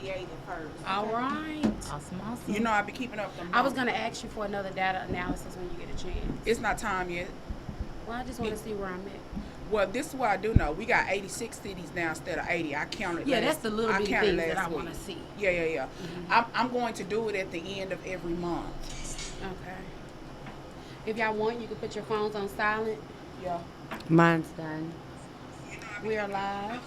88 at first. All Okay. right. Awesome, awesome. You know, I be keeping up with them I was numbers. gonna ask you for another data analysis when you get a chance. It's not time yet. Well, I just want to see where I'm at. Well, this is what I do know. We got 86 cities now instead of 80. I counted. Yeah, that's the little I bitty counted things that last I week. want to see. Yeah. I'm going to do it at the end of every month. Okay. If y'all want, you can put your phones on silent. Yeah. Mine's done. We are live.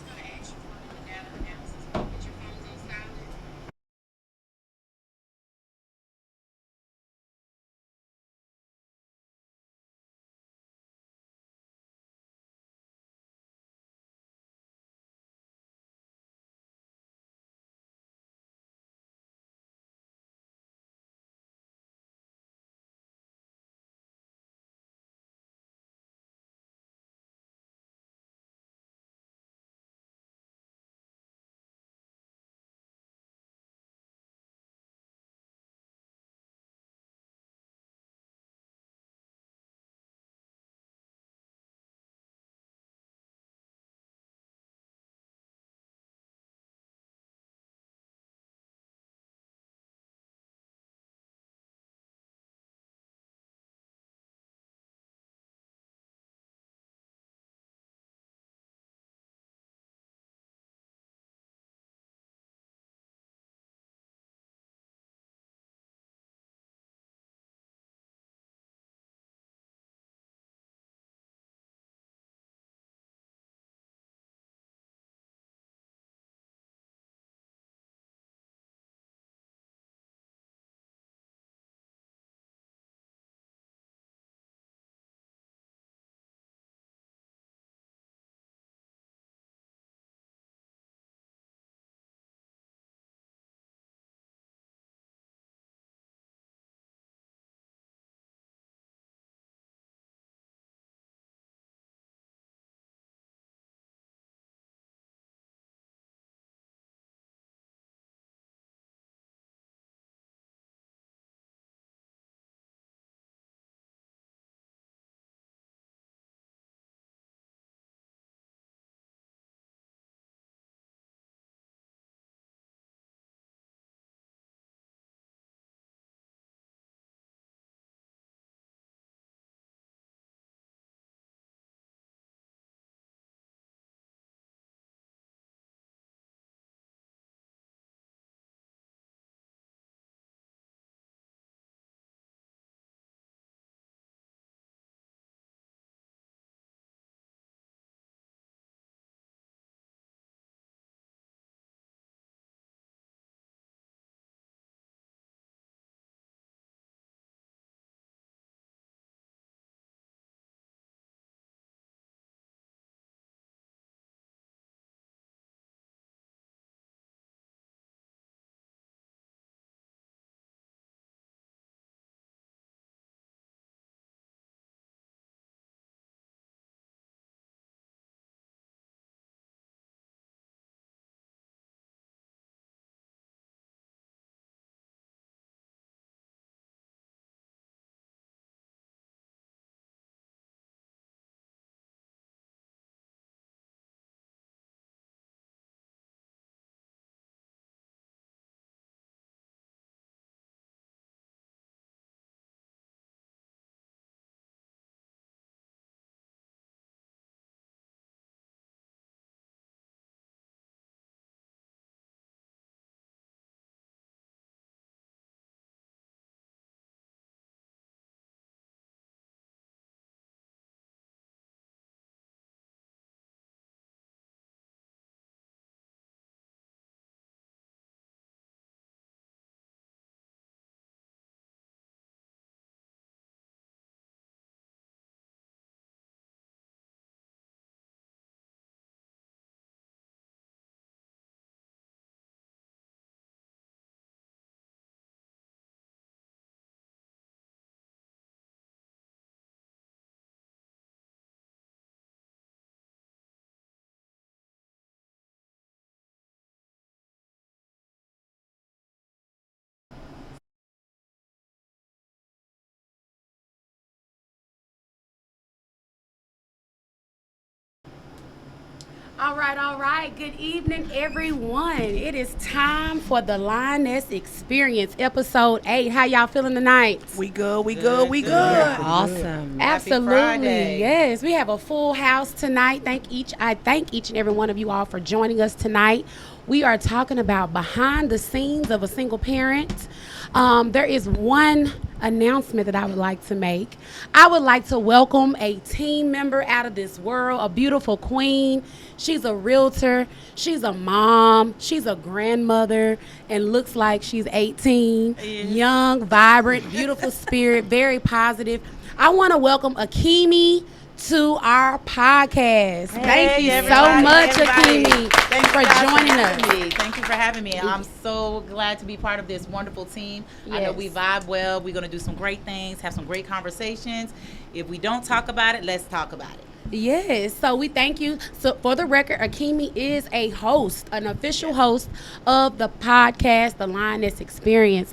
All right. Good evening, everyone. It is time for the Lioness Experience, episode 8. How y'all feeling tonight? We good. Good. Awesome. Absolutely. Friday. Yes, we have a full house tonight. I thank each and every one of you all for joining us tonight. We are talking about behind the scenes of a single parent. There is one announcement that I would like to make. I would like to welcome a team member out of this world, a beautiful queen. She's a realtor, she's a mom, she's a grandmother, and looks like she's 18. Young, vibrant, beautiful spirit, very positive. I want to welcome Akimi to our podcast. Thank you so much, Akimi, for joining us. Thank you for having me. I'm so glad to be part of this wonderful team. I know Yes. we vibe well. We're going to do some great things, have some great conversations. If we don't talk about it, let's talk about it. Yes, so we thank you. So for the record, Akimi is a host, an official host of the podcast, The Lioness Experience.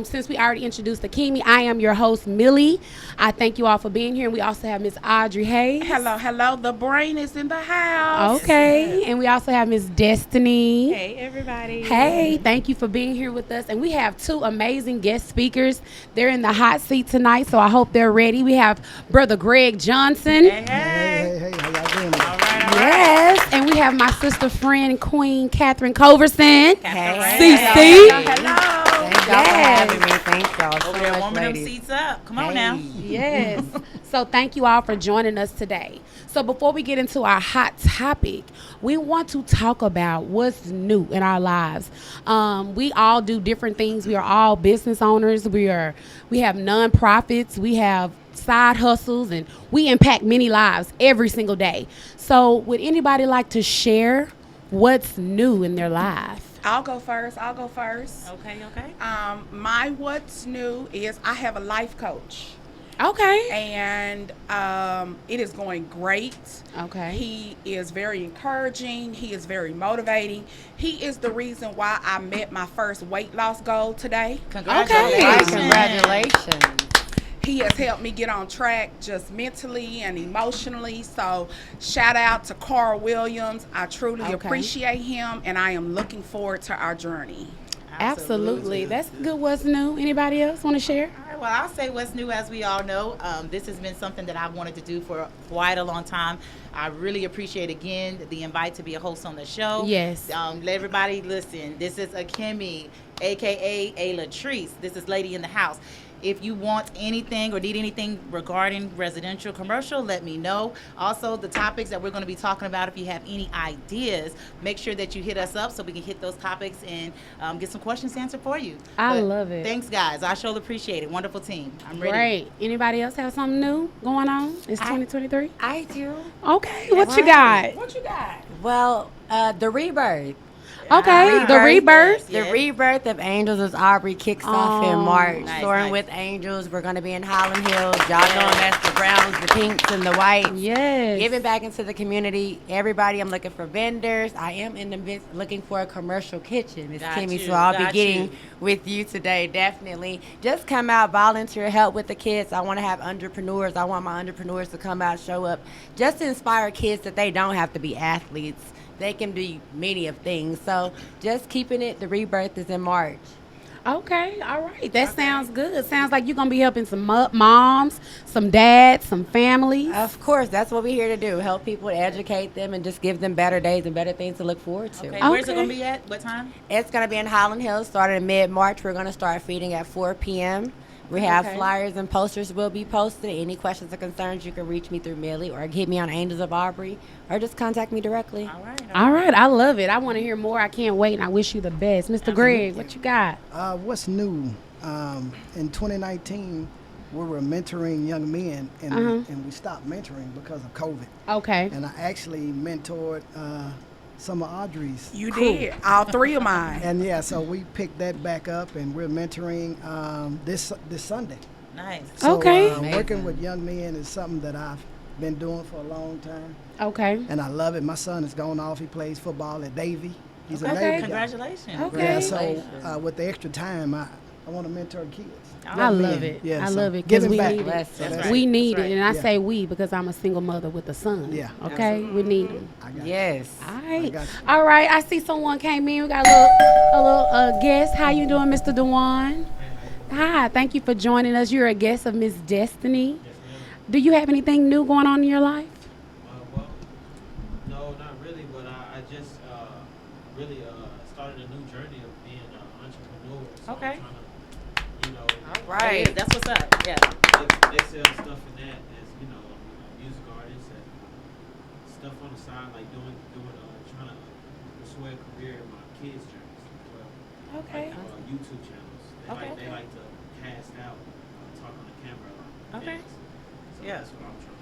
Since we already introduced Akimi, I am your host, Millie. I thank you all for being here. And we also have Miss Audrey Hayes. Hello. The brain is in the house. Okay, and we also have Miss Destiny. Hey, everybody. Hey, thank you for being here with us. And we have two amazing guest speakers. They're in the hot seat tonight, so I hope they're ready. We have Brother Greg Johnson. Hey, how y'all doing? All right. Yes, and we have my sister friend, Queen Catherine Coverson. CC. Thank y'all for having me. Thank y'all so Over there much, warming them ladies. seats up. Come on Hey. now. Yes. So thank you all for joining us today. So before we get into our hot topic, we want to talk about what's new in our lives. We all do different things. We are all business owners. We have nonprofits. We have side hustles, and we impact many lives every single day. So would anybody like to share what's new in their life? I'll go first. Okay. My what's new is I have a life coach, Okay. and it is going great. Okay. He is very encouraging. He is very motivating. He is the reason why I met my first weight loss goal today. Congratulations. Congratulations. He has helped me get on track just mentally and emotionally. So shout out to Carl Williams. I truly Okay. appreciate him, and I am looking forward to our journey. Absolutely. That's good. What's new? Anybody else want to share? All right, well, I'll say what's new. As we all know, this has been something that I've wanted to do for quite a long time. I really appreciate, again, the invite to be a host on the show. Yes. Let everybody listen. This is Akimi, a.k.a. A Latrice. This is Lady in the House. If you want anything or need anything regarding residential, commercial, let me know. Also, the topics that we're going to be talking about, if you have any ideas, make sure that you hit us up so we can hit those topics and get some questions answered for you. I love it. Thanks, guys. I sure appreciate it. Wonderful team. I'm ready. Great. Anybody else have something new going on? It's 2023. I do. Okay. What you got? What you got? Well, the rebirth. Okay. The rebirth. Yes. The rebirth of Angels as Aubrey kicks off in Oh, March. nice, Soaring nice. with Angels. We're going to be in Highland Hills. Y'all know that's the browns, the pinks, and the whites. Yes. Giving back into the community. Everybody, I'm looking for vendors. I am in the midst looking for a commercial kitchen, Miss Got Kimmy. you, So I'll be got getting you. with you today, definitely. Just come out, volunteer, help with the kids. I want to have entrepreneurs. I want my entrepreneurs to come out, show up, just to inspire kids that they don't have to be athletes. They can be many of things. So just keeping it, the rebirth is in March. Okay. All right. That sounds good. Sounds like you're going to be helping some moms, some dads, some families. Of course, that's what we're here to do. Help people, educate them, and just give them better days and better things to look forward to. Okay, where's it Okay. going to be at? What time? It's going to be in Highland Hills, starting in mid-March. We're going to start feeding at 4 p.m. We have Okay. flyers and posters will be posted. Any questions or concerns, you can reach me through Millie or hit me on Angels of Aubrey or just contact me directly. All right. All right. I love it. I want to hear more. I can't wait, and I wish you the best. Mr. Greg, what you got? What's new? In 2019, we were mentoring young men, and, and we stopped mentoring because of COVID. Okay. And I actually mentored some of Audrey's You crew. did. All three of mine. And yeah, so we picked that back up, and we're mentoring this Sunday. Nice. So, Okay. working with young men is something that I've been doing for a long time, Okay. and I love it. My son is going off. He plays football at Davie. He's a Okay. Navy guy. Congratulations. Okay. Yeah, so Congratulations. with the extra time, I want to mentor kids. I love it. Yeah, I so love it because giving we back. need That's it. right. We need That's it, and I Yeah. say we because I'm a single mother with a son. Yeah. Okay, we need them. I got Yes. All right. got you. All right. I see someone came in. We got a little guest. How you doing, Mr. Dewan? Hi. Thank you for joining us. You're a guest of Miss Destiny. Do you have anything new going on in your life? Well, no, not really, but I just really started a new journey of being an entrepreneur. So Okay. I'm trying to, That Right. is, that's what's up. Yeah. excel stuff in that as, I'm a music artist and stuff on the side, like trying to pursue a career in my kids' journeys as well. Okay. Like, YouTube channels. They like to cast out, talk on the camera. Okay. So Yeah. that's what I'm trying to do.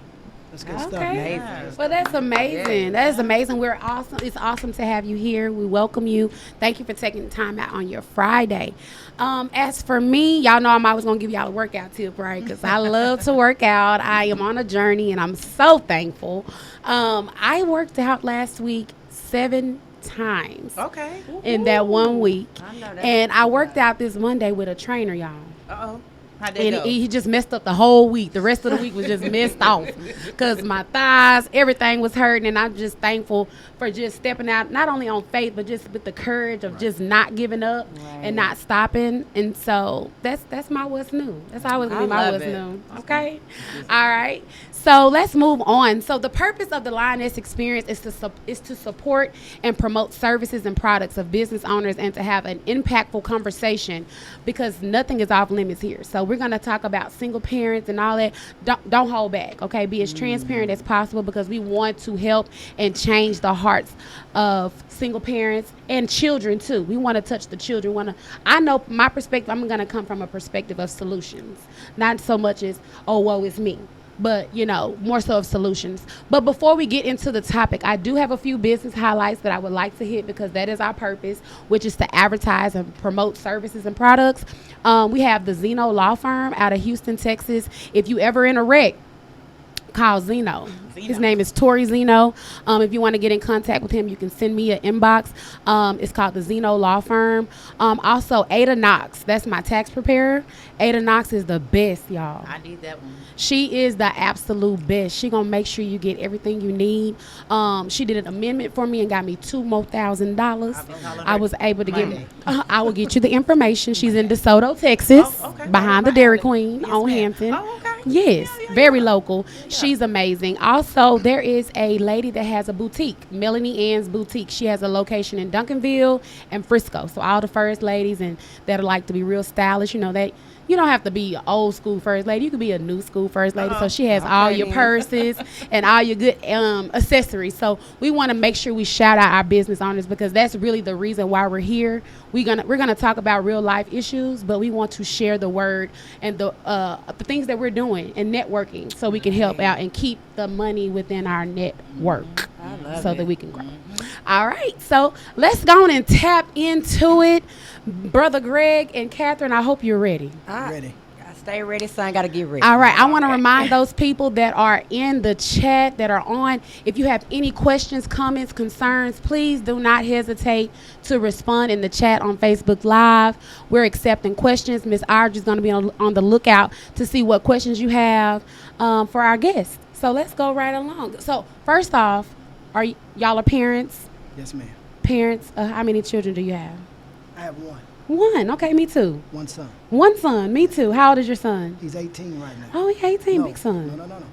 That's good stuff, Okay. man. Amazing. Well, that's amazing. That is amazing. We're awesome. It's awesome to have you here. We welcome you. Thank you for taking the time out on your Friday. As for me, y'all know I'm always going to give y'all a workout tip, right? Because I love to work out. I am on a journey, and I'm so thankful. I worked out last week 7 times Okay. in that 1 week. I know that. And I worked out this Monday with a trainer, y'all. Uh-oh. How'd that And go? he just messed up the whole week. The rest of the week was just messed off because my thighs, everything was hurting. And I'm just thankful for just stepping out, not only on faith, but just with the courage of just not giving up and not stopping. And so that's my what's new. That's always going to be I my love what's it. new. Okay? All right. So let's move on. So the purpose of the Lioness Experience is to support and promote services and products of business owners and to have an impactful conversation because nothing is off limits here. So we're going to talk about single parents and all that. Don't hold back, okay? Be as transparent as possible because we want to help and change the hearts of single parents and children too. We want to touch the children. I know my perspective, I'm going to come from a perspective of solutions, not so much as, oh, woe is me, but more so of solutions. But before we get into the topic, I do have a few business highlights that I would like to hit because that is our purpose, which is to advertise and promote services and products. We have the Zeno Law Firm out of Houston, Texas. If you ever in a wreck, call Zeno. His name is Tori Zeno. If you want to get in contact with him, you can send me an inbox. It's called the Zeno Law Firm. Also, Ada Knox. That's my tax preparer. Ada Knox is the best, y'all. I need that one. She is the absolute best. She gonna make sure you get everything you need. She did an amendment for me and got me $2 more thousand. I was able to Monday. I will get you the information. She's in DeSoto, Texas, Oh, okay. behind the Dairy Queen Yes, on ma'am. Hampton. Oh, okay. Yes, Yeah, very yeah. local. She's amazing. Also, there is a lady that has a boutique, Melanie Ann's Boutique. She has a location in Duncanville and Frisco. So all the first ladies and that like to be real stylish, that you don't have to be an old school first lady. You could be a new school first lady. So she has all your then. purses and all your good accessories. So we want to make sure we shout out our business owners because that's really the reason why we're here. We're gonna talk about real life issues, but we want to share the word and the things that we're doing and networking so we can help out and keep the money within our network so that we can grow. All right, so let's go on and tap into it. Brother Greg and Catherine, I hope you're ready. Ready. Gotta stay ready, son. Gotta get ready. All right, I want to remind those people that are in the chat that are on, if you have any questions, comments, concerns, please do not hesitate to respond in the chat on Facebook Live. We're accepting questions. Miss Audrey's going to be on the lookout to see what questions you have for our guests. So let's go right along. So first off, y'all are parents? Yes, ma'am. Parents, how many children do you have? I have one. One. Okay, me too. One son. One son, me too. How old is your son? He's 18 right now. Oh, he's 18, No, big son. No.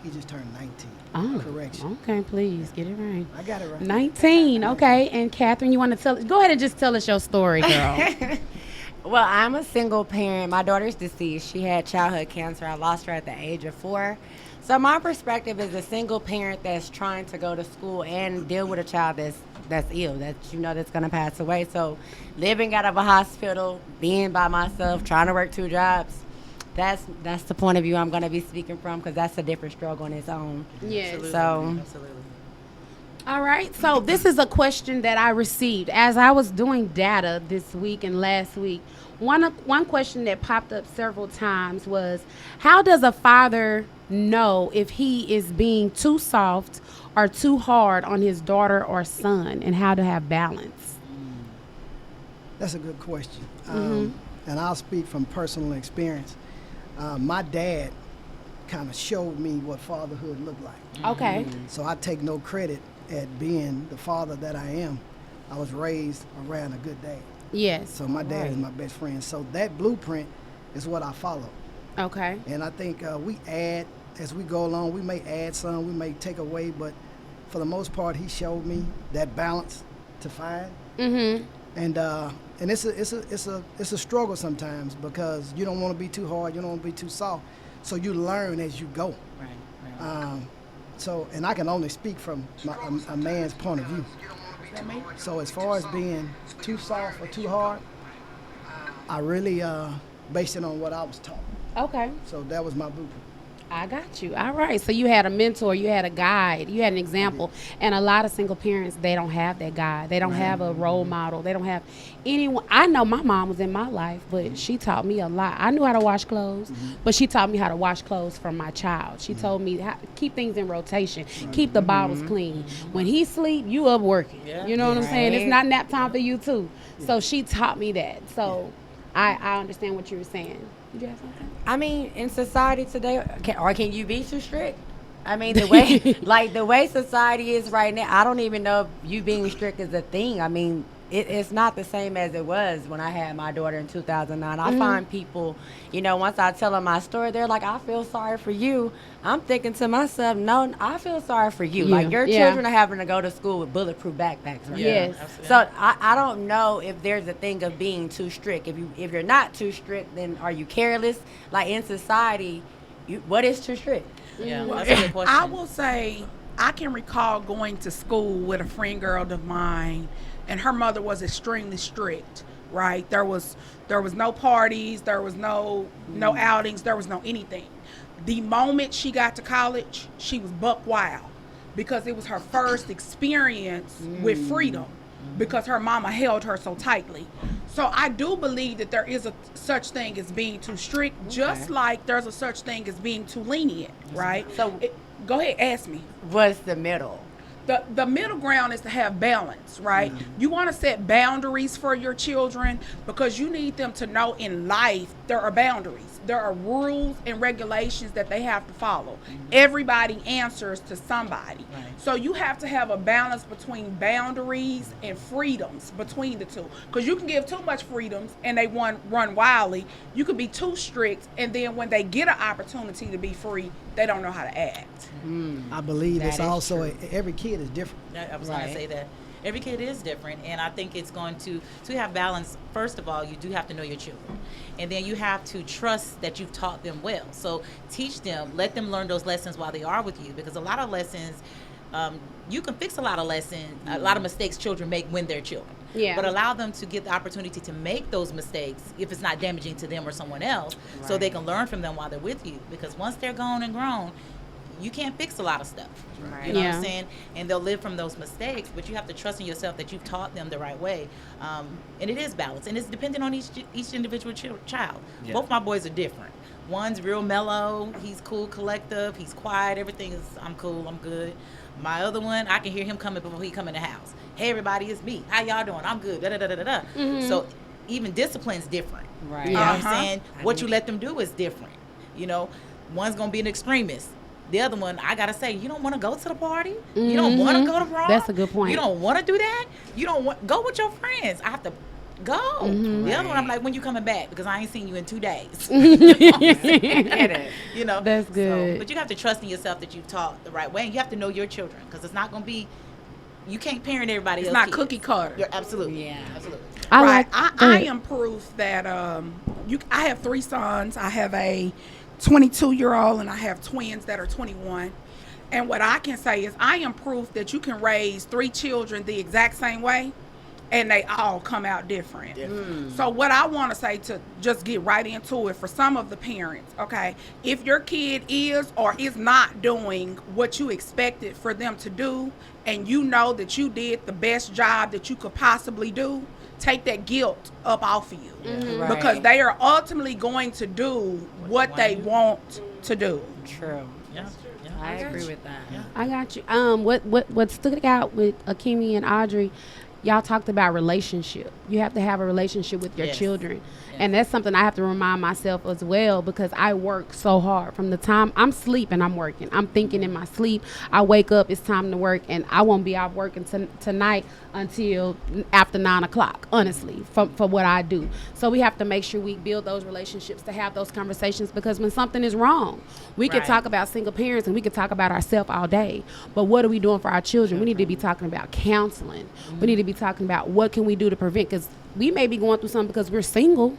He just turned 19. Oh, Correction. okay, please get it right. I got it right. 19, okay. And Catherine, you want to go ahead and just tell us your story, girl. Well, I'm a single parent. My daughter's deceased. She had childhood cancer. I lost her at the age of 4. So my perspective is a single parent that's trying to go to school and deal with a child that's ill, that's going to pass away. So living out of a hospital, being by myself, trying to work 2 jobs, that's the point of view I'm going to be speaking from because that's a different struggle on its own. Yes. So Absolutely. All right. So this is a question that I received as I was doing data this week and last week. One question that popped up several times was, how does a father know if he is being too soft or too hard on his daughter or son, and how to have balance? That's a good question. and I'll speak from personal experience. My dad kind of showed me what fatherhood looked like. Okay. So I take no credit at being the father that I am. I was raised around a good dad. Yes. So my dad is my best friend. So that blueprint is what I follow. Okay. And I think we add, as we go along, we may add some, we may take away, but for the most part, he showed me that balance to find. Mm-hmm. And it's a struggle sometimes because you don't want to be too hard, you don't want to be too soft. So you learn as you go. Right. So, and I can only speak from a man's point of view. So as far as being too soft or too hard, I really based it on what I was taught. Okay. So that was my blueprint. I got you. All right. So you had a mentor, you had a guide, you had an example. And a lot of single parents, they don't have that guide. They don't have a role model. They don't have anyone. I know my mom was in my life, but she taught me a lot. I knew how to wash clothes, but she taught me how to wash clothes for my child. She told me how keep things in rotation, keep the bottles clean. When he sleep, you up working. Yeah. You know what I'm saying? It's Right. not nap time for you too. So she taught me that. So I understand what you were saying. Did you have something? I mean, in society today, can you be too strict? I mean, the way like the way society is right now, I don't even know if you being strict is a thing. I mean, it's not the same as it was when I had my daughter in 2009. I find people, once I tell them my story, they're like, I feel sorry for you. I'm thinking to myself, no, I feel sorry for you. Yeah. Like your Yeah. children are having to go to school with bulletproof backpacks. Right? Yes. So I don't know if there's a thing of being too strict. If you're not too strict, then are you careless? Like in society, what is too strict? Yeah, that's a good question. I will say I can recall going to school with a friend girl of mine, and her mother was extremely strict. Right, there was no parties, there was no outings, there was no anything. The moment she got to college, she was buck wild because it was her first experience with freedom because her mama held her so tightly. So I do believe that there is a such thing as being too strict, just like there's a such thing as being too lenient, right? So- Go ahead, ask me. What's the middle? The middle ground is to have balance, right? You want to set boundaries for your children because you need them to know in life there are boundaries. There are rules and regulations that they have to follow. Everybody answers to somebody. Right. So you have to have a balance between boundaries and freedoms between the two. Because you can give too much freedoms and they run wildly. You could be too strict, and then when they get an opportunity to be free, they don't know how to act. I believe That it's is also true. every kid is different. I was going Right. to say that every kid is different, and I think it's going to have balance. First of all, you do have to know your children, and then you have to trust that you've taught them well. So teach them, let them learn those lessons while they are with you, because a lot of lessons, you can fix a lot of lessons, a lot of mistakes children make when they're children. Yeah. But allow them to get the opportunity to make those mistakes if it's not damaging to them or someone else, so they can learn from them while they're with you. Because once they're gone and grown, you can't fix a lot of stuff. Right. You know what Yeah. I'm saying? And they'll live from those mistakes, but you have to trust in yourself that you've taught them the right way. And it is balanced, and it's dependent on each individual child. Yeah. Both my boys are different. One's real mellow, he's cool, collective, he's quiet, everything is, I'm cool, I'm good. My other one, I can hear him coming before he come in the house. Hey, everybody, it's me. How y'all doing? I'm good. Da da da da da. So even discipline's different. Right. You know what Uh-huh. I'm saying? What you let them do is different. One's gonna be an extremist. The other one, I gotta say, you don't want to go to the party. You don't want to go to prom. That's a good point. You don't want to do that. You don't want go with your friends. I have to go. The other one, I'm like, when you coming back? Because I ain't seen you in 2 days. Get it. That's good. But you have to trust in yourself that you've taught the right way, and you have to know your children, because it's not gonna be. You can't parent everybody It's else. not kids. cookie cutter. You're absolutely. Yeah. Absolutely. I Right. like. I am proof that I have 3 sons. I have a 22-year-old and I have twins that are 21. And what I can say is I am proof that you can raise 3 children the exact same way and they all come out different. So what I want to say, to just get right into it, for some of the parents, okay, if your kid is or is not doing what you expected for them to do, and you know that you did the best job that you could possibly do, take that guilt up off of you. Right. Because they are ultimately going to do what they want to do. True. Yeah. Yeah. I agree with that. Yeah. I got you. What stood out with Akemi and Audrey, y'all talked about relationship. You have to have a relationship with your Yes. children. Yes. And that's something I have to remind myself as well, because I work so hard. From the time I'm sleeping, I'm working. I'm thinking in my sleep. I wake up, it's time to work, and I won't be out working tonight until after 9 o'clock, honestly, for what I do. So we have to make sure we build those relationships to have those conversations, because when something is wrong, we can Right. talk about single parents and we can talk about ourselves all day. But what are we doing for our children? We need to be talking about counseling. We need to be talking about what can we do to prevent, because we may be going through something because we're single.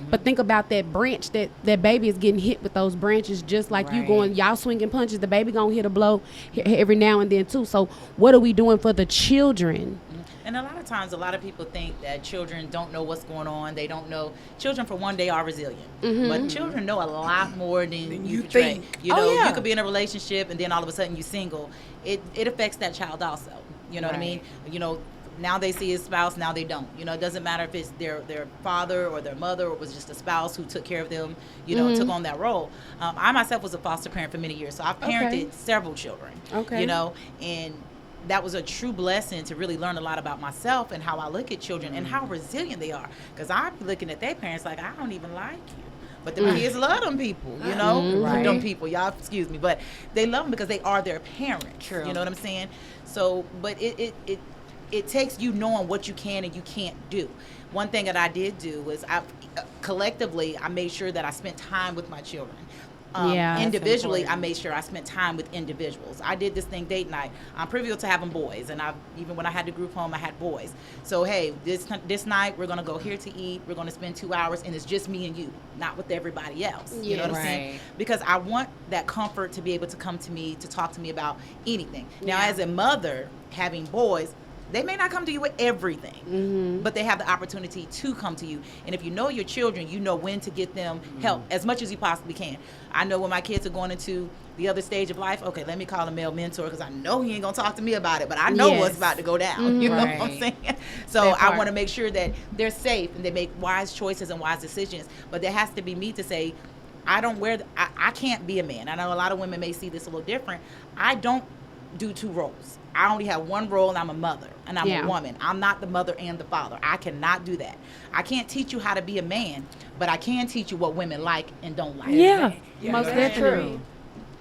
But think about that branch, that baby is getting hit with those branches, just like you Right. going, y'all swinging punches. The baby gonna hit a blow every now and then too. So what are we doing for the children? And a lot of times, a lot of people think that children don't know what's going on. They don't know. Children, for one, they are resilient. But children know a lot more than you portray. think. You Oh, know, yeah. you could be in a relationship and then all of a sudden you're single. It affects that child also. You know what I mean? You know, now they see his spouse, now they don't. You know, it doesn't matter if it's their father or their mother or was just a spouse who took care of them, you know, took on that role. I myself was a foster parent for many years, so I've parented Okay. several children. Okay. You know, and that was a true blessing to really learn a lot about myself and how I look at children and how resilient they are. Because I'm looking at their parents like, I don't even like you. But the kids love them people, you know? Right. Them people, y'all excuse me. But they love them because they are their parents. True. You know what I'm saying? So, but it takes you knowing what you can and you can't do. One thing that I did do was collectively, I made sure that I spent time with my children. Yeah, that's Individually, I important. made sure I spent time with individuals. I did this thing date night. I'm privy to having boys, and even when I had the group home, I had boys. So hey, this night we're gonna go here to eat. We're gonna spend 2 hours, and it's just me and you, not with everybody else. You know what I'm saying? Right. Because I want that comfort to be able to come to me to talk to me about anything. Now, Yeah. as a mother having boys, they may not come to you with everything, but they have the opportunity to come to you. And if you know your children, you know when to get them help as much as you possibly can. I know when my kids are going into the other stage of life, okay, let me call a male mentor because I know he ain't going to talk to me about it, but I know what's Yes. about to go down. You know what I'm Right. saying? So That I part. want to make sure that they're safe and they make wise choices and wise decisions. But there has to be me to say, I don't I can't be a man. I know a lot of women may see this a little different. I don't do two roles. I only have one role, and I'm a mother, and I'm Yeah. a woman. I'm not the mother and the father. I cannot do that. I can't teach you how to be a man, but I can teach you what women like and don't like. Yeah, Yeah, most that's definitely.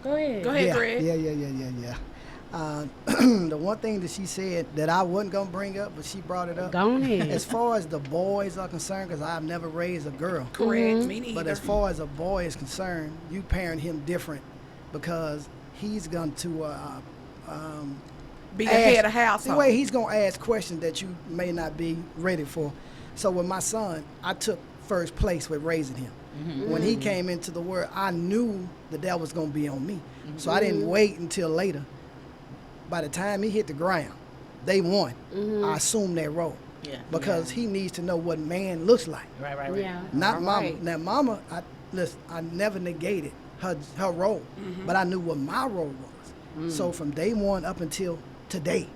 Go ahead. Go ahead, yeah, Greg. yeah. The one thing that she said that I wasn't gonna bring up, but she brought it up. Go ahead. As far as the boys are concerned, because I've never raised a girl, Correct. Me neither. but as far as a boy is concerned, you parent him different because he's going to be the head of the household. way he's gonna ask questions that you may not be ready for. So with my son, I took first place with raising him. When he came into the world, I knew that was gonna be on me. So I didn't wait until later. By the time he hit the ground, they won. I assumed that role Yeah. because he needs to know what man looks like. Right. Yeah. Not All mama. right. Now mama, I never negated her role, but I knew what my role was. So from day one up until today,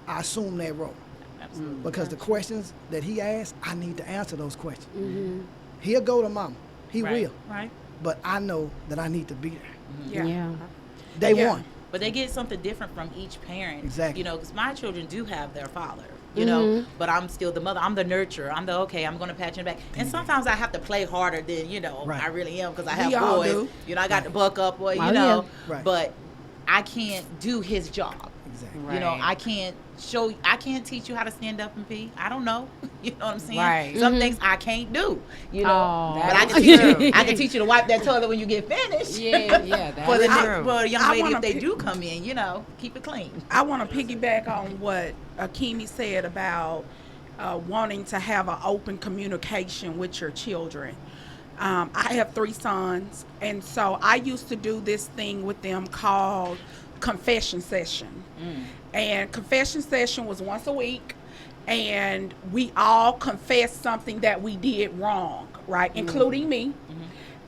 I assumed that role. Absolutely. Because the questions that he asked, I need to answer those questions. He'll go to mama. He Right. will. Right. But I know that I need to be there. Yeah. Yeah. Day Yeah. one. But they get something different from each parent. Exactly. You know, because my children do have their father, you know, but I'm still the mother. I'm the nurturer. I'm the, okay, I'm going to pat you in the back. And sometimes I have to play harder than, you know, Right. I really am because I We have all boys. do. You know, I got to buck up, boy, Oh, you know. yeah. Right. But I can't do his job. Exactly. You know, Right. I can't teach you how to stand up and pee. I don't know. You know what I'm saying? Right. Some things I can't do. You know, Oh. but I That can is teach true. you. I can teach you to wipe that toilet when you get finished. Yeah, for the that's true. for a young I lady, wanna if they pick- do come in, you know, keep it clean. I want to piggyback on what Akemi said about wanting to have an open communication with your children. I have 3 sons, and so I used to do this thing with them called confession session. And confession session was once a week, and we all confessed something that we did wrong, right, including me.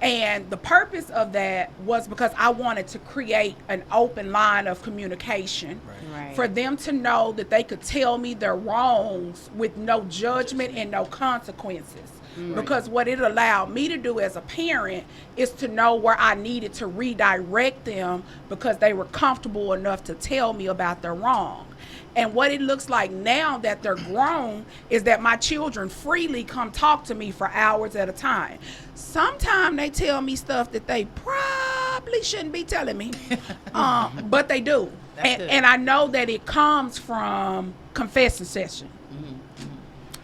And the purpose of that was because I wanted to create an open line of communication Right. for them to know that they could tell me their wrongs with no judgment and no consequences. Because what it allowed me to do as a parent is to know where I needed to redirect them because they were comfortable enough to tell me about their wrong. And what it looks like now that they're grown is that my children freely come talk to me for hours at a time. Sometimes they tell me stuff that they probably shouldn't be telling me, but they do. That's good. And I know that it comes from confessing session.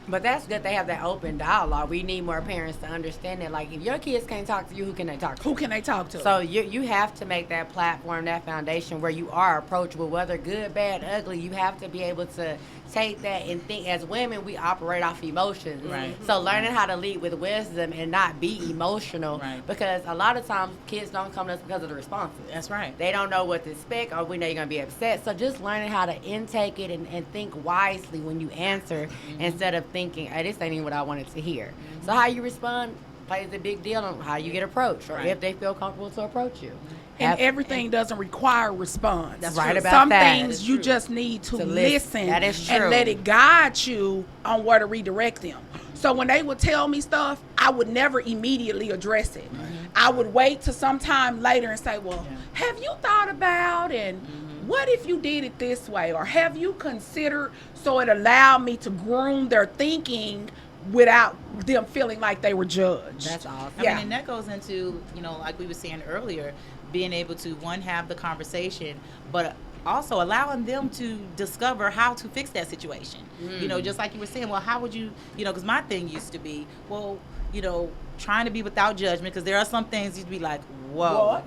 But that's good. They have that open dialogue. We need more parents to understand that. Like, if your kids can't talk to you, who can they talk to? Who can they talk to? So you have to make that platform, that foundation where you are approachable, whether good, bad, ugly. You have to be able to take that and think. As women, we operate off emotions. Right. So learning how to lead with wisdom and not be emotional. Right. Because a lot of times kids don't come to us because of the responses. That's right. They don't know what to expect, or we know you're going to be upset. So just learning how to intake it and think wisely when you answer instead of thinking, hey, this ain't even what I wanted to hear. So how you respond plays a big deal on how you get approached, or Right. if they feel comfortable to approach you. And Have- everything doesn't require response. That's right about Some that. things That is you true. just need to To listen That is and true. let it guide you on where to redirect them. So when they would tell me stuff, I would never immediately address it. I would wait till sometime later and say, well, have you thought about, and what if you did it this way? Or have you considered? So it allowed me to groom their thinking without them feeling like they were judged. That's awesome. I Yeah. mean, and that goes into, like we were saying earlier, being able to, one, have the conversation, but also allowing them to discover how to fix that situation. Just like you were saying, well, how would you, because my thing used to be, well, trying to be without judgment, because there are some things you'd be like, whoa.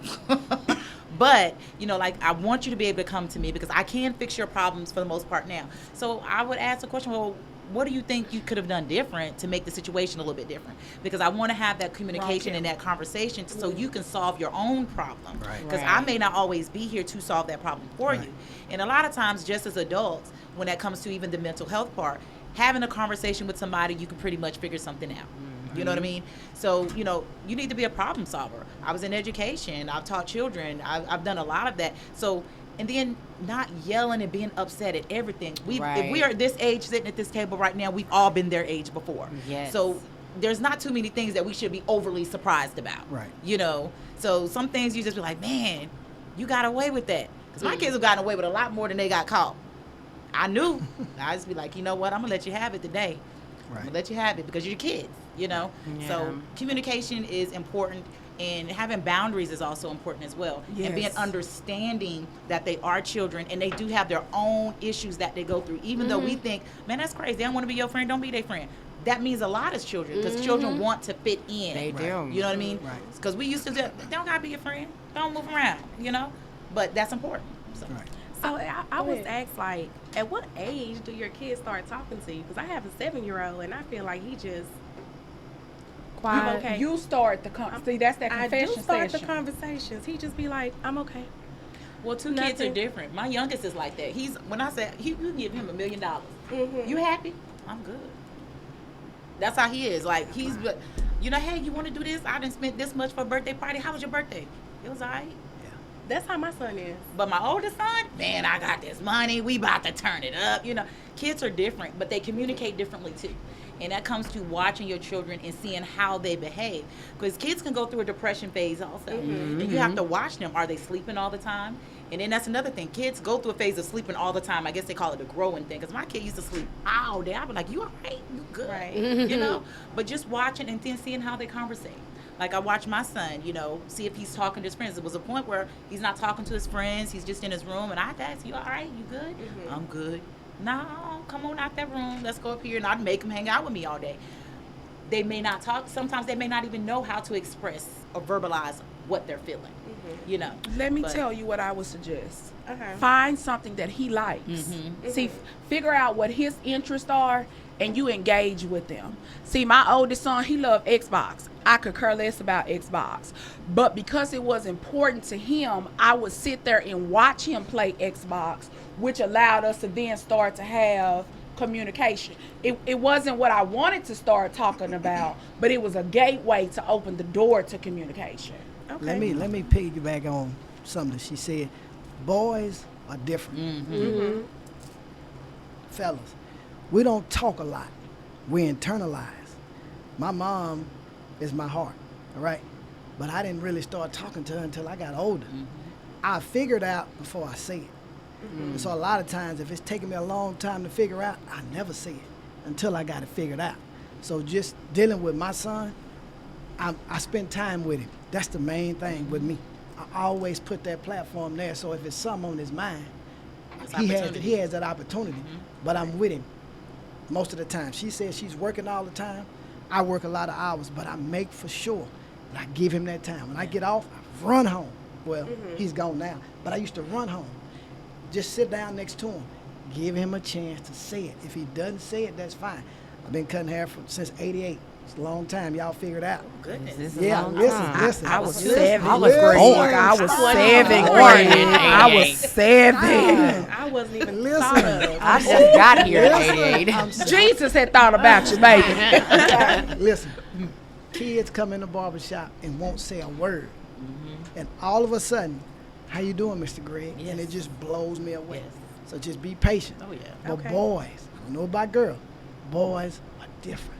But, like, I want you to be able to come to me because I can fix your problems for the most part now. So I would ask the question, well, what do you think you could have done different to make the situation a little bit different? Because I want to have that communication and that conversation so you can solve your own problem. Right. Because I may not always be here to solve that problem for you. And a lot of times, just as adults, when that comes to even the mental health part, having a conversation with somebody, you can pretty much figure something out. You know what I mean? So, you need to be a problem solver. I was in education. I've taught children. I've done a lot of that. So, and then not yelling and being upset at everything. If we Right. are this age sitting at this table right now, we've all been their age before. Yes. So there's not too many things that we should be overly surprised about. Right. So some things you just be like, man, you got away with that. Because my kids have gotten away with a lot more than they got caught. I knew. I just be like, you know what? I'm going to let you have it today. I'm Right. going to let you have it because you're kids, Yeah. So communication is important, and having boundaries is also important as well. And being Yes. understanding that they are children and they do have their own issues that they go through. Even though we think, man, that's crazy. They don't want to be your friend. Don't be their friend. That means a lot as children because children want to fit in. They do. You know what I mean? Right. Because we used to say, they don't got to be your friend. Don't move around, But that's important. So. Right. So I was ahead. asked, like, at what age do your kids start talking to you? Because I have a 7-year-old, and I feel like he just Quiet. okay. You start the see, that's that I do confession start session. the conversations. He just be like, I'm okay. Well, two kids are Nothing. different. My youngest is like that. When I say you give him $1 million, you happy? I'm good. That's how he is. Like he's, hey, you want to do this? I didn't spend this much for a birthday party. How was your birthday? It was alright. That's how my son is. But my oldest son, man, I got this money. We about to turn it up. Kids are different, but they communicate differently too. And that comes to watching your children and seeing how they behave. Because kids can go through a depression phase also. And you have to watch them. Are they sleeping all the time? And then that's another thing. Kids go through a phase of sleeping all the time. I guess they call it a growing thing. Because my kid used to sleep all day. I'd be like, you all right? You good? Right. But just watching and then seeing how they conversate. Like I watch my son, see if he's talking to his friends. There was a point where he's not talking to his friends. He's just in his room. And I ask, you all right? You good? I'm good. No, come on out that room. Let's go up here. And I'd make him hang out with me all day. They may not talk. Sometimes they may not even know how to express or verbalize what they're feeling. Let me But- tell you what I would suggest. Okay. Find something that he likes. See, figure out what his interests are, and you engage with them. See, my oldest son, he loved Xbox. I could care less about Xbox. But because it was important to him, I would sit there and watch him play Xbox, which allowed us to then start to have communication. It wasn't what I wanted to start talking about, but it was a gateway to open the door to communication. Okay. Let me piggyback on something that she said. Boys are different. Fellas, we don't talk a lot. We internalize. My mom is my heart, all right? But I didn't really start talking to her until I got older. I figured out before I say it. So a lot of times, if it's taking me a long time to figure out, I never see it until I got it figured out. So just dealing with my son, I spend time with him. That's the main thing with me. I always put that platform there. So if it's something on his mind, he has that opportunity. But I'm with him most of the time. She says she's working all the time. I work a lot of hours, but I make for sure that I give him that time. When I get off, I run home. Well, he's gone now, but I used to run home. Just sit down next to him, give him a chance to say it. If he doesn't say it, that's fine. I've been cutting hair since '88. It's a long time. Y'all figured out. Goodness. This is a Yeah, long listen, time. listen. I was listen, 7. I was listen. grade I was 7 grade. I was 7. I wasn't even Listen. thought of. I just got here in Listen, '88. I'm sorry. Jesus had thought about you, baby. Listen, kids come in the barbershop and won't say a word. And all of a sudden, how you doing, Mr. Greg? And it just blows me away. Yes. So just be patient. Oh, yeah. But Okay. boys, I don't know about girls, boys are different.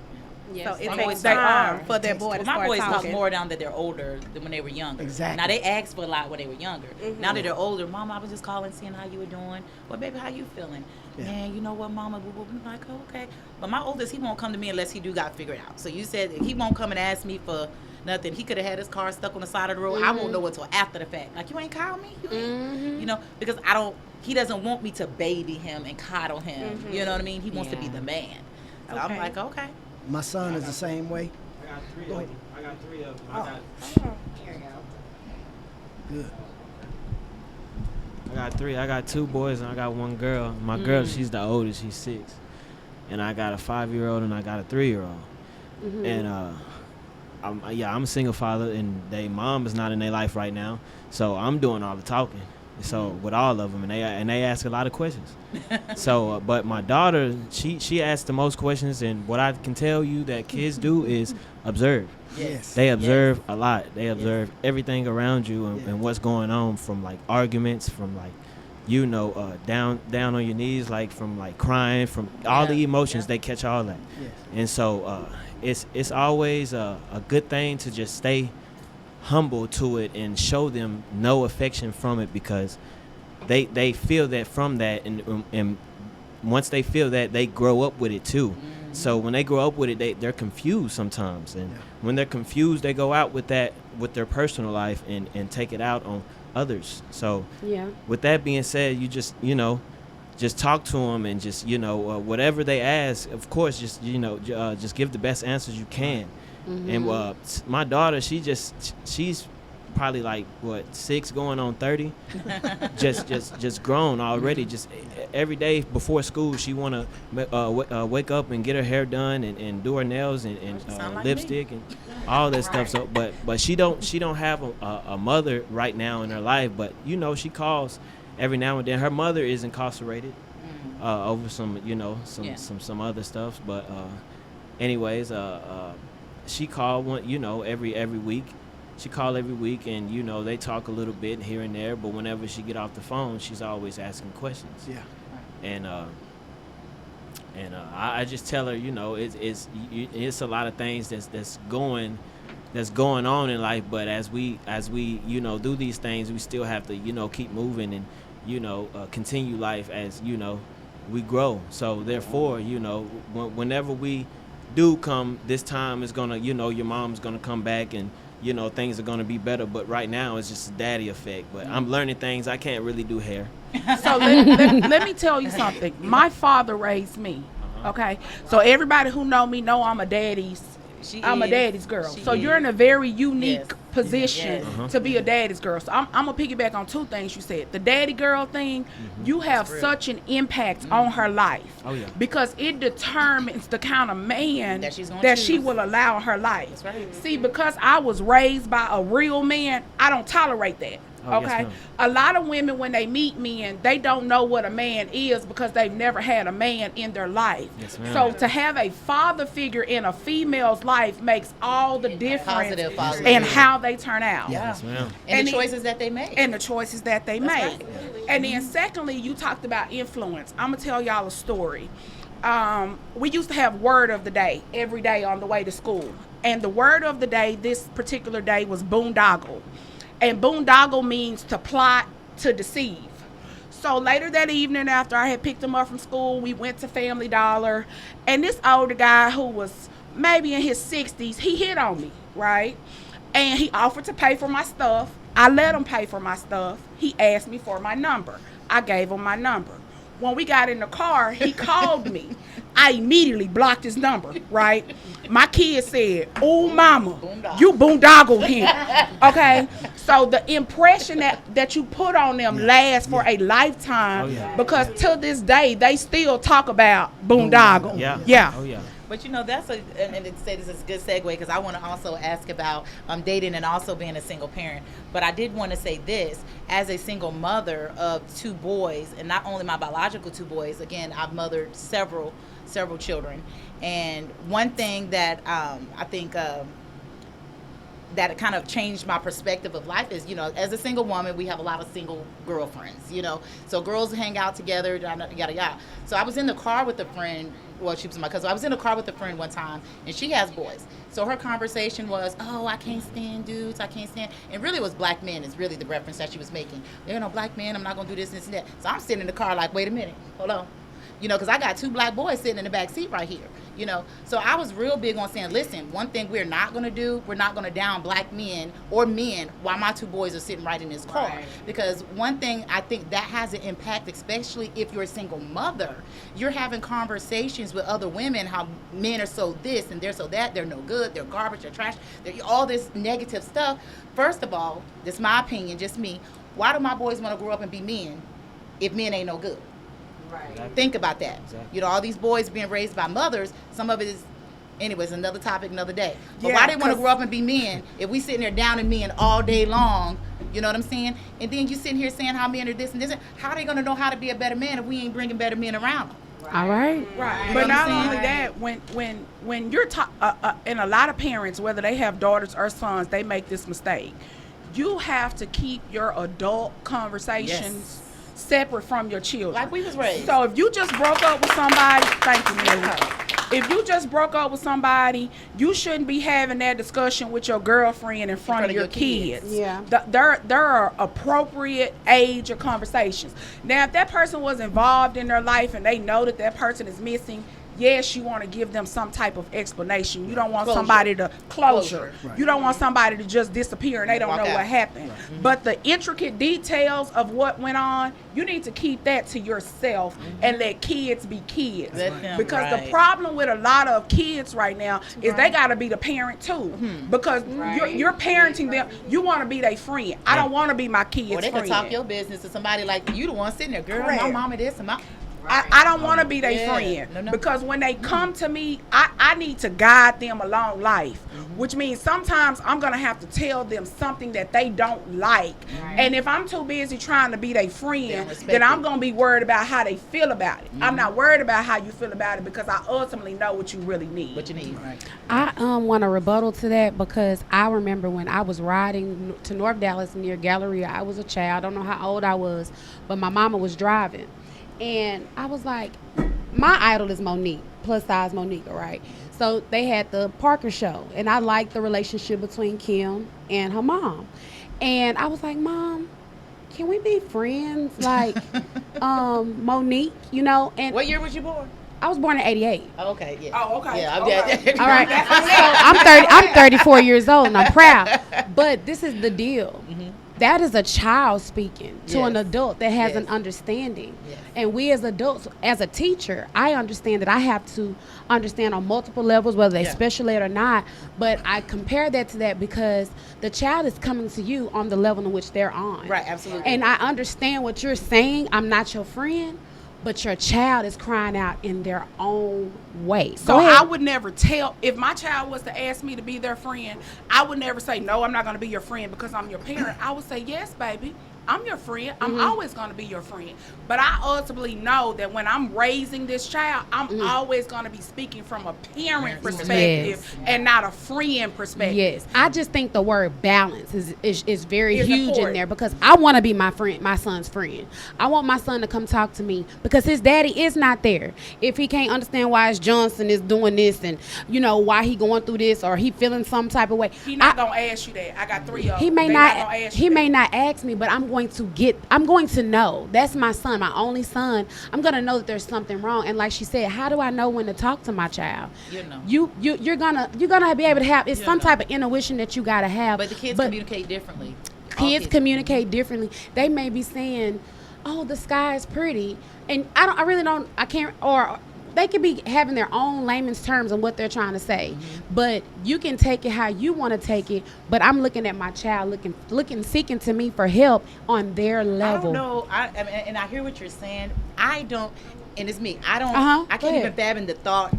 So it My takes boys time are. for that boy to Well, my start boys talk talking. more down that they're older than when they were younger. Exactly. Now they asked for a lot when they were younger. Now that they're older, Mama, I was just calling, seeing how you were doing. Well, baby, how you feeling? Yeah. Man, you know what, Mama? Boo, boo. I'm like, oh, okay. But my oldest, he won't come to me unless he do got figured out. So you said he won't come and ask me for nothing. He could have had his car stuck on the side of the road. I won't know until after the fact. Like, you ain't called me? You ain't? You know, because he doesn't want me to baby him and coddle him. You know what I mean? He wants to be Yeah. the man. So I'm Okay. like, okay. My son is the same way. I got three Go of ahead. them. I got 3 of them. Oh. Good. I got 3. I got 2 boys and I got 1 girl. My girl, she's the oldest. She's 6. And I got a 5-year-old and I got a 3-year-old. And I'm a single father, and their mom is not in their life right now, so I'm doing all the talking. So with all of them, and they ask a lot of questions. So, but my daughter, she asks the most questions, and what I can tell you that kids do is observe. Yes. They observe a lot. They observe everything around you and what's going on, from like arguments, from like, down on your knees, like from like crying, from all the emotions. They catch all that. Yes. And so it's always a good thing to just stay humble to it and show them no affection from it, because they feel that from that, and once they feel that, they grow up with it too. So when they grow up with it, they're confused sometimes, and when they're confused, they go out with that, with their personal life, and take it out on others. So Yeah. with that being said, you just just talk to them, and just whatever they ask, of course, just just give the best answers you can. And my daughter, she's probably like 6 going on 30, just grown already. Just every day before school, she wanna wake up and get her hair done and do her nails and Sound like lipstick and all that stuff. So but she don't have a mother right now in her life, but she calls every now and then. Her mother is incarcerated over some some other stuff, but anyways, she called every week. She called every week, and they talk a little bit here and there, but whenever she get off the phone, she's always asking questions. Yeah. And I just tell her, it's a lot of things that's going on in life, but as we do these things, we still have to keep moving and continue life as we grow. So therefore, whenever we do come, this time is gonna your mom's gonna come back, and things are gonna be better. But right now it's just a daddy effect. But I'm learning things. I can't really do hair. So let me tell you something. My father raised me. Okay, so everybody who know me know I'm a daddy's girl. So you're in a very unique position to be a daddy's girl. So I'm gonna piggyback on 2 things you said. The daddy girl thing, you have such an impact on her life. Oh, yeah. Because it determines the kind of man That she's gonna that she choose. will allow in her life. That's right. See, because I was raised by a real man, I don't tolerate that. Oh, yes, Okay, ma'am. a lot of women, when they meet men, they don't know what a man is because they've never had a man in their life. Yes, ma'am. So to have a father figure in a female's life makes all the difference Positive father in figure. how they turn out. Yes, ma'am. And And the it- choices that they make. And the choices that they That's make. right. And then secondly, you talked about influence. I'm gonna tell y'all a story. We used to have word of the day every day on the way to school. And the word of the day this particular day was boondoggle. And boondoggle means to plot, to deceive. So later that evening, after I had picked him up from school, we went to Family Dollar, and this older guy who was maybe in his 60s, he hit on me, right? And he offered to pay for my stuff. I let him pay for my stuff. He asked me for my number. I gave him my number. When we got in the car, he called me. I immediately blocked his number, right? My kid said, "Oh, mama, you boondoggled him." Okay? So the impression that you put on them lasts for a lifetime, Oh, yeah. because to this day, they still talk about boondoggle. Yeah. Yeah. Oh yeah. But that's and to say this is a good segue, because I want to also ask about dating and also being a single parent. But I did want to say this, as a single mother of 2 boys, and not only my biological 2 boys, again, I've mothered several children. And one thing that I think that it kind of changed my perspective of life is, as a single woman, we have a lot of single girlfriends, so girls hang out together, yada, yada. So I was in the car with a friend, well, she was my cousin. I was in the car with a friend one time, and she has boys. So her conversation was, "Oh, I can't stand dudes, I can't stand," and really it was black men is really the reference that she was making. Black men, I'm not gonna do this and that. So I'm sitting in the car like, wait a minute, hold on. Because I got 2 black boys sitting in the back seat right here, So I was real big on saying, listen, one thing we're not going to do, we're not going to down black men or men while my 2 boys are sitting right in this car. Right. Because one thing I think that has an impact, especially if you're a single mother, you're having conversations with other women, how men are so this and they're so that, they're no good, they're garbage, they're trash, they're all this negative stuff. First of all, this is my opinion, just me, why do my boys want to grow up and be men if men ain't no good? Right. Think about that. Exactly. All these boys being raised by mothers, some of it is, anyways, another topic, another day. But Yeah, why they want to 'cause- grow up and be men if we sitting there downing men all day long, you know what I'm saying? And then you sitting here saying how men are this and this, how are they going to know how to be a better man if we ain't bringing better men around them? All right. Right. You But know what not I'm only saying? that, when you're and a lot of parents, whether they have daughters or sons, they make this mistake. You have to keep your adult conversations separate from your children. Like we was raised. So if you just broke up with somebody, thank you, Millie. If you just broke up with somebody, you shouldn't be having that discussion with your girlfriend in front of your kids. Yeah. There are appropriate age of conversations. Now, if that person was involved in their life and they know that person is missing, yes, you want to give them some type of explanation. You don't want Closure. somebody to closure. Right. You don't want somebody to just disappear and they don't Walk know out. what happened. But the intricate details of what went on, you need to keep that to yourself and let kids be kids. Let them, Because right. the problem with a lot of kids right now is they got to be the parent too. Because you're parenting them. You want to be their friend. I don't want to be my kid's Or they friend. can talk your business to somebody like you, the one sitting there, girl, Correct. my mama this and my... I don't want to be their Yeah. friend. No. Because when they come to me, I need to guide them along life, which means sometimes I'm going to have to tell them something that they don't like. And if I'm too busy trying to be their friend, respect then I'm it. going to be worried about how they feel about it. I'm not worried about how you feel about it because I ultimately know what you really need. What you need. Right. I want to rebuttal to that because I remember when I was riding to North Dallas near Galleria. I was a child. I don't know how old I was, but my mama was driving. And I was like, my idol is Monique, plus size Monique, right? So they had the Parker show, and I liked the relationship between Kim and her mom. And I was like, Mom, can we be friends like Monique, And What year was you born? I was born in 88. Oh, okay, yeah. Oh, okay. Yeah, I'm Okay. All right. So I'm 34 years old and I'm proud. But this is the deal. That is a child speaking to an Yes. adult that has Yes. an understanding. Yes. And we as adults, as a teacher, I understand that I have to understand on multiple levels, whether they Yeah. special ed or not. But I compare that to that because the child is coming to you on the level in which they're on. Right, absolutely. And I understand what you're saying. I'm not your friend, but your child is crying out in their own way. So Go ahead. I would never tell, if my child was to ask me to be their friend, I would never say, no, I'm not going to be your friend because I'm your parent. I would say, yes, baby, I'm your friend. I'm always going to be your friend. But I ultimately know that when I'm raising this child, I'm always going to be speaking from a parent perspective and not a friend perspective. Yes, I just think the word balance is very Is huge in important. there because I want to be my son's friend. I want my son to come talk to me because his daddy is not there. If he can't understand why his Johnson is doing this and why he going through this or he feeling some type of way, He not going to ask you that. I got 3 of them. he may They not gonna ask he you may that. not ask me, but I'm going to know. That's my son, my only son. I'm going to know that there's something wrong. And like she said, how do I know when to talk to my child? You know. You're gonna be able to have, it's some type of intuition that you got to have. But the kids communicate differently. All Kids communicate differently. They may be saying, "Oh, the sky is pretty," and I can't, or they could be having their own layman's terms on what they're trying to say. Mm-hmm. But you can take it how you want to take it. But I'm looking at my child, seeking to me for help on their level. I don't know. I mean, and I hear what you're saying. I don't, and it's me. I don't. Uh-huh. I Go can't even ahead. fathom the thought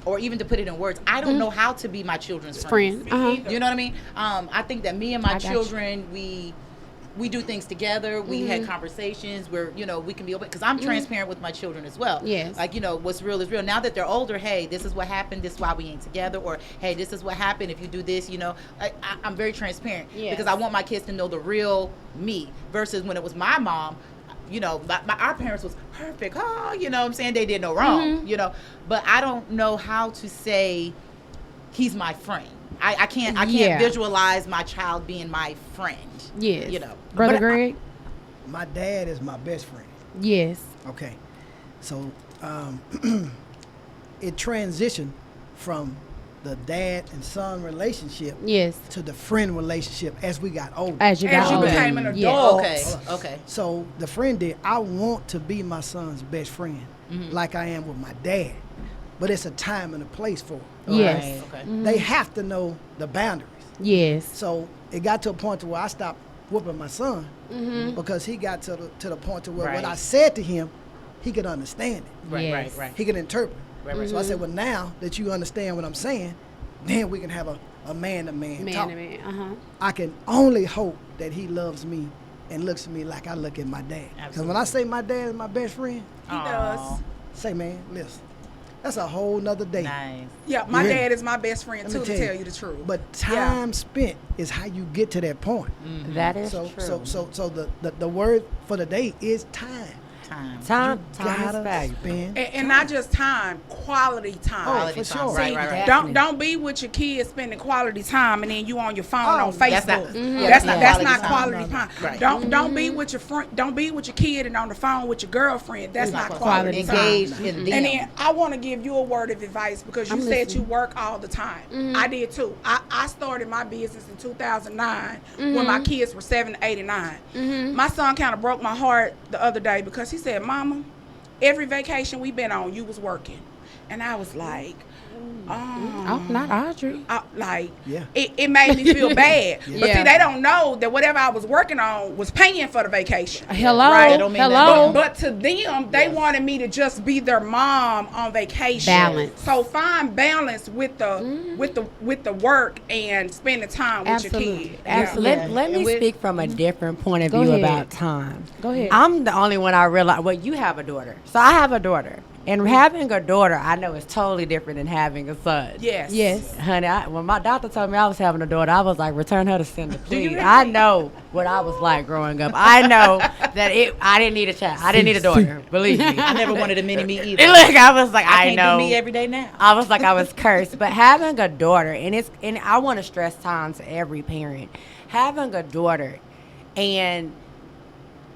or even to put it in words. I don't know how to be my children's friend. Friend. You know what I mean? I think that me and my I got you. children, we do things together. We had conversations where, we can be open. Because I'm transparent with my children as well. Yes. Like, what's real is real. Now that they're older, hey, this is what happened. This is why we ain't together. Or, hey, this is what happened. If you do this, I'm very transparent. Yes. Because I want my kids to know the real me. Versus when it was my mom, our parents was perfect. Oh, what I'm saying? They did no wrong, But I don't know how to say he's my friend. I can't visualize my child being my friend. Yes. But Brother Greg? My dad is my best friend. Yes. Okay. So it transitioned from the dad and son relationship Yes. to the friend relationship as we got older. As you got As you older. became an Yes. adult. Okay. So the friend did, I want to be my son's best friend like I am with my dad. But it's a time and a place for it. Yes. Okay. They have to know the boundaries. Yes. So it got to a point to where I stopped whooping my son because he got to the point to where what I Right. said to him, he could understand it. Right, Yes. right. He could interpret. Right. So I said, well, now that you understand what I'm saying, then we can have a man-to-man talk. Man. Uh-huh. I can only hope that he loves me and looks at me like I look at my dad. Because when I say my dad is my best friend, He does. say, man, listen, that's a whole nother day. Nice. Yeah, my You hear dad me? is my best friend Let me too, to tell you the truth. But time spent is how you get to that point. That is So true. so the word for the day is time. Time is Gotta valuable. spend. And not just time, quality time. Oh, Quality for time. sure. Right, right, right. Don't be with your kids spending quality time and then you on your phone on That's Facebook. not- That's not quality time. quality time. Right. Don't be with your friend. Don't be with your kid and on the phone with your girlfriend. That's not quality time. Engaged in them. And then I want to give you a word of advice because you I'm said listening. you work all the time. I did too. I started my business in 2009 when my kids were 7, 8, and 9. My son kind of broke my heart the other day because he said, "Mama, every vacation we been on, you was working," and I was like, Oh, not Audrey. Yeah. it made me feel bad. But Yeah. see, they don't know that whatever I was working on was paying for the vacation. Hello. Right. That don't mean Hello. But to them, they wanted me to just be their mom on vacation. Balance. So find balance with the work and spending time with your Absolutely. kid. Absolutely. Let me And with- speak from a different point of Go view ahead. about time. Go ahead. I'm the only one I realize. Well, you have a daughter, so I have a daughter, and having a daughter, I know is totally different than having a son. Yes. Yes. Honey, when my doctor told me I was having a daughter, I was like, return her to sender, please. really? I know what I was like growing up. I know that I didn't need a child. I didn't need a daughter. Believe me. I never wanted a mini me either. And look, I was like, I can't know. do me every day now. I was like, I was cursed. But having a daughter, and I want to stress time to every parent, having a daughter and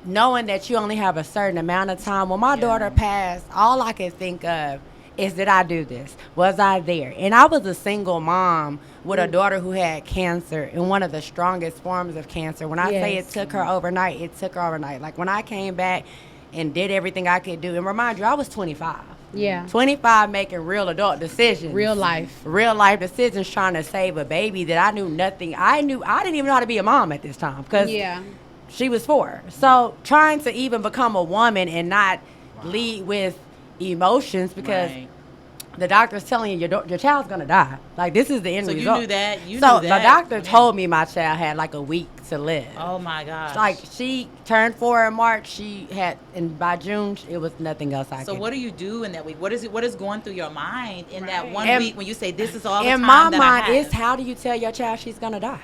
knowing that you only have a certain amount of time. When my daughter passed, all I could think of is, did I do this? Was I there? And I was a single mom with a daughter who had cancer, and one of the strongest forms of cancer. When I say it Yes. took her overnight, it took her overnight. Like when I came back and did everything I could do, and remind you, I was 25. Yeah. 25 making real adult decisions. Real life. Real life decisions trying to save a baby that I knew nothing. I didn't even know how to be a mom at this time because Yeah. she was 4. So trying to even become a woman and not lead with emotions because Right. the doctor's telling you your child's gonna die. Like this is the end So you result. knew that. You so knew that. the doctor told me my child had like a week to live. Oh my gosh. Like she turned 4 in March. She had, and by June it was nothing else I So could. what do you do in that week? What is going through your mind in that one And- week when you say this is all the in time my that mind I have? is, how do you tell your child she's gonna die?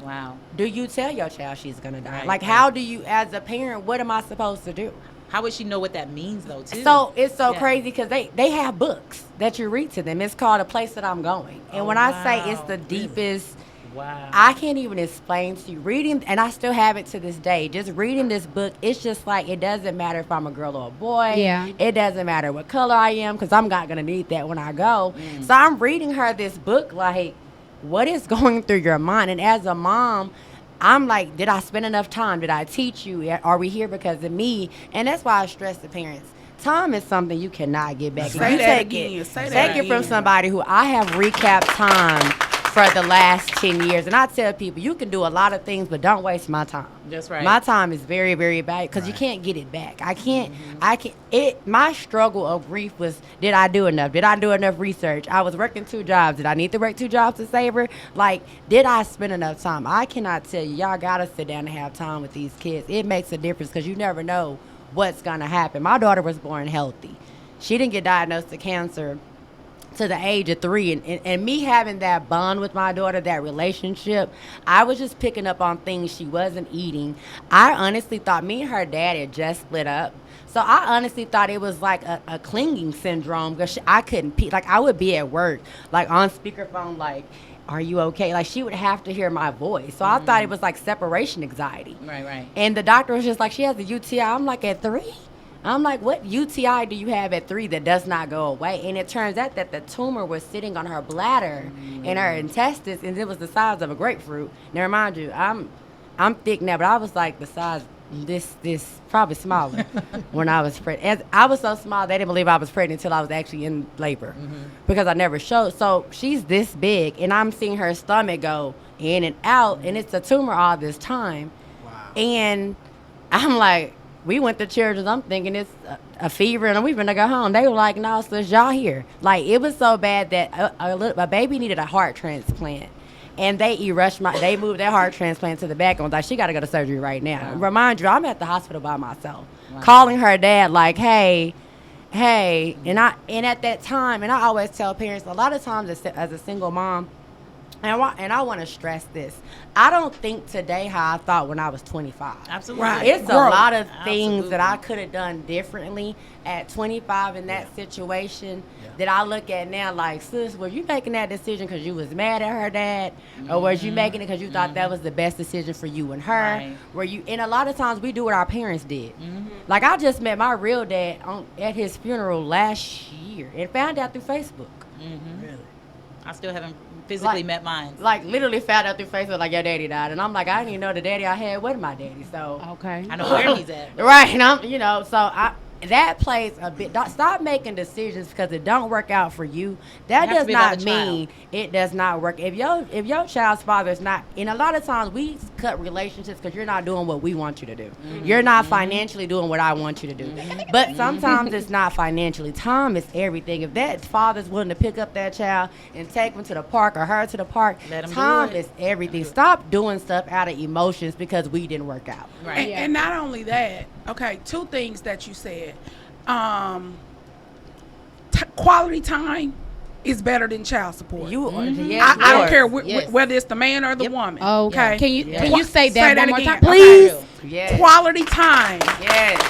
Wow. Do you tell your child she's gonna die? Right, Like right. how do you, as a parent, what am I supposed to do? How would she know what that means though too? So it's so Yeah. crazy because they have books that you read to them. It's called A Place That I'm Going, and Oh, when I say it's wow. the deepest Wow. I can't even explain to you. Reading, and I still have it to this day, just reading this book, it's just like, it doesn't matter if I'm a girl or a boy. Yeah. It doesn't matter what color I am, because I'm not going to need that when I go. So I'm reading her this book, like, what is going through your mind? And as a mom, I'm like, did I spend enough time? Did I teach you? Are we here because of me? And that's why I stress the parents. Time is something you cannot get back. If Say you that take again. it, Say that take it from again. somebody who I have recapped time for the last 10 years. And I tell people, you can do a lot of things, but don't waste my time. That's right. My time is very, very valuable because you can't get it back. My struggle of grief was, did I do enough? Did I do enough research? I was working 2 jobs. Did I need to work 2 jobs to save her? Like, did I spend enough time? I cannot tell you. Y'all got to sit down and have time with these kids. It makes a difference because you never know what's going to happen. My daughter was born healthy. She didn't get diagnosed with cancer to the age of 3, and me having that bond with my daughter, that relationship, I was just picking up on things she wasn't eating. I honestly thought me and her dad had just split up, so I honestly thought it was like a clinging syndrome because I couldn't pee. Like, I would be at work, like on speakerphone, like, are you okay? Like, she would have to hear my voice, so I thought it was like separation anxiety. Right. And the doctor was just like, she has a UTI. I'm like, at 3? I'm like, what UTI do you have at 3 that does not go away? And it turns out that the tumor was sitting on her bladder and her intestines, and it was the size of a grapefruit. Now, remind you, I'm thick now, but I was like the size this probably smaller when I was pregnant. I was so small they didn't believe I was pregnant until I was actually in labor because I never showed. So she's this big, and I'm seeing her stomach go in and out, and it's a tumor all this time. Wow. And I'm like, we went to Children's. I'm thinking it's a fever and we're gonna go home. They were like, no, sis, y'all here. Like, it was so bad that a baby needed a heart transplant. And they moved their heart transplant to the back and was like, she got to go to surgery right now. Wow. Remind you, I'm at the hospital by myself, calling her dad like, hey. And at that time, and I always tell parents, a lot of times as a single mom, and I want to stress this, I don't think today how I thought when I was 25. Absolutely. Right. It's a lot of things Absolutely. that I could have done differently at 25 in that situation that I look at now like, sis, were you making that decision because you was mad at her dad? Or was you making it because you thought that was the best decision for you and her? Right. And a lot of times we do what our parents did. Like, I just met my real dad at his funeral last year and found out through Facebook. Really? I still haven't physically met mine. Like, literally found out through Facebook, like, your daddy died. And I'm like, I didn't even know the daddy I had wasn't my daddy. So Okay. I know where he's at. right, and that plays a bit. Stop making decisions because it don't work out for you. That It has to does be about not the mean it does not work. If your child's father is not, and a lot of times we cut relationships because you're not doing what we want you to do. You're not financially doing what I want you to do. But sometimes it's not financially. Time is everything. If that father's willing to pick up that child and take him to the park or her to the park, Let 'em do time it. is everything. Stop doing stuff out of emotions because we didn't work out. Right. And not only that, okay, 2 things that you said. Quality time is better than child support. Yes, I don't yes, care yes. whether it's the man or the woman. Okay. Okay. Can you say that one more again. time, please? Yes. Quality time Yes.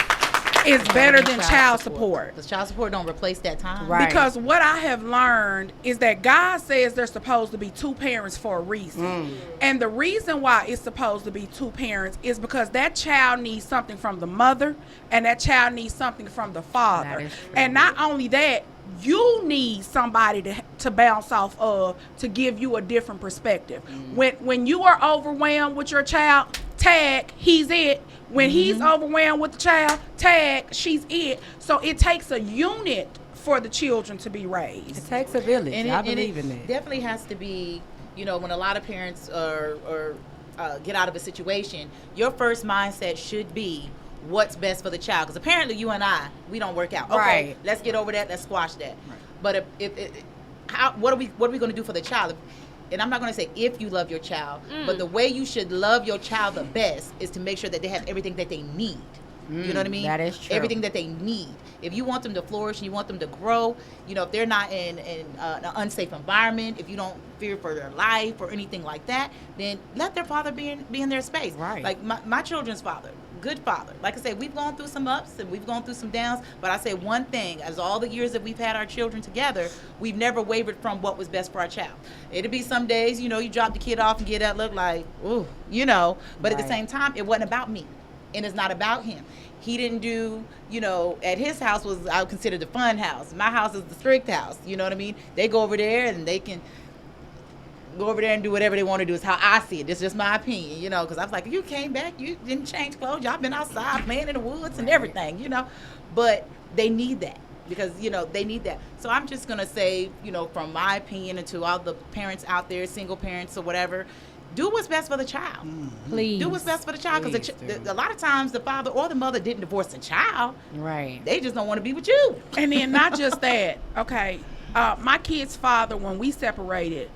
is better than child support. Because child support don't replace that time. Right. Because what I have learned is that God says there's supposed to be 2 parents for a reason. And the reason why it's supposed to be 2 parents is because that child needs something from the mother and that child needs something from the father. That is true. And not only that, you need somebody to bounce off of to give you a different perspective. When you are overwhelmed with your child, tag, he's it. When he's overwhelmed with the child, tag, she's it. So it takes a unit for the children to be raised. It takes a village. And I believe in it that. definitely has to be, when a lot of parents get out of a situation, your first mindset should be what's best for the child. Because apparently you and I, we don't work out. Okay, Right. let's get over that. Let's squash that. But what are we going to do for the child? And I'm not going to say if you love your child, but the way you should love your child the best is to make sure that they have everything that they need. You know what I mean? That is true. Everything that they need. If you want them to flourish and you want them to grow, if they're not in an unsafe environment, if you don't fear for their life or anything like that, then let their father be in their space. Right. Like my children's father, good father. Like I said, we've gone through some ups and we've gone through some downs, but I say one thing, as all the years that we've had our children together, we've never wavered from what was best for our child. It'll be some days, you know, you drop the kid off and get that look like, ooh, you know, but at the same time, it wasn't about me and it's not about him. He didn't do, you know, at his house was, I would consider the fun house. My house is the strict house, you know what I mean? They go over there and they can go over there and do whatever they want to do. Is how I see it. This is just my opinion, you know, because I was like, you came back, you didn't change clothes, y'all been outside playing in the woods and everything, you know. But they need that because, you know, they need that. So I'm just going to say, you know, from my opinion and to all the parents out there, single parents or whatever, do what's best for the child. Please. Do what's best for the child because a lot of times the father or the mother didn't divorce the child. Right. They just don't want to be with you. And then not just that, okay, my kid's father, when we separated,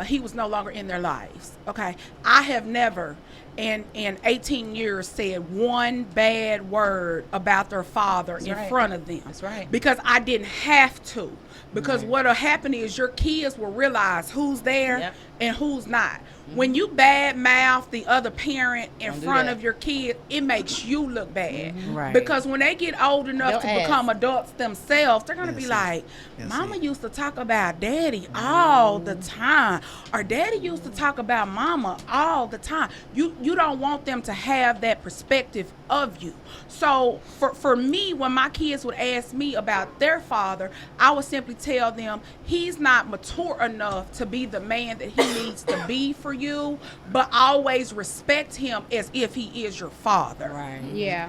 he was no longer in their lives, okay? I have never in 18 years said one bad word about their father in right. front of them. That's right. Because I didn't have to. Because what'll happen is your kids will realize who's there Yep. and who's not. When you bad mouth the other parent in Don't do front that. of your kid, it makes you look bad. Right. Because when they get old enough They'll to become ask. adults themselves, they're gonna be Yes, like, yes, Mama yes. used to talk about Daddy all the time, or Daddy used to talk about Mama all the time. You don't want them to have that perspective of you. So for me, when my kids would ask me about their father, I would simply tell them he's not mature enough to be the man that he needs to be for you, but always respect him as if he is your father. Right. Yeah.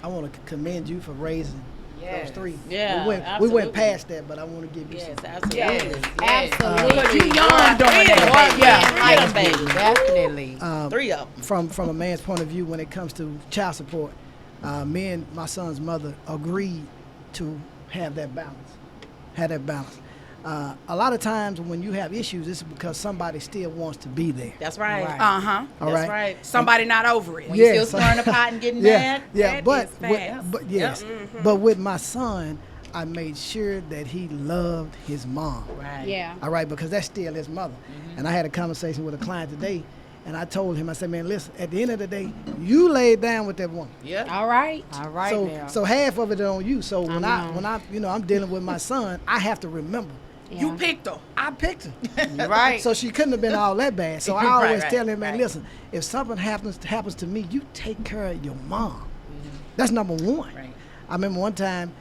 I want to commend you for raising Yes. those three. Yeah, we went absolutely. past that, but I want to give you Yes, some. absolutely. Yes. Because you young doing that. Yeah, baby. Definitely. Three of them. From a man's point of view, when it comes to child support, me and my son's mother agreed to have that balance. A lot of times when you have issues, it's because somebody still wants to be there. That's right. Right. Uh-huh. All That's right. right. Somebody not over it. When you Yeah, still so- stirring the pot and getting Yeah, mad. yeah, that but is with, fast. but yes, but with my son, I made sure that he loved his mom. Right. Yeah. All right, because that's still his mother. And I had a conversation with a client today, and I told him, I said, man, listen, at the end of the day, you laid down with that woman. Yep. All right. All right so now. so half of it on you. So when know. I you know I'm dealing with my son, I have to remember You Yeah. picked her. I picked her. right. So she couldn't have been all that bad. So I Right, always right, tell him, man, right. listen, if something happens to me, you take care of your mom. That's number one. Right. I remember one time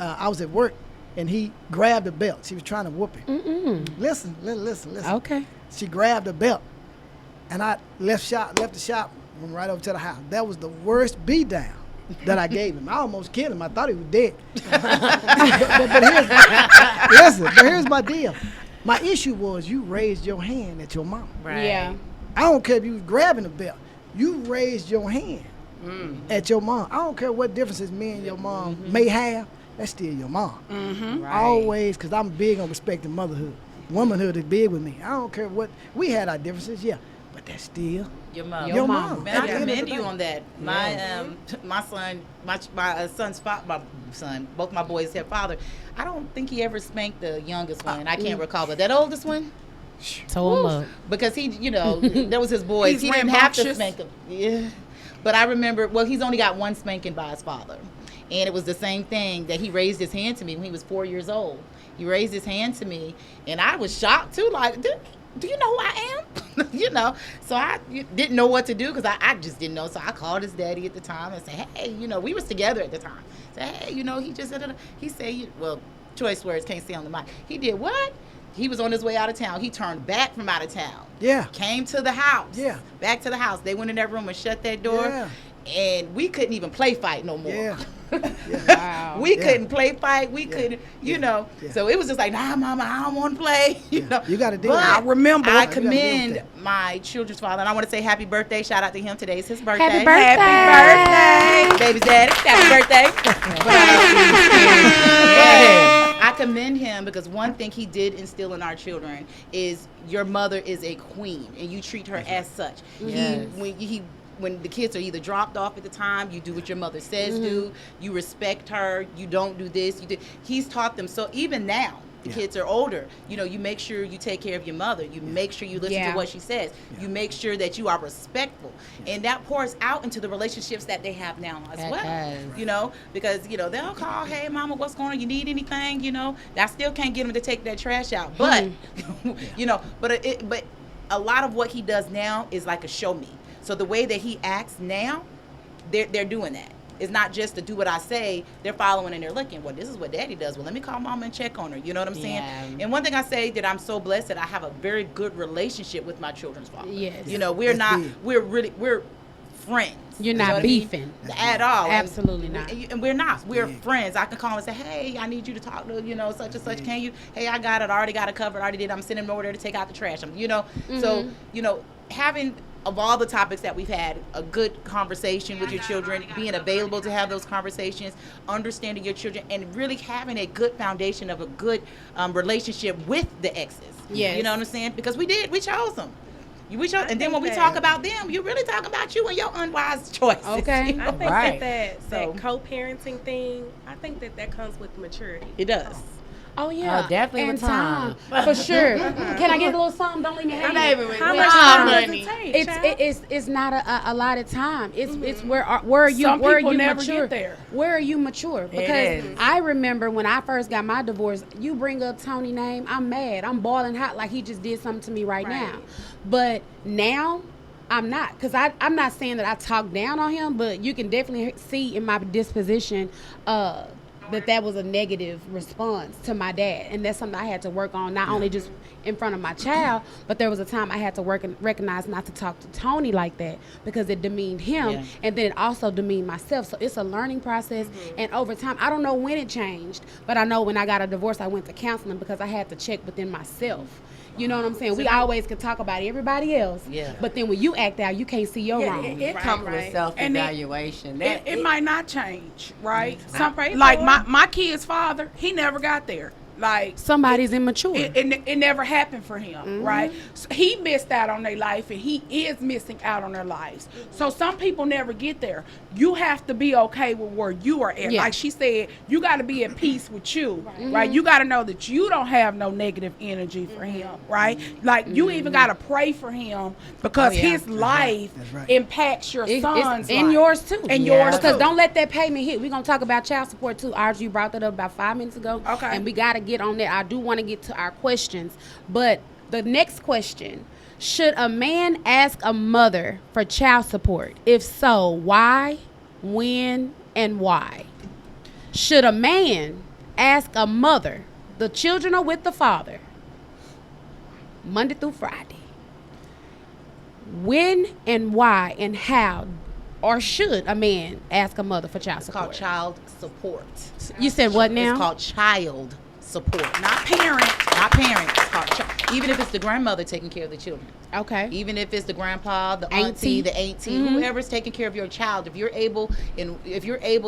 I was at work and he grabbed the belt. She was trying to whoop him. Listen. Okay. She grabbed the belt, and I left the shop, went right over to the house. That was the worst beat down that I gave him. I almost killed him. I thought he was dead. but here's my deal. My issue was you raised your hand at your mom. Right. Yeah. I don't care if you was grabbing the belt. You raised your hand at your mom. I don't care what differences me and your mom may have. That's still your mom. Right. Always, because I'm big on respecting motherhood. Womanhood is big with me. I don't care what, we had our differences, yeah, but that's still Your mom. your mom. Man, At I the end of the commend day. you on that. My son, both my boys have father. I don't think he ever spanked the youngest one. I can't recall, but that oldest one, Toe him up. because he, you know, that was his boys. He's He didn't have to rambunctious. spank him. Yeah, but I remember. Well, he's only got one spanking by his father, and it was the same thing that he raised his hand to me when he was 4 years old. He raised his hand to me, and I was shocked too. Like, do you know who I am? You know, so I didn't know what to do because I just didn't know. So I called his daddy at the time and said, hey, you know, we was together at the time. Said, hey, you know, he just said, he said, well, choice words, can't say on the mic. He did what? He was on his way out of town. He turned back from out of town. Yeah. Came to the house. Yeah. Back to the house. They went in that room and shut that door. Yeah. And we couldn't even play fight no more. Yeah. Wow. We Yeah. couldn't play fight. We couldn't, you know. Yeah. So it was just like, nah, mama, I don't want to play. You know. You gotta deal But with that. I remember. I You gotta deal with commend that. my children's father, and I want to say happy birthday. Shout out to him. Today's his birthday. Happy birthday. Happy birthday. Baby's daddy. Happy birthday. But I commend him because one thing he did instill in our children is your mother is a queen, and you treat her as such. Yes. When the kids are either dropped off at the time, you do what your mother says do. You respect her. You don't do this. You do. He's taught them. So even now, the Yeah. kids are older, you know, you make sure you take care of your mother. You make sure you listen Yeah. to what she says. You make sure that you are respectful. And that pours out into the relationships that they have now as That well. does. You know, because, you know, they'll call, hey, mama, what's going on? You need anything? You know, that still can't get them to take that trash out. But, you know, but a lot of what he does now is like a show me. So the way that he acts now, they're doing that. It's not just to do what I say. They're following and they're looking. Well, this is what daddy does. Well, let me call mama and check on her. You know what I'm saying? Yeah. And one thing I say that I'm so blessed that I have a very good relationship with my children's father. Yes. You know, we're That's not, big. we're friends. You're You know not what I mean? beefing. At all. Absolutely And not. And we're not. We're big. friends. I can call and say, hey, I need you to talk to, you know, such and such. Can you? Hey, I got it. I already got it covered. I already did. I'm sending them over there to take out the trash. You know, so, you know, having of all the topics that we've had, a good conversation with your children, being available to have those conversations, understanding your children, and really having a good foundation of a good relationship with the exes. Yes. You know what I'm saying? Because we chose them. We chose, and then when we think talk that- about them, you really talk about you and your unwise choices. Okay. you know? I think Right. that So- co-parenting thing, I think that comes with maturity. It does. Oh yeah, Oh, definitely and with time. for sure. Can I get a little something? Don't leave me hanging. How With much time, time does honey. it take? It's child? it's not a lot of time. It's where are you Some where are people you never mature? get there. Where are you mature? Because is. I remember when I first got my divorce, you bring up Tony's name, I'm mad. I'm boiling hot like he just did something to me right now. But now I'm not, because I'm not saying that I talk down on him, but you can definitely see in my disposition that was a negative response to my dad, and that's something I had to work on, not only just in front of my child, but there was a time I had to work and recognize not to talk to Tony like that because it demeaned him, Yeah. and then it also demeaned myself. So it's a learning process, and over time, I don't know when it changed, but I know when I got a divorce, I went to counseling because I had to check within myself. You know what I'm saying? We always can talk about everybody else, Yeah. but then when you act out, you can't see your wrong. It comes with right. self-evaluation. It might not change, right? I pray Like for my kid's father, he never got there. Like Somebody's immature. it never happened for him, right? So he missed out on their life, and he is missing out on their lives. So some people never get there. You have to be okay with where you are at. Yeah. Like she said, you got to be at peace with you, right? You got to know that you don't have no negative energy for him, right? Like you even got to pray for him because his life That's right. impacts your It's son's and life. yours too. And yours Because too. don't let that payment hit. We're gonna talk about child support too. Archie, you brought that up about 5 minutes ago. Okay. And we gotta get on that. I do want to get to our questions. But the next question: should a man ask a mother for child support? If so, why, when, and why? Should a man ask a mother, the children are with the father, Monday through Friday? When and why and how, or should a man ask a mother for child It's support? called child support. You said what now? It's called child support, Not parent. not parent. It's called even if it's the grandmother taking care of the children, Okay. even if it's the grandpa, the Auntie. auntie, the auntie, whoever's taking care of your child. If you're able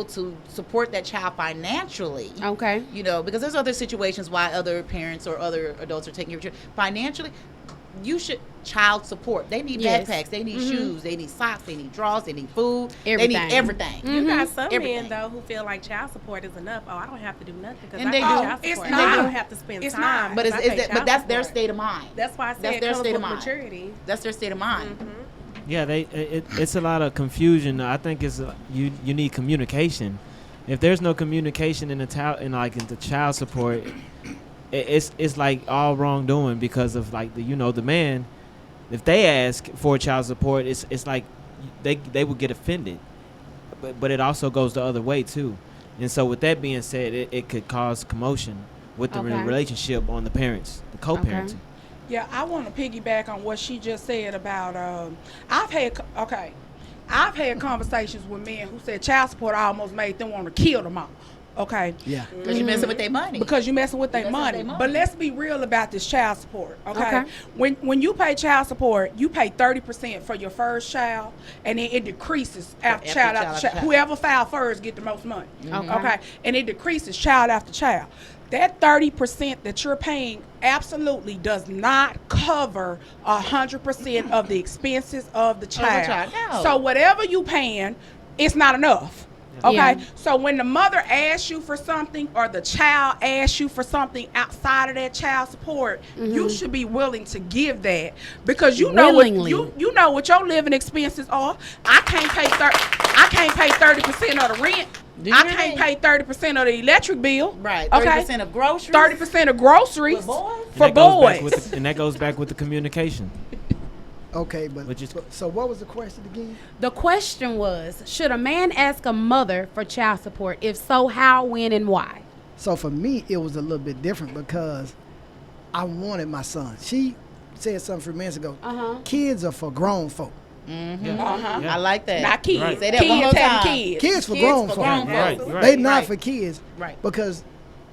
to support that child financially, Okay. you know, because there's other situations why other parents or other adults are taking care of children financially. You should child support. They need Yes. backpacks, they need shoes, they need socks, they need drawers, they need food, they Everything. need everything. You got some Everything. men though who feel like child support is enough. Oh, I don't have to do nothing because And I they got do. child It's support. not. I don't have to spend It's time. not. But 'cause I pay but child that's their support. state of mind. That's why I said That's it their comes state of with mind. maturity. That's their state of mind. Yeah, it's a lot of confusion. I think you need communication. If there's no communication in the child support, it's like all wrongdoing because of like the man. If they ask for child support, it's like they would get offended, but it also goes the other way too. And so with that being said, it could cause commotion with the Okay. relationship on the parents, the co-parenting. Yeah, I want to piggyback on what she just said about. I've had conversations with men who said child support almost made them want to kill them all. Okay. Yeah. Because you're messing with their money. Because you're messing with their Messing with money. their money. But let's be real about this child support, okay? Okay. When you pay child support, you pay 30% for your first child, and then it decreases after child after child. Whoever filed first get the most money, okay? And it decreases child after child. That 30% that you're paying absolutely does not cover 100% of the expenses of the child. child, no. So whatever you paying, it's not enough. Okay, Yeah. so when the mother asks you for something or the child asks you for something outside of that child support, you should be willing to give that because you know Willingly. what you know what your living expenses are. I can't pay 30% of the rent. Do you I hear can't me? pay 30% of the electric bill. Right. Okay. 30% of groceries. 30% of groceries With boys? for boys. And that goes back with the communication. Okay, but Which is- so what was the question again? The question was, should a man ask a mother for child support? If so, how, when, and why? So for me, it was a little bit different because I wanted my son. She said something a few minutes ago. Kids are for grown folk. Yeah. I like that. Not kids. Right. Say that one more Kids having time. kids. Kids for Kids grown for folk. grown Right, folks. right. They not Right. for kids. Right. Because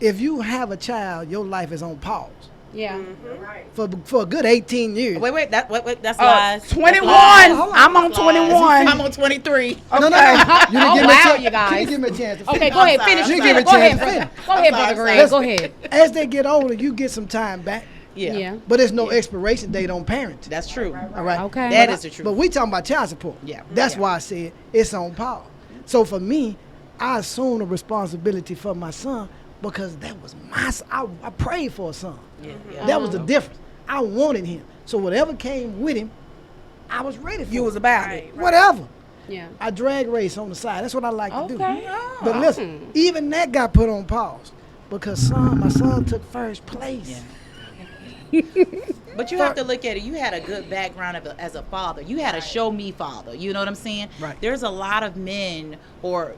if you have a child, your life is on pause Yeah. for a good 18 years. Wait, that's lies. 21. That's lies. I'm on That's 21. I'm on 23. No. You Oh, didn't give me wow, a chance. you guys. You didn't give me a chance to Okay, finish. go ahead, sorry. finish. You your give thought. it Go a ahead, chance to brother. finish. Go ahead, I'm brother sorry, Greg. Go ahead. As they get older, you get some time back. Yeah. Yeah. But there's no expiration date on parenting. That's true. All right. Okay. That But is the truth. But we talking about child support. Yeah. That's why I said it's on pause. So for me, I assumed the responsibility for my son because that was my son. I prayed for a son. Yeah. That was the difference. I wanted him. So whatever came with him, I was ready for You it. was about it. Whatever. Yeah. I drag race on the side. That's what I like to do. Okay. But listen, even that got put on pause because my son took first place. But you have to look at it. You had a good background as a father. You had a show me father. You know what I'm saying? Right. There's a lot of men or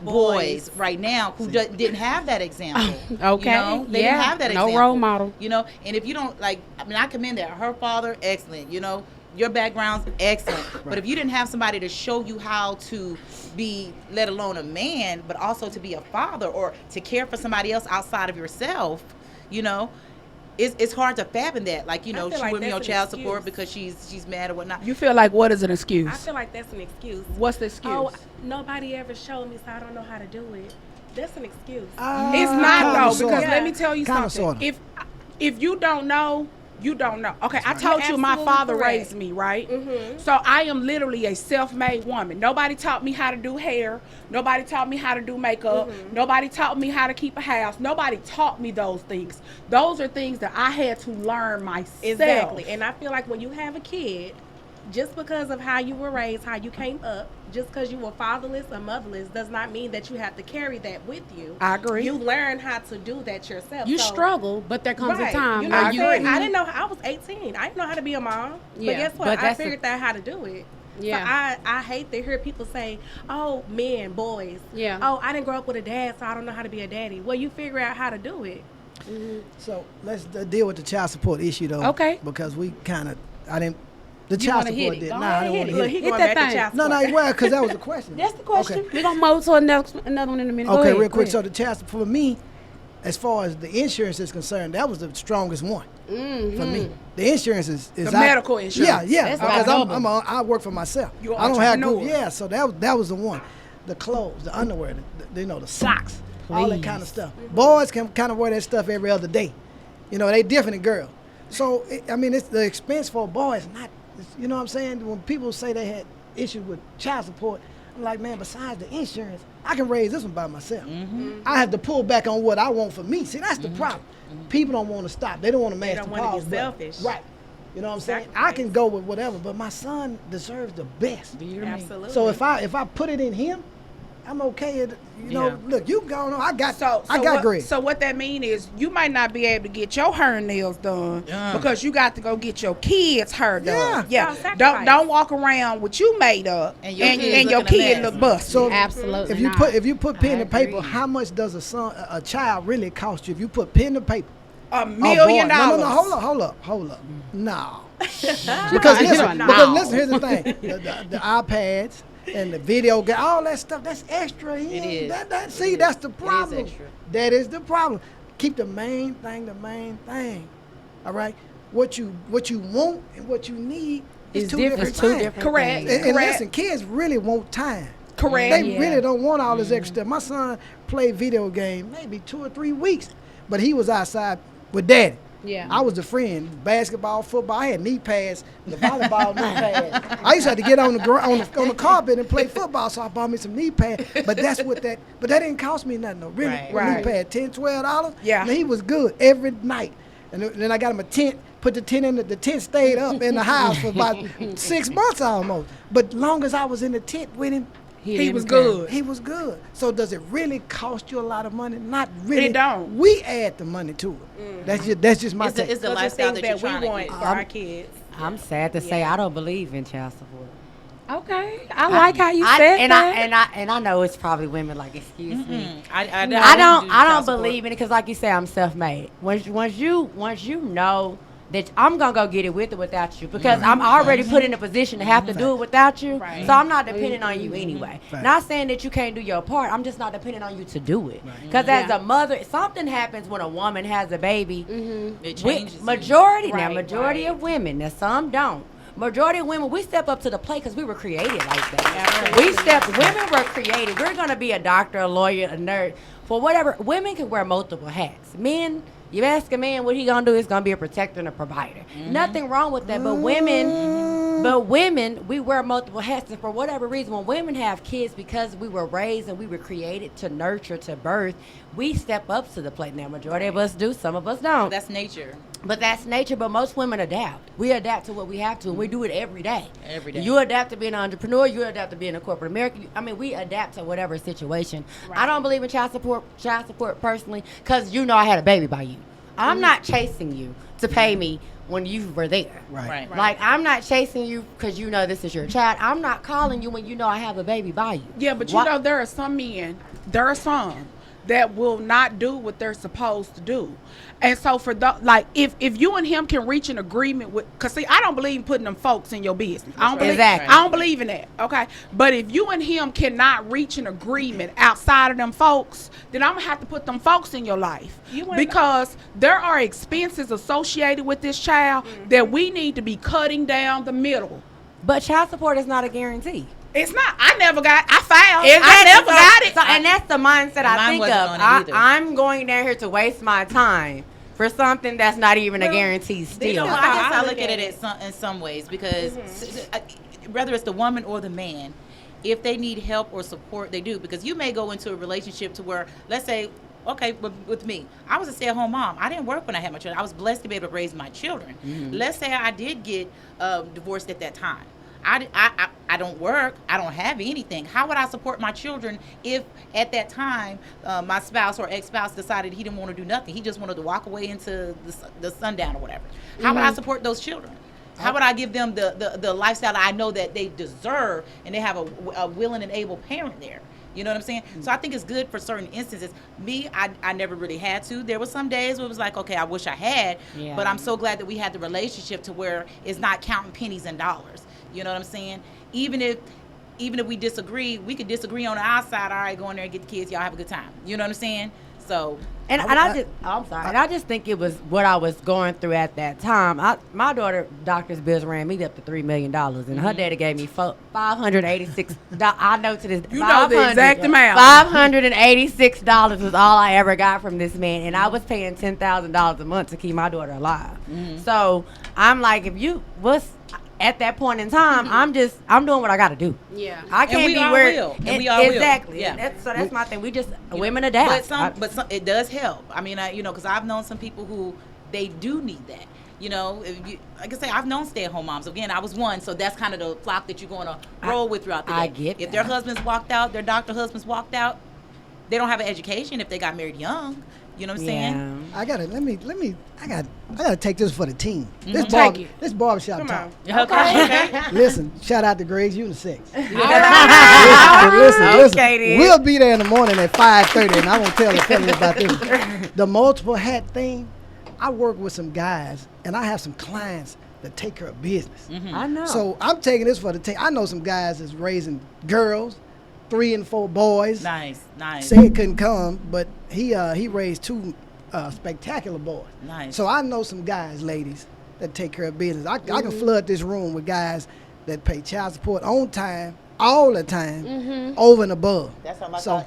boys right now who didn't have that example. Okay. You know? They Yeah. didn't have that No example. role model. You know, and if you don't I commend that. Her father, excellent. You know, your background's excellent. But if you didn't have somebody to show you how to be, let alone a man, but also to be a father or to care for somebody else outside of yourself, you know, it's hard to fathom that. Like, you I know, feel she like wouldn't be on that's an child support excuse. because she's mad or whatnot. You feel like what is an excuse? I feel like that's an excuse. What's the excuse? Oh, nobody ever showed me, so I don't know how to do it. That's an excuse. It's not though, sorta. because let me tell you Kinda, something. sorta. If you don't know, you don't know. Okay, I told you my absolutely father correct. raised me, right? So I am literally a self-made woman. Nobody taught me how to do hair. Nobody taught me how to do makeup. Nobody taught me how to keep a house. Nobody taught me those things. Those are things that I had to learn myself. Exactly. And I feel like when you have a kid, just because of how you were raised, how you came up, just because you were fatherless or motherless, does not mean that you have to carry that with you. I agree. You learn how to do that yourself. You So- struggle, but there comes Right. a time You know where what I'm you. saying? I didn't know. I was 18. I didn't know how to be a mom. Yeah, But guess what? but I that's the- figured out how to do it. Yeah. So I hate to hear people say, "Oh, men, boys. Yeah. Oh, I didn't grow up with a dad, so I don't know how to be a daddy." Well, you figure out how to do it. So let's deal with the child support issue though. Okay. Because we kind of, I didn't, the You child wanna hit support it. did. Go Nah, I didn't want to Look, hit he it. Hit going that back to thing. child No, support. well, because that was the question. That's the question. Okay. We're gonna move to another one in a minute. Go Okay, ahead, real go quick. ahead. So the child support for me, as far as the insurance is concerned, that was the strongest one for me. The insurance is The out- medical insurance. Yeah, That's because about I work for myself. You're an I don't have entrepreneur. group. Yeah, so that was the one. The clothes, the underwear, the socks, all that kind of stuff. Boys can kind of wear that stuff every other day. You know, they different than girls. So it's the expense for a boy is not. You know what I'm saying? When people say they had issues with child support, I'm like, man, besides the insurance, I can raise this one by myself. I have to pull back on what I want for me. See, that's the problem. People don't want to stop. They don't want to match don't the wanna pause get button. selfish. Right. You know what I'm saying? I Sacrifice. can go with whatever, but my son deserves the best. Do you hear me? Absolutely. So if I put it in him, I'm okay. You know, Yeah. look, you go on. I got what, Greg. So what that mean is you might not be able to get your hair and nails done because you got to go get your kids' hair done. Yeah, Don't walk around with you made up And your kids and your looking a kid mess. look busted. So Absolutely if you not. if you put pen I to paper, agree. how much does a child really cost you? If you put pen to paper, $1 Oh, million. boy. No, hold up. No. because listen, here's the thing: the iPads and the video game, all that stuff, that's extra. It is. See, that's the problem. extra. That is the problem. Keep the main thing. All right. What you want and what you need is It's two different. different It's two things. different Correct. things. And Correct. listen, kids really want time. Correct. They Yeah. really don't want all this extra stuff. My son played video game maybe 2 or 3 weeks, but he was outside with daddy. Yeah. I was the friend. Basketball, football. I had knee pads. The volleyball knee pads. I used to have to get on the on the carpet and play football, so I bought me some knee pads. But that's what that. But that didn't cost me nothing though. Really, Right. knee pad, $10, $12. Yeah. And he was good every night. And then I got him a tent. Put the tent in. The tent stayed up in the house for about 6 months almost. But long as I was in the tent with him, He was good. he was good. So does it really cost you a lot of money? Not really. It don't. We add the money to it. That's just my It's the, take. it's the Those are lifestyle things that you're that we trying to want get. for our kids. I'm sad to say I don't believe in child support. Okay. I like how you I, said and that. I know it's probably women like, excuse me. I I do don't child support. believe in it because, like you say, I'm self-made. Once you know that I'm gonna go get it with or without you, because I'm already put in a position to have to do it without you. Right. So I'm not dependent on you anyway. Right. Not saying that you can't do your part. I'm just not dependent on you to do it. Because as Yeah. a mother, something happens when a woman has a baby. It We- changes. majority Right, majority right. of women. Now some don't. Majority of women, we step up to the plate because we were created like that. Absolutely. Women were created. We're gonna be a doctor, a lawyer, a nurse, for whatever. Women can wear multiple hats. Men, you ask a man what he gonna do, he's gonna be a protector and a provider. Nothing wrong with that. But women, we wear multiple hats, and for whatever reason, when women have kids, because we were raised and we were created to nurture, to birth, we step up to the plate. Now, majority of us do, some of us don't. That's nature. But that's nature. But most women adapt. We adapt to what we have to, and we do it every day. Every day. You adapt to being an entrepreneur. You adapt to being a corporate American. I mean, we adapt to whatever situation. I don't believe in child support personally, because you know I had a baby by you. I'm not chasing you to pay me when you were there. Right. Like, I'm not chasing you because you know this is your child. I'm not calling you when you know I have a baby by you. Yeah, but Why- you know, there are some men, that will not do what they're supposed to do. And so for the, like, if you and him can reach an agreement with, cause see, I don't believe in putting them folks in your business. I don't believe, Exactly. I don't believe in that. Okay. But if you and him cannot reach an agreement outside of them folks, then I'm gonna have to put them folks in your life. Because there are expenses associated with this child that we need to be cutting down the middle. But child support is not a guarantee. It's not. I never got. I filed. I Exactly. never got it. So, and that's the mindset I mine think wasn't of. on it either. I'm going down here to waste my time for something that's not even a guarantee You still. know, how I guess I I look look at at it in some ways because whether it's the woman or the man, if they need help or support, they do. Because you may go into a relationship to where, let's say, okay, with me, I was a stay-at-home mom. I didn't work when I had my children. I was blessed to be able to raise my children. Let's say I did get divorced at that time. I don't work. I don't have anything. How would I support my children if at that time my spouse or ex-spouse decided he didn't want to do nothing? He just wanted to walk away into the sundown or whatever. How would I support those children? How would I give them the lifestyle that I know that they deserve and they have a willing and able parent there? You know what I'm saying? So I think it's good for certain instances. Me, I never really had to. There were some days where it was like, okay, I wish I had, Yeah. but I'm so glad that we had the relationship to where it's not counting pennies and dollars. You know what I'm saying? Even if we disagree, we could disagree on the outside. All right, go in there and get the kids. Y'all have a good time. You know what I'm saying? So And I'm sorry. And I just think it was what I was going through at that time. My daughter, doctor's bills ran me up to $3 million, and her daddy gave me $586. I know to this. You know the exact amount. $586 was all I ever got from this man, and I was paying $10,000 a month to keep my daughter alive. So I'm like, if you was at that point in time, I'm doing what I got to do. Yeah. I can't we be all where will. And we all will. exactly. Yeah. That's my thing. We just women adapt. But some it does help. I mean, because I've known some people who they do need that. You know, if you, like I say, I've known stay-at-home moms. Again, I was one, so that's kind of the flock that you're going to roll with throughout the day. I get if that. their husbands walked out, their doctor husbands walked out, they don't have an education if they got married young. You know what I'm saying? I gotta take this for the team. This barbershop talk. Okay. Listen, shout out to Gray's Unisex. Okay, Listen. then. We'll be there in the morning at 5:30, and I won't tell the fellas about this. The multiple hat thing. I work with some guys, and I have some clients that take care of business. I know. So I'm taking this for the team. I know some guys that's raising girls, 3 and 4 boys. Nice. Said couldn't come, but he raised 2 spectacular boys. Nice. So I know some guys, ladies, that take care of business. I can flood this room with guys that pay child support on time, all the time, over and above. That's how my So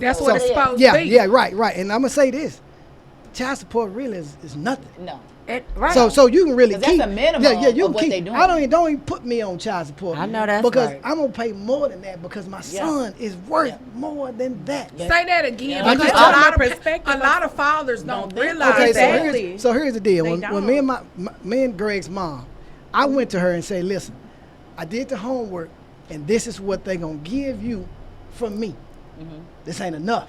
That's what it's supposed to be. Yeah, right. And I'm gonna say this: child support really is nothing. No. Right. So you can really 'Cause that's keep a minimum you of what keep. they doing. I don't even put me on child support. I know that's because right. I'm gonna pay more than that because my son is worth more than that. Say that again. Yeah. Because I'm just- a lot of fathers don't realize Okay, that. so here's the deal. They When me and Greg's mom, I went to her and said, listen, I did the homework, and this is what they gonna give you from me. This ain't enough.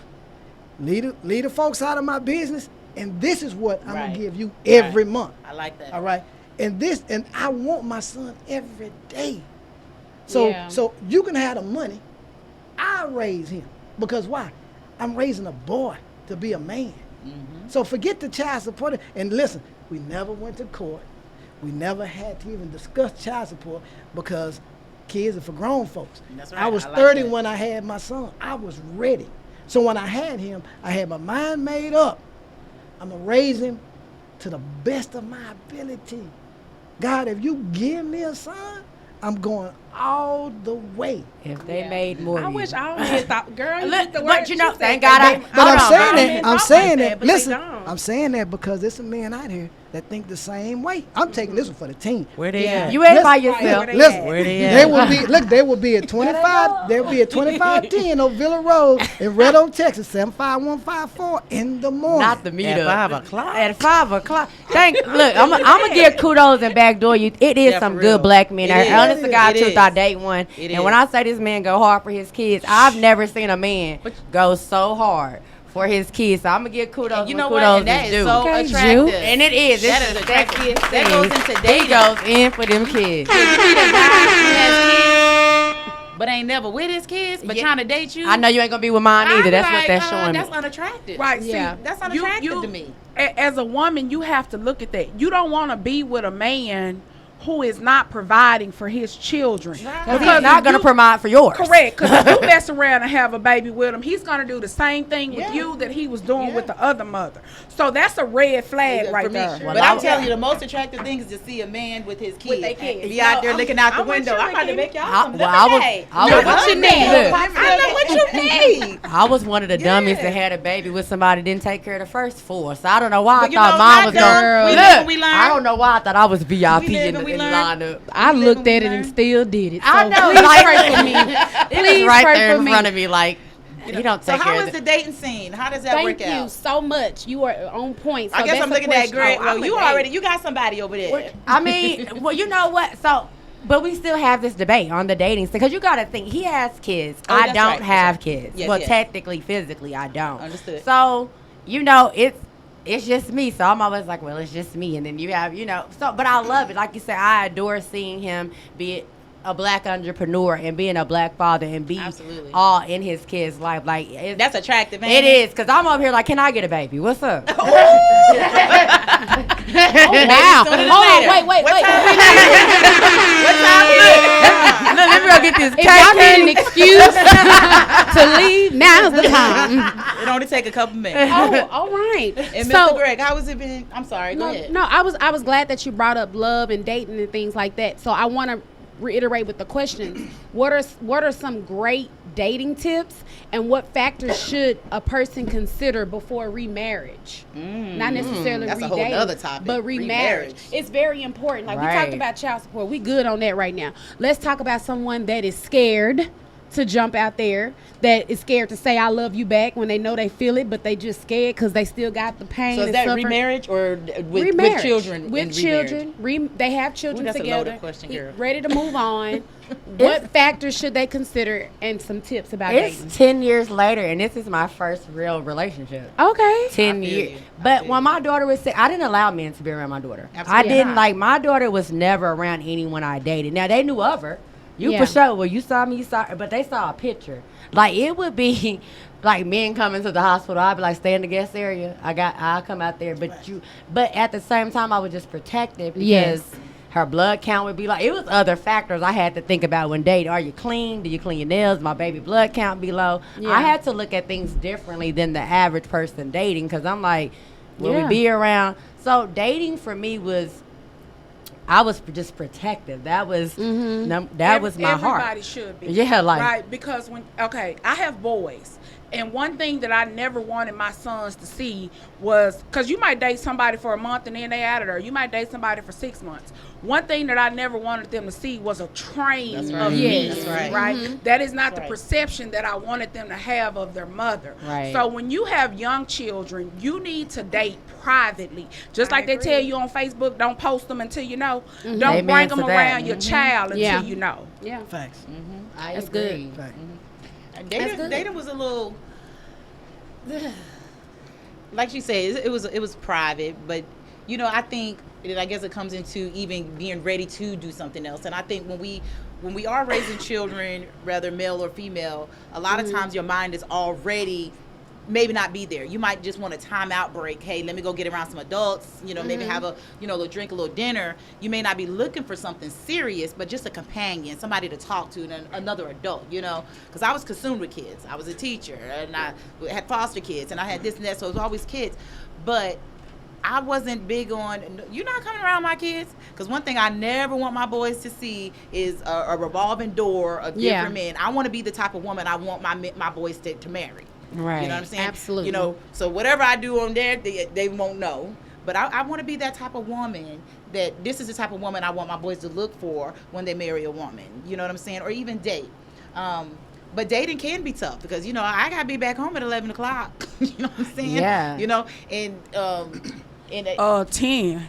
Leave the folks out of my business, and this is what I'm Right. gonna give you every month. I like that. All right, and I want my son every day. So Yeah. so you can have the money. I raise him because why? I'm raising a boy to be a man. So forget the child support. And listen, we never went to court. We never had to even discuss child support because kids are for grown folks. That's I right. was I like 30 that. when I had my son. I was ready. So when I had him, I had my mind made up. I'm going to raise him to the best of my ability. God, if you give me a son, I'm going all the way. If they made more, I of wish you. all men thought, girl, you Look, used the but word you know, she said, thank God I- they- But I'm Hold on, saying all that. men I'm talk saying like that. that, but they Listen, don't. I'm saying that because there's some men out here that think the same way. I'm taking this one for the team. Where they Yeah. at? You ain't by Listen, yourself. Where they Listen, at? Where they they at? will be. Look, they will be at 25. There will be at 2510 on Villa Road in Red Oak, Texas, 75154 in the morning. Not the meetup. At 5 o'clock? At 5 o'clock. Look, I'm gonna give kudos and backdoor you. It is Yeah, some for good real. black men. It out is. here. Honest to God, It truth, is. I date one. It And when is. I say this man go hard for his kids, I've never seen a man go so hard for his kids. So I'm gonna give kudos. You when know what? kudos And that is due. so Okay, attractive. Juke. And it is. That It's is the attractive. sexiest That thing. goes into He dating. goes in for them kids. But ain't never with his kids, but Yeah. trying to date you. I know you ain't gonna be with mine either. I'm That's like, what that's showing That's me. unattractive. Right. Yeah. See, That's unattractive to me. As a woman, you have to look at that. You don't want to be with a man who is not providing for his children. Because he's not if gonna you- provide for yours. Correct, because if you mess around and have a baby with him, he's gonna do the same thing with Yeah. you that he was doing Yeah. with the other mother. So that's a red flag For right me. there. Well, But I I'm was- telling you, the most attractive thing is to see a man with his kids. their kids. Be out there looking out the I'm with window. you, I'm about to Nikki. make y'all I- some well, I was- lemonade. I was- Look, what you need? Look. I know what you need. I was one of the dummies that had a baby with somebody that didn't take care of the first four. So I don't know why But I you thought know, mine not was dumb. going. We Look, live and we learn. I don't know why I thought I was VIP We live in the and we in the learn. lineup. I We looked live at it and and learn. still did it. So I know, please like- pray for me. It was Please right pray there for in me. front of me, like he don't So take how care is of the dating scene? How does that Thank work you out? so much. You are on point. So I guess that's I'm a looking at question. Greg. Oh, Well, I'm a you date. already, you got somebody over there. I mean, well, you know what? So, but we still have this debate on the dating scene because you got to think he has kids. Oh, I that's don't right, that's have right. kids. Yes, well, yes. technically, physically, I don't. Understood. So, you know, it's just me. So I'm always like, well, it's just me. And then you have, you know, so, but I love it. Like you said, I adore seeing him be a black entrepreneur and being a black father and be Absolutely. all in his kids' life. Like, That's attractive, man. it is, because I'm over here like, can I get a baby? What's up? Wow. Sooner than Hold on. later. Wait. What time is it? Look, let me go get this If y'all need an cake. excuse to leave, now's the time. It only take a couple minutes. Oh, all right. And So- Mr. Greg, how has it been? I'm sorry. Go ahead. No, I was glad that you brought up love and dating and things like that. So I want to reiterate with the question: what are some great dating tips, and what factors should a person consider before remarriage? Not necessarily That's a redating, whole nother topic. but remarriage. Remarriage. It's very important. Like we Right. talked about child support, we good on that right now. Let's talk about someone that is scared to jump out there, that is scared to say I love you back when they know they feel it, but they just scared because they still got the pain. So is and that suffering. remarriage or with Remarriage. children? With in children, they have children Ooh, that's a together. loaded question, He- girl. ready to move on. What factors should they consider, and some tips about It's dating? 10 years later, and this is my first real relationship. Okay. 10 feel years. you. I But feel when you. my daughter was sick, I didn't allow men to be around my daughter. Absolutely I didn't not. like, my daughter was never around anyone I dated. Now, they knew of her. You Yeah. for sure. Well, you saw me, you saw her, but they saw a picture. Like, it would be like men coming to the hospital. I'd be like, stay in the guest area. I'll come out there. But at the same time, I was just protective because Yes. her blood count would be like, it was other factors I had to think about when dating. Are you clean? Do you clean your nails? My baby blood count be low. Yeah. I had to look at things differently than the average person dating because I'm like, will Yeah. we be around? So dating for me was, I was just protective. That was that was my Everybody heart. should be. Yeah, like- right, because I have boys, And one thing that I never wanted my sons to see was, because you might date somebody for a month and then they out of there. You might date somebody for 6 months. One thing that I never wanted them to see was a train That's of right. me. Yes. That's Right? That is not the right. perception that I wanted them to have of their mother. Right. So when you have young children, you need to date privately. Just like they agree. tell you on Facebook, don't post them until you know. Don't Amen bring to them that. around your child until Yeah. you know. Yeah. Facts. I That's agree. good. Facts. Dating was a little, like you said, it was private, but you know, I think I guess it comes into even being ready to do something else. And I think when we are raising children, whether male or female, a lot of times your mind is already maybe not be there. You might just want a timeout break. Hey, let me go get around some adults, you know, maybe have a, you know, a little drink, a little dinner. You may not be looking for something serious, but just a companion, somebody to talk to, and another adult, you know, because I was consumed with kids. I was a teacher, and I had foster kids, and I had this and that, so it was always kids. But I wasn't big on, you're not coming around my kids, because one thing I never want my boys to see is a revolving door of Yeah. different men. I want to be the type of woman I want my boys to marry. Right. You know what I'm saying? Absolutely. You know, so whatever I do on there, they won't know. But I want to be that type of woman, that this is the type of woman I want my boys to look for when they marry a woman. You know what I'm saying? Or even date. But dating can be tough because, you know, I got to be back home at 11 o'clock. You know what I'm saying? Yeah. You know, and 10.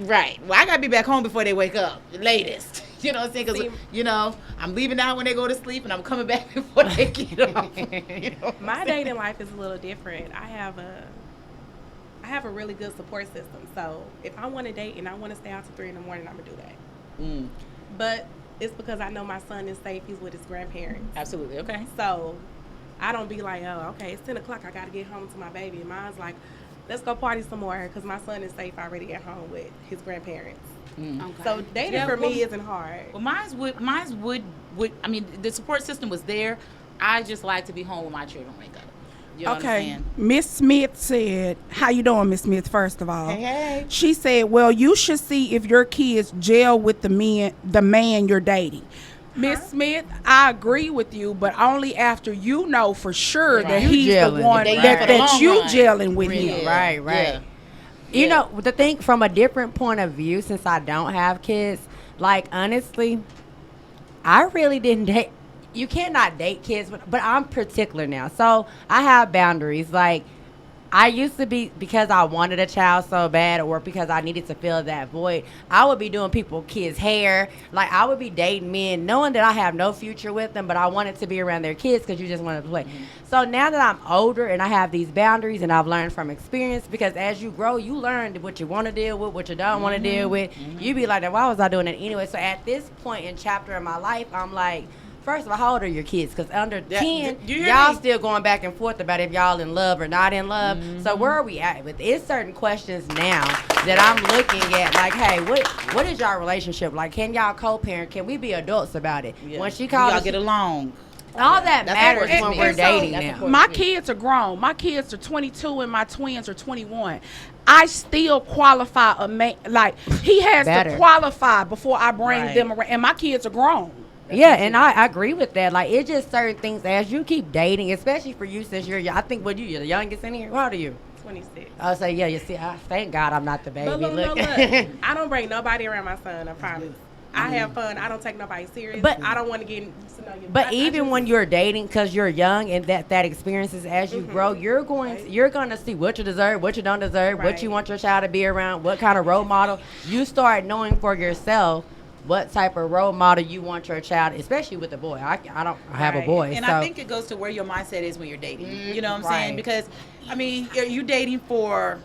right. Well, I got to be back home before they wake up, the latest. You know what I'm saying? Because, you know, I'm leaving out when they go to sleep and I'm coming back before they get up. You know? My dating life is a little different. I have a really good support system. So if I want to date and I want to stay out to 3 in the morning, I'm gonna do that. Mm, But it's because I know my son is safe. He's with his grandparents. absolutely. Okay. So I don't be like, oh, okay, it's 10 o'clock. I got to get home to my baby. And mine's like, let's go party some more because my son is safe already at home with his grandparents. Okay. So dating Yeah, for well- me isn't hard. Well, mine's would I mean, the support system was there. I just like to be home when my children wake up. You know what I'm Okay. saying? Miss Smith said, how you doing, Miss Smith, first of all? Hey. She said, well, you should see if your kids gel with the man you're dating. Miss Smith, I agree with you, but only after you know for sure that You he's gelling. the one They that, for the that long you run. gelling with Really. him. Right, right. Yeah. You Yeah. know, the thing from a different point of view, since I don't have kids, like honestly, I really didn't date. You cannot date kids, but I'm particular now. So I have boundaries. Like, I used to be, because I wanted a child so bad or because I needed to fill that void, I would be doing kids' hair. Like, I would be dating men knowing that I have no future with them, but I wanted to be around their kids because you just wanted to play. So now that I'm older and I have these boundaries and I've learned from experience, because as you grow, you learn what you want to deal with, what you don't want to deal with. You be like, why was I doing it anyway? So at this point in chapter in my life, I'm like, first of all, how old are your kids? Because under 10, do you hear y'all me? still going back and forth about if y'all in love or not in love. So where are we at with it's certain questions now that I'm looking at, like, hey, what is y'all relationship like? Can y'all co-parent? Can we be adults about it? Yeah. When she Do called, y'all get along. all that That's matters important. when we're And so, dating That's now. important. My kids are grown. My kids are 22 and my twins are 21. I still qualify a man. Like, he has Better. to qualify before I bring Right. them around. And my kids are grown. Yeah, and I agree with that. Like, it's just certain things as you keep dating, especially for you since you're, I think, you're the youngest in here. How old are you? 26. I was like, yeah, you see, thank God I'm not the baby. But look, I don't bring nobody around my son, I promise. I have fun. I don't take nobody serious. But- I don't want to get to know you. But I even just- when you're dating, because you're young and that experiences as you grow, you're going to see what you deserve, what you don't deserve, what you Right. want your child to be around, what kind of role model. You start knowing for yourself what type of role model you want your child, especially with a boy. I have a Right. boy, And so I think it goes to where your mindset is when you're dating. You know what I'm Right. saying? Because, I mean, you dating for,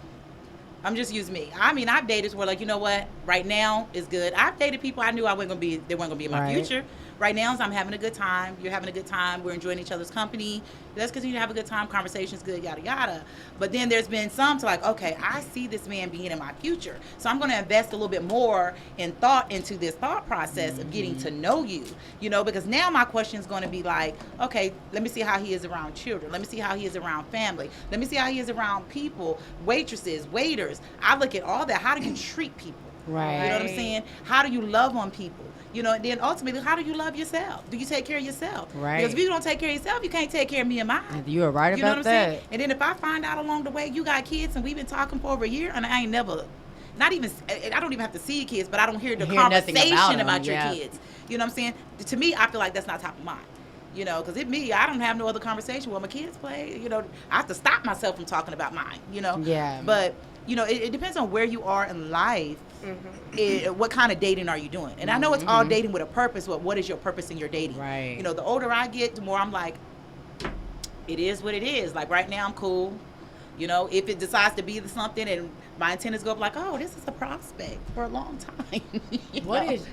I'm just using me. I mean, I've dated where, like, you know what? Right now is good. I've dated people I knew they weren't going to be in my Right. future. Right now, I'm having a good time. You're having a good time. We're enjoying each other's company. Let's continue to have a good time. Conversation's good, yada, yada. But then there's been some to like, okay, I see this man being in my future. So I'm going to invest a little bit more in thought into this thought process of getting to know you, you know, because now my question is going to be like, okay, let me see how he is around children. Let me see how he is around family. Let me see how he is around people, waitresses, waiters. I look at all that. How do you treat people? Right. You know what I'm saying? How do you love on people? You know, and then ultimately, how do you love yourself? Do you take care of yourself? Right. Because if you don't take care of yourself, you can't take care of me and mine. You are right You know about what I'm saying? that. And then if I find out along the way you got kids and we've been talking for over a year and I ain't never, not even, I don't even have to see your kids, but I don't hear the Hear nothing conversation about about them, your yeah. kids. You know what I'm saying? To me, I feel like that's not top of mind. You know, because I don't have no other conversation where my kids play. You know, I have to stop myself from talking about mine, you know? Yeah. But, you know, it depends on where you are in life. What kind of dating are you doing? And I know it's all dating with a purpose, but what is your purpose in your dating? Right. You know, the older I get, the more I'm like, it is what it is. Like right now, I'm cool. You know, if it decides to be something and my antennas go up like, oh, this is a prospect for a long time.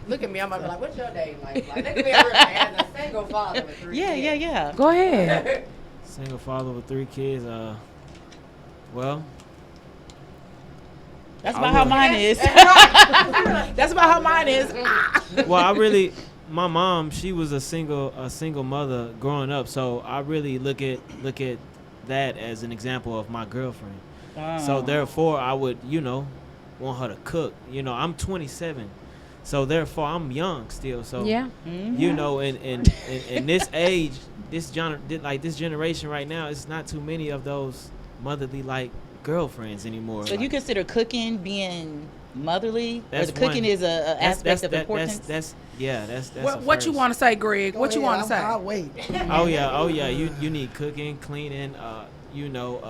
Look at me, I'm gonna be like, what's your dating life like? Look at me as a single father with 3 kids. Yeah. Go ahead. Single father with 3 kids. Well, That's I about how will. mine is. That's about how mine is. well, my mom, she was a single mother growing up, so I really look at that as an example of my girlfriend. So therefore, I would, want her to cook. I'm 27, so therefore I'm young still. So Yeah. in this age, this generation right now, it's not too many of those motherly like girlfriends anymore. So you consider cooking being motherly? Or That's the cooking one. is a aspect of importance? That's What you want to say, Greg? Go What you ahead, want to say? I'll wait. Oh yeah. You need cooking, cleaning. You know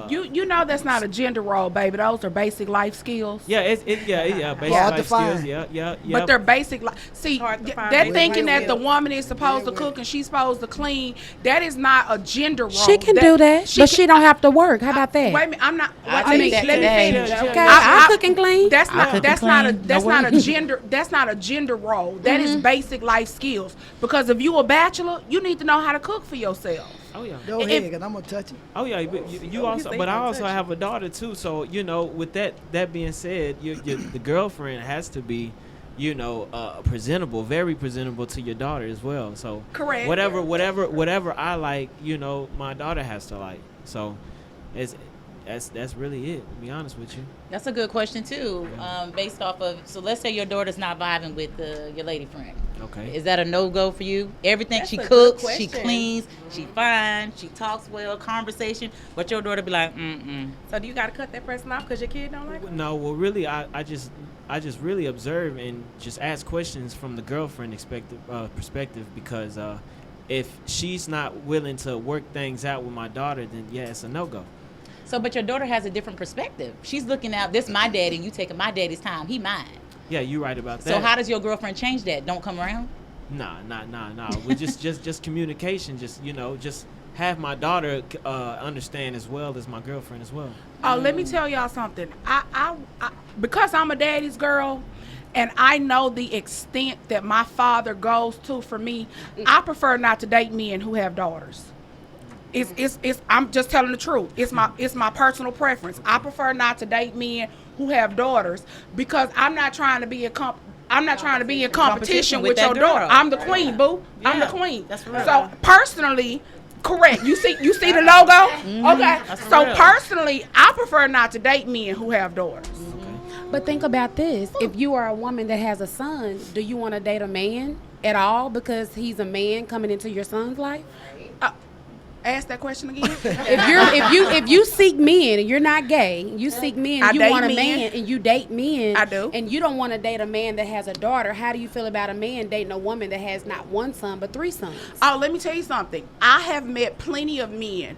that's not a gender role, baby. Those are basic life skills. Basic Hard to life find. skills. Yeah. But they're basic. See, Hard to find. that Wait, thinking wait, that the wait. woman is supposed to Wait, cook and she's supposed to clean, that is not a gender role. She can do that, but she don't have to work. How about that? Wait a minute, I'm not. I Let me take that finish. today. Okay, I cook and clean. That's I not. cook and That's not a. clean. That's No not way. a gender. That's not a gender role. That is basic life skills. Because if you a bachelor, you need to know how to cook for yourself. Oh yeah. Go ahead, because I'm going to touch it. Oh yeah, but you also, but I also have a daughter too. So with that being said, the girlfriend has to be, presentable, very presentable to your daughter as well. So Correct. whatever I like, my daughter has to like. So that's really it. To be honest with you. That's a good question too. Based off of, so let's say your daughter's not vibing with your lady friend. Okay. Is that a no-go for you? Everything That's she a good cooks, she question. cleans, she fine, she talks well, conversation, but your daughter be like, So do you got to cut that person off because your kid don't like it? No, well, really, I just really observe and just ask questions from the girlfriend perspective because if she's not willing to work things out with my daughter, then yeah, it's a no-go. So, but your daughter has a different perspective. She's looking out, this my daddy, and you taking my daddy's time, he mine. Yeah, you're right about that. So how does your girlfriend change that? Don't come around? Nah. We just communication. Just have my daughter understand as well as my girlfriend as well. Oh, let me tell y'all something. I because I'm a daddy's girl, and I know the extent that my father goes to for me. I prefer not to date men who have daughters. It's I'm just telling the truth. It's my personal preference. I prefer not to date men who have daughters because I'm not trying to be in competition with your that daughter. girl. I'm the queen, boo. I'm the Yeah, queen. that's real. So personally, correct. You see the logo? Okay. That's So real. personally, I prefer not to date men who have daughters. But think about this. If you are a woman that has a son, do you want to date a man at all because he's a man coming into your son's life? Ask that question again. If you seek men and you're not gay, you seek men, I you date want a men. man and you date men. I do. And you don't want to date a man that has a daughter. How do you feel about a man dating a woman that has not one son but 3 sons? Oh, let me tell you something. I have met plenty of men,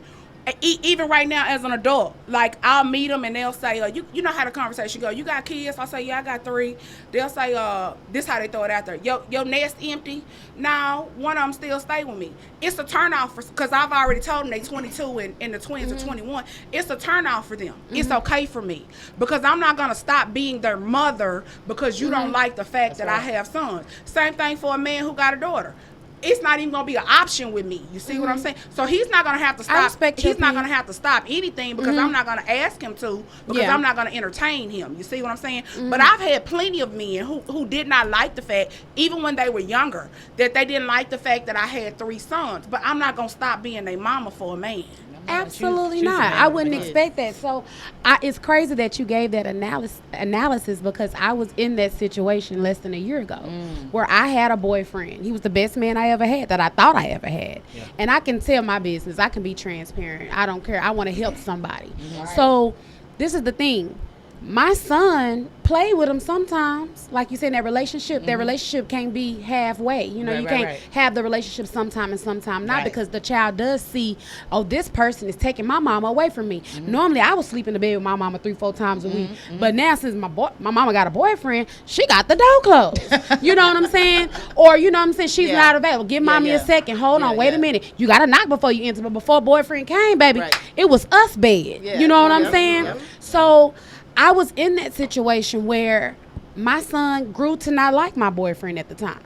even right now as an adult. Like, I'll meet them and they'll say, you know how the conversation go. You got kids? I'll say, yeah, I got 3. They'll say, this how they throw it out there. Your nest empty? No, one of them still stay with me. It's a turnoff because I've already told them they 22 and the twins are 21. It's a turnoff for them. It's okay for me because I'm not going to stop being their mother because you don't like the fact that I have sons. Same thing for a man who got a daughter. It's not even gonna be an option with me. You see what I'm saying? So he's not gonna have to stop. respect your He's not opinion. gonna have to stop anything because I'm not gonna ask him to because Yeah. I'm not gonna entertain him. You see what I'm saying? But I've had plenty of men who did not like the fact, even when they were younger, that they didn't like the fact that I had 3 sons. But I'm not gonna stop being their mama for a man. Absolutely choose not. to I have wouldn't kids. expect that. So it's crazy that you gave that analysis because I was in that situation less than a year ago where I had a boyfriend. He was the best man I ever had that I thought I ever had. Yeah. And I can tell my business. I can be transparent. I don't care. I want to help somebody. So this is the thing. My son played with him sometimes. Like you said, in that relationship can't be halfway. You know, Right, you right, can't right. have the relationship sometime and sometime not, Right. because the child does see, oh, this person is taking my mama away from me. Normally, I was sleeping in the bed with my mama 3-4 times a week. But now, since my mama got a boyfriend, she got the door closed. You know what I'm saying? Or, you know what I'm saying? She's Yeah. not available. Give mommy yeah. a second. Hold Yeah, on. Wait yeah. a minute. You got to knock before you enter. But before boyfriend came, baby, Right. it was us bed. Yeah. You know what I'm Yep, saying? yep. So I was in that situation where my son grew to not like my boyfriend at the time.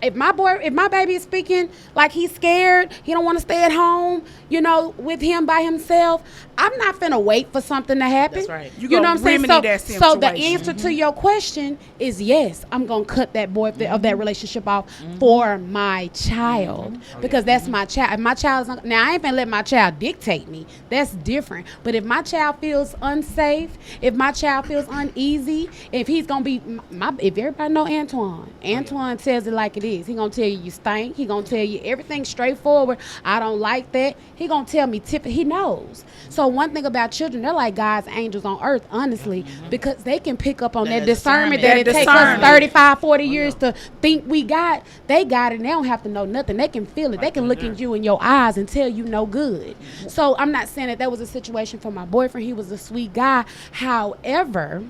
If my baby is speaking like he's scared, he don't want to stay at home, you know, with him by himself, I'm not finna wait for something to happen. That's right. You know gonna what I'm saying? remedy that So the situation. answer to your question is yes. I'm gonna cut that of that relationship off for my child because that's my child. If my child's not, now I ain't gonna let my child dictate me. That's different. But if my child feels unsafe, if my child feels uneasy, if he's gonna be if everybody know Antoine tells it like it is. He gonna tell you stink. He gonna tell you everything straightforward. I don't like that. He gonna tell me he knows. So one thing about children, they're like God's angels on earth, honestly, because they can pick up on that discernment that it That takes us discernment. 35, 40 years to think we got. They got it and they don't have to know nothing. They can feel it. They can look at you in your eyes and tell you no good. So I'm not saying that was a situation for my boyfriend. He was a sweet guy. However,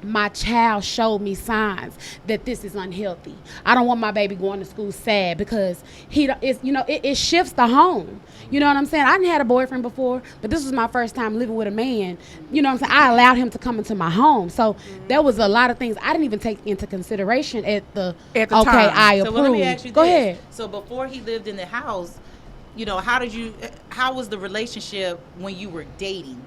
my child showed me signs that this is unhealthy. I don't want my baby going to school sad because it shifts the home. You know what I'm saying? I didn't had a boyfriend before, but this was my first time living with a man. You know what I'm saying? I allowed him to come into my home. So there was a lot of things I didn't even take into consideration at the At the okay, time. I So approve. well, let me ask you Go this. ahead. So before he lived in the house, you know, how was the relationship when you were dating?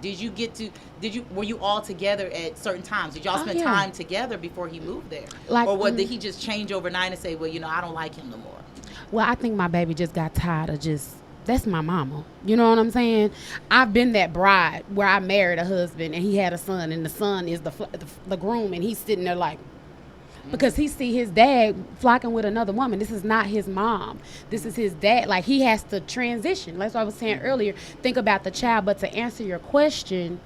Were you all together at certain times? Did y'all spend yeah. time together before he moved there? Like, or did he just change overnight and say, well, you know, I don't like him no more? Well, I think my baby just got tired of that's my mama. You know what I'm saying? I've been that bride where I married a husband and he had a son, and the son is the groom, and he's sitting there like, because he see his dad flocking with another woman. This is not his mom. This is his dad. Like, he has to transition. That's what I was saying earlier. Think about the child. But to answer your question,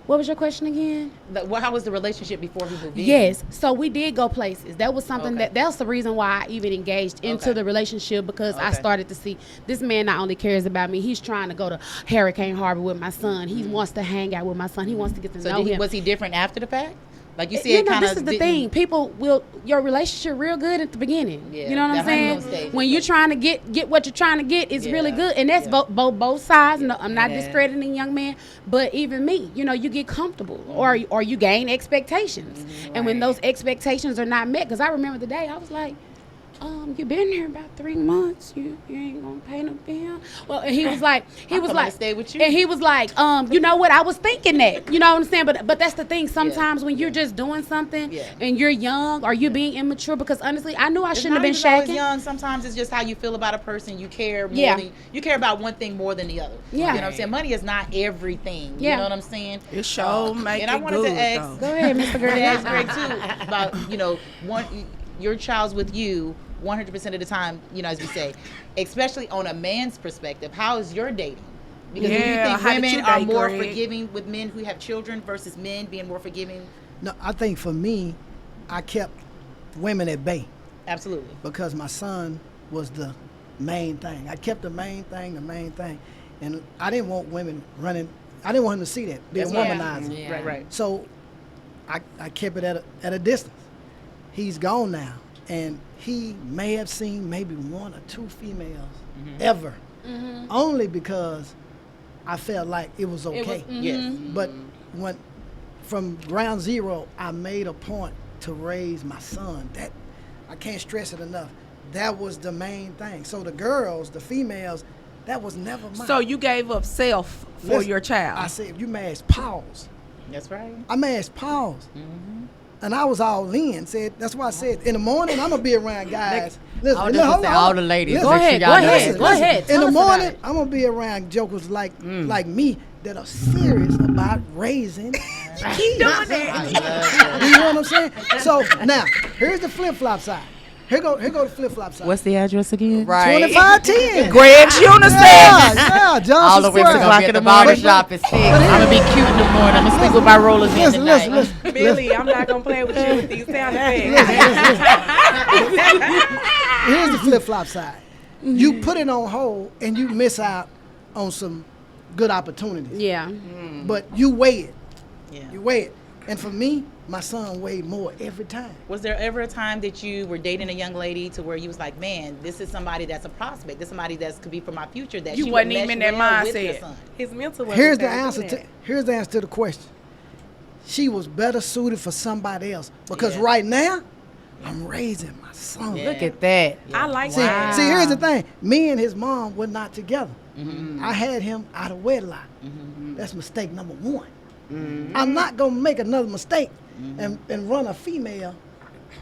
what was your question again? How was the relationship before he moved in? Yes. So we did go places. That was something Okay. that's the reason why I even engaged into Okay. the relationship, because I Okay. started to see this man not only cares about me, he's trying to go to Hurricane Harbor with my son. He wants to hang out with my son. He wants to get to So know him. was he different after the fact? Like you said, You know, kind this is the thing. People will your relationship real good at the beginning. Yeah, you know what I'm the honeymoon saying? stage When is you're good. trying to get what you're trying to get, it's really Yeah, good, and that's yeah. both sides. No, I'm not Yeah. discrediting young men, but even me, you know, you get comfortable, or you gain expectations, and when those expectations are not met, because I remember the day I was like, you been here about 3 months. You ain't gonna pay no bill. Well, and he was like, coming to stay with you. and he was like, you know what? I was thinking that. You know what I'm saying? But that's the thing. Sometimes when you're just doing something Yeah. and you're young or you're being immature, because honestly, I knew I It's shouldn't have not been even always shacking. young. Sometimes it's just how you feel about a person. You care more Yeah. than you care about one thing more than the other. Yeah. You know what I'm saying? Money is not everything. Yeah. You know what I'm saying? It sure make and I it wanted good, to ask though. Go ahead, Mr. I wanted to ask Greg. Greg too about, you know, your child's with you 100% of the time, you know, as we say, especially on a man's perspective. How is your dating? Because do you Yeah, think how did women you are date, more Greg? forgiving with men who have children versus men being more forgiving? No, I think for me, I kept women at bay Absolutely. because my son was the main thing. I kept the main thing, and I didn't want women running. I didn't want him to see that, being That's right. womanizer. Yeah. Right. So I kept it at a distance. He's gone now, and he may have seen maybe 1 or 2 females ever, only because I felt like it was okay. Yes. But when from ground zero, I made a point to raise my son. That I can't stress it enough. That was the main thing. So the girls, the females, that was never mine. So you gave up self for Listen, your child. I said, if you mash pause. That's right. I mash pause. and I was all in. Said that's why I said in the morning I'm gonna be around guys. Listen, All listen, this hold is on, all hold the on. ladies. Listen, Go ahead, Make sure go y'all know ahead, that. go ahead. In Tell the us about morning, it. I'm gonna be around jokers like me that are serious about raising kids. Keep doing I that. love that. You know what I'm saying? So now, here's the flip flop side. Here go the flip flop side. What's the address again? Right. 2510. Greg's Unisex. Yeah, Johnson All the women Square. gonna be at the barber shop at 6. I'm gonna be cute in the morning. I'm gonna sleep with my rollers in Listen, tonight. listen. Billy, I'm not gonna play with you with these sound effects. Here's the flip flop side. You put it on hold and you miss out on some good opportunities. Yeah. But you weigh it. Yeah. You weigh it. And for me, my son weighed more every time. Was there ever a time that you were dating a young lady to where you was like, man, this is somebody that's a prospect. This is somebody that could be for my future that You she wasn't would even mesh in that well with your mindset. son. His mental wasn't Here's the there answer doing to that. here's the answer to the question. She was better suited for somebody else because Yeah. right now I'm raising my son. Yeah. Look at that. I like See, that. see, here's the thing. Me and his mom were not together. Mm-hmm. I had him out of wedlock. That's mistake number one. I'm not gonna make another mistake and run a female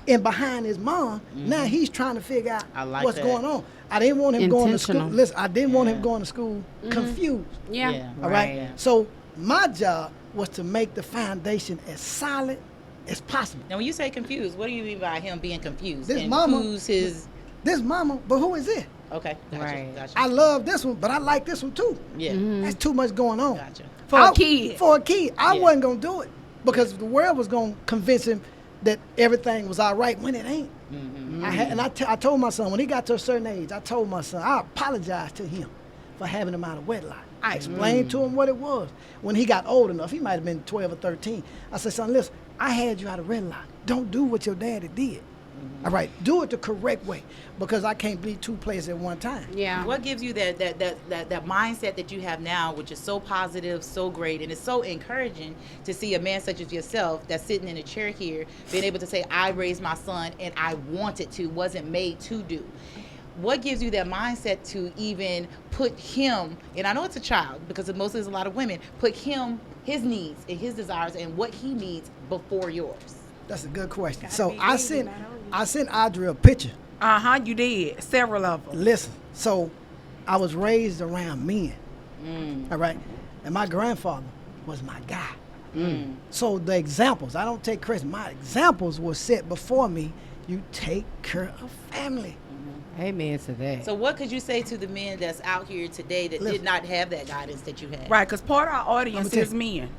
in behind his mom. Now he's trying to figure out I like what's that. going on. I didn't want him going to school. Intentional. Listen, I didn't want him going to school confused. Yeah. Yeah. All right. Yeah. So my job was to make the foundation as solid as possible. Now, when you say confused, what do you mean by him being confused? This and mama- who's his? This mama, but who is it? Okay, gotcha, Right. gotcha. I love this one, but I like this one too. yeah, That's too much going on. gotcha. For a kid. For a kid. I Yeah. wasn't going to do it because the world was going to convince him that everything was all right when it ain't. I told my son, when he got to a certain age, I told my son, I apologized to him for having him out of wedlock. I explained to him what it was. When he got old enough, he might have been 12 or 13. I said, son, listen, I had you out of wedlock. Don't do what your daddy did. All right, do it the correct way because I can't be two places at one time. Yeah. What gives you that mindset that you have now, which is so positive, so great, and it's so encouraging to see a man such as yourself that's sitting in a chair here, being able to say, I raised my son and I wanted to, wasn't made to do. What gives you that mindset to even put him, and I know it's a child because mostly there's a lot of women, put him, his needs and his desires and what he needs before yours? That's a good question. Gotta So be I greedy, sent not only. I sent Audrey a picture. You did. Several of them. Listen, so I was raised around men. All right. And my grandfather was my guy. So the examples, I don't take credit. My examples were set before me. You take care of family. Amen to that. So what could you say to the men that's out here today that Listen. did not have that guidance that you had? Right, because part of our audience I'ma is tell men.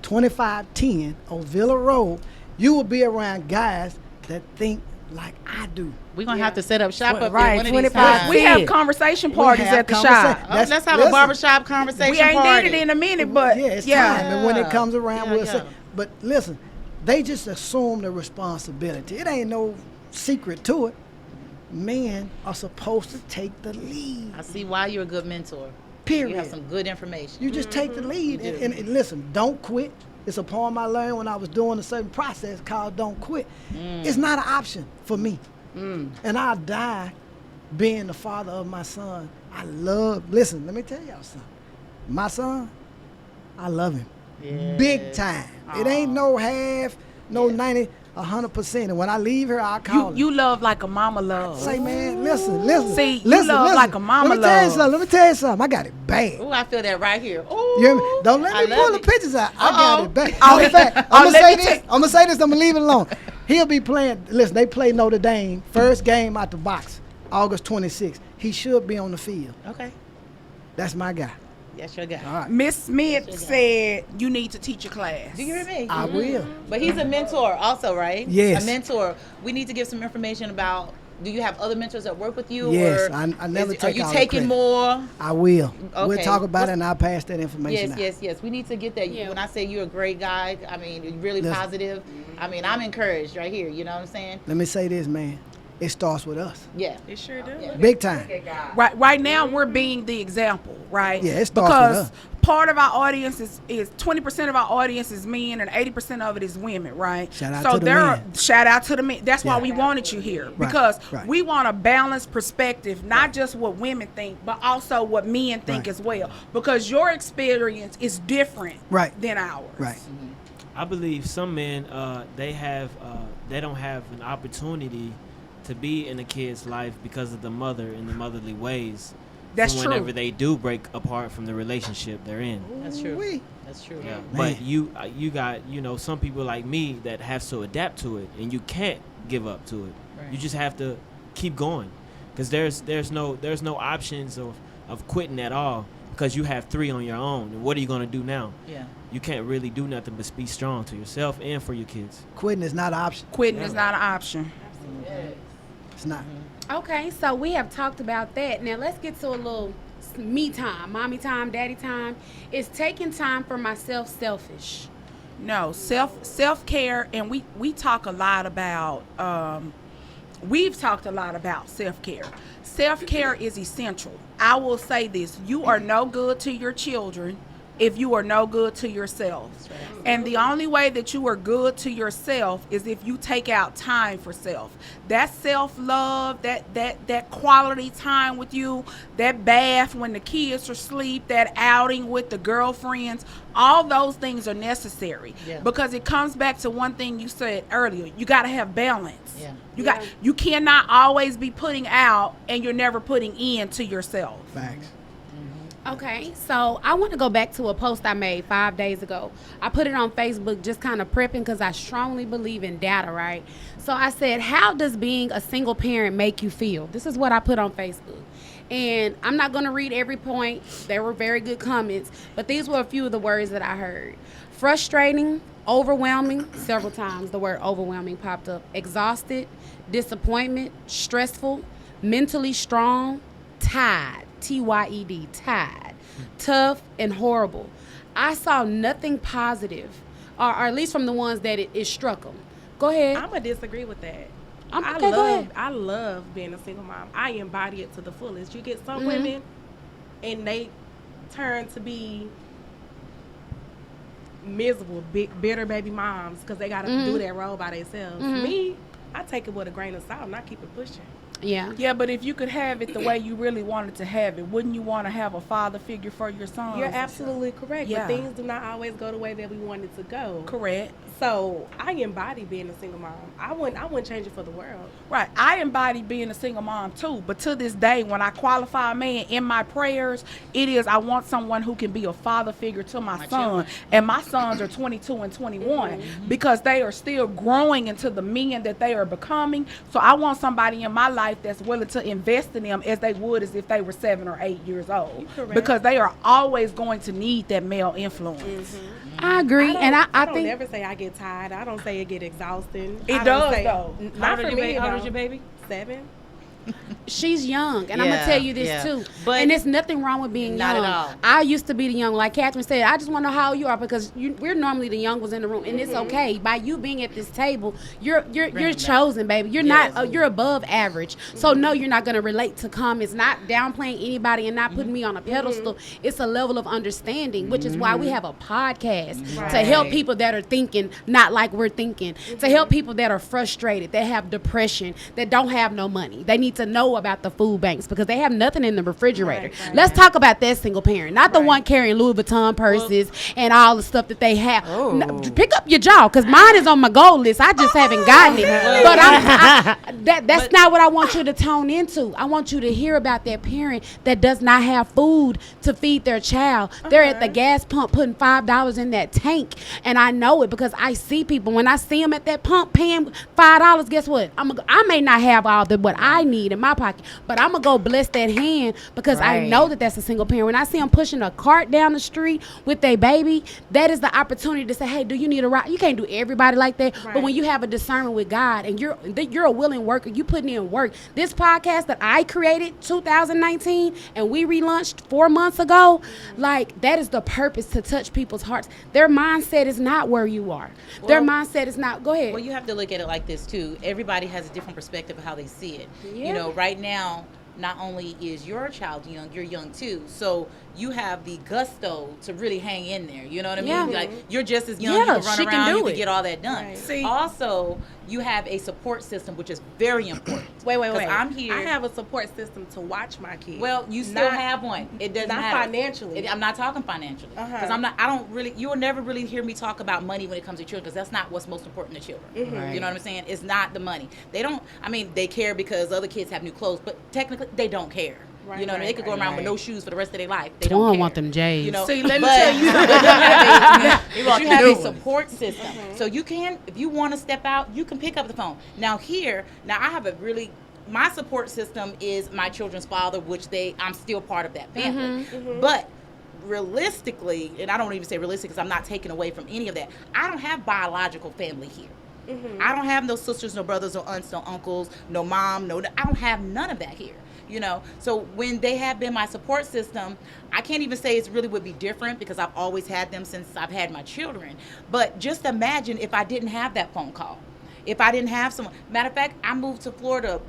2510 on Villa Road, you will be around guys that think like I do. We're going to have to set up shop up Right, here one of these 25. times. We have Yeah. conversation We parties have at the conversa- shop. Oh, let's have a listen, barbershop conversation We ain't party. did it in a minute, but yeah, it's yeah. time. And when it comes around, Yeah, we'll yeah. say. But listen, they just assume the responsibility. It ain't no secret to it. Men are supposed to take the lead. I see why you're a good mentor. Period. You have some good information. You just take the lead and listen, don't quit. It's a poem I learned when I was doing a certain process called Don't Quit. It's not an option for me. And I'll die being the father of my son. Listen, let me tell y'all something. My son, I love him. Yeah. Big time. It ain't no half, no 90, 100%. And when I leave here, I'll call him. You love like a mama loves. Say, man, listen. See, you listen, love like a mama Let me tell you loves. something. Let me tell you something. I got it bad. Ooh, I feel that right here. Ooh, You hear me? Don't let I me love pull the it. pictures out. I got it back. Oh, In fact, oh, I'm gonna let say me this. take- I'm gonna say this. I'm gonna leave it alone. He'll be playing. Listen, they play Notre Dame first game out the box, August 26th. He should be on the field. Okay. That's my guy. That's your guy. All right, Miss Smith said you need to teach a class. Do you hear me? I will. But he's a mentor also, right? Yes. A mentor. We need to give some information about, do you have other mentors that work with you? Yes, or I never take Are you all the taking credit. more? I will. We'll Okay. talk about What's- it and I'll pass that information Yes, out. yes. We need to get that. Yeah. When I say you're a great guy, I mean, you're really Listen. positive. I mean, I'm encouraged right here. You know what I'm saying? Let me say this, man. It starts with us. Yeah. It sure do. Big time. Right now we're being the example, right? Yeah, it starts with because us. part of our audience is 20% of our audience is men and 80% of it is women, right? Shout out so to the there men. are shout out to the men. That's why Yeah. we wanted you here Right, because right. we want a balanced perspective, not just what women think, but also what men think Right. as well. Because your experience is different Right. than ours. Right. I believe some men they don't have an opportunity to be in a kid's life because of the mother and the motherly ways. That's so true. whenever they do break apart from the relationship they're in. That's true. Ooh-wee. That's true. Yeah. Man. But you got some people like me that have to adapt to it, and you can't give up to it. Right. You just have to keep going, because there's no options of quitting at all, because you have 3 on your own. And what are you gonna do now? Yeah. You can't really do nothing but be strong to yourself and for your kids. Quitting is not an option. Quitting is not an option. It's not. Okay, so we have talked about that. Now let's get to a little me time, mommy time, daddy time. Is taking time for myself selfish? No, self-care, and we talk a lot about we've talked a lot about self-care. Self-care is essential. I will say this: you are no good to your children if you are no good to yourself. And the only way that you are good to yourself is if you take out time for self. That self-love, that quality time with you, that bath when the kids are asleep, that outing with the girlfriends, all those things are necessary. Yeah. Because it comes back to one thing you said earlier. You got to have balance. Yeah. You cannot always be putting out and you're never putting in to yourself. Facts. Okay, so I want to go back to a post I made 5 days ago. I put it on Facebook just kind of prepping because I strongly believe in data, right? So I said, how does being a single parent make you feel? This is what I put on Facebook. And I'm not going to read every point. There were very good comments, but these were a few of the words that I heard. Frustrating, overwhelming, several times the word overwhelming popped up. Exhausted, disappointment, stressful, mentally strong, tired. T-Y-E-D, tired, tough, and horrible. I saw nothing positive, or at least from the ones that it struck them. Go ahead. I'm gonna disagree with that. Go ahead. I love being a single mom. I embody it to the fullest. You get some Mm-hmm. women, and they turn to be miserable, bitter baby moms because they gotta Mm-hmm. do that role by themselves. Me, I take it with a grain of salt and I keep it pushing. Yeah. Yeah, but if you could have it the way you really wanted to have it, wouldn't you want to have a father figure for your son? You're absolutely correct. Yeah. But things do not always go the way that we want it to go. correct. So I embody being a single mom. I wouldn't change it for the world. Right. I embody being a single mom too, but to this day, when I qualify a man in my prayers, it is I want someone who can be a father figure to my son. children. And my sons are 22 and 21 because they are still growing into the men that they are becoming. So I want somebody in my life that's willing to invest in them as they would as if they were 7 or 8 years old. Correct. Because they are always going to need that male influence. I agree. And I don't think never say I get tired. I don't say it get exhausting. It I don't does, say- though. Not for me. How old is though. your baby? 7. she's young, and I'm gonna Yeah, tell you this yeah. too. But and there's nothing wrong with being not young. at all. I used to be the young, like Catherine said. I just want to know how old you are because we're normally the young ones in the room, and it's okay. By you being at this table, you're it chosen, baby. You're Yes. not you're above average. So no, you're not gonna relate to comments. Not downplaying anybody and not putting me on a pedestal. It's a level of understanding, which is why we have a podcast to help Right. people that are thinking not like we're thinking, to help people that are frustrated, that have depression, that don't have no money. They need to know about the food banks because they have nothing in the refrigerator. Right. Let's talk about that single parent, not the one carrying Louis Vuitton purses and all the stuff that they have. No, pick up your jaw because mine is on my goal list. I just haven't gotten it. But that's not what I want you to tone into. I want you to hear about that parent that does not have food to feed their child. They're at the gas pump putting $5 in that tank, and I know it because I see people when I see them at that pump paying $5. Guess what? I may not have all the what I need in my pocket, but I'm gonna go bless that hand because I Right. know that that's a single parent. When I see them pushing a cart down the street with their baby, that is the opportunity to say, "Hey, do you need a ride?" You can't do everybody like that, but Right. when you have a discernment with God and you're a willing worker, you putting in work. This podcast that I created 2019 and we relaunched 4 months ago, like that is the purpose to touch people's hearts. Their mindset is not where you are. Their Well- mindset is not. Go ahead. Well, you have to look at it like this too. Everybody has a different perspective of how they see it. Yeah. You know, right now, not only is your child young, you're young too. So you have the gusto to really hang in there. You know what I mean? Yeah. Like, you're just as young, Yeah, you can run she can around, do you it. can get all that done. Right. See- Also, you have a support system, which is very important. Wait. 'Cause I'm here. I have a support system to watch my kids. Well, you still Not- have one. It doesn't not matter. financially. I'm not talking financially. Uh-huh. Because I don't really, you will never really hear me talk about money when it comes to children, because that's not what's most important to children. Mm-hmm. You know what I'm saying? It's not the money. They care because other kids have new clothes, but technically they don't care. Right, you know what I mean? They could go around with no shoes for the rest of their life. They Twan don't care. want them J's. You know? See, let me But- tell you something. but you have a support system. So you can, if you want to step out, you can pick up the phone. Now I have my support system is my children's father, which I'm still part of that family. But realistically, and I don't even say realistic because I'm not taking away from any of that, I don't have biological family here. I don't have no sisters, no brothers, no aunts, no uncles, no mom, I don't have none of that here. You know, so when they have been my support system, I can't even say it really would be different because I've always had them since I've had my children. But just imagine if I didn't have that phone call, if I didn't have someone. Matter of fact, I went to Florida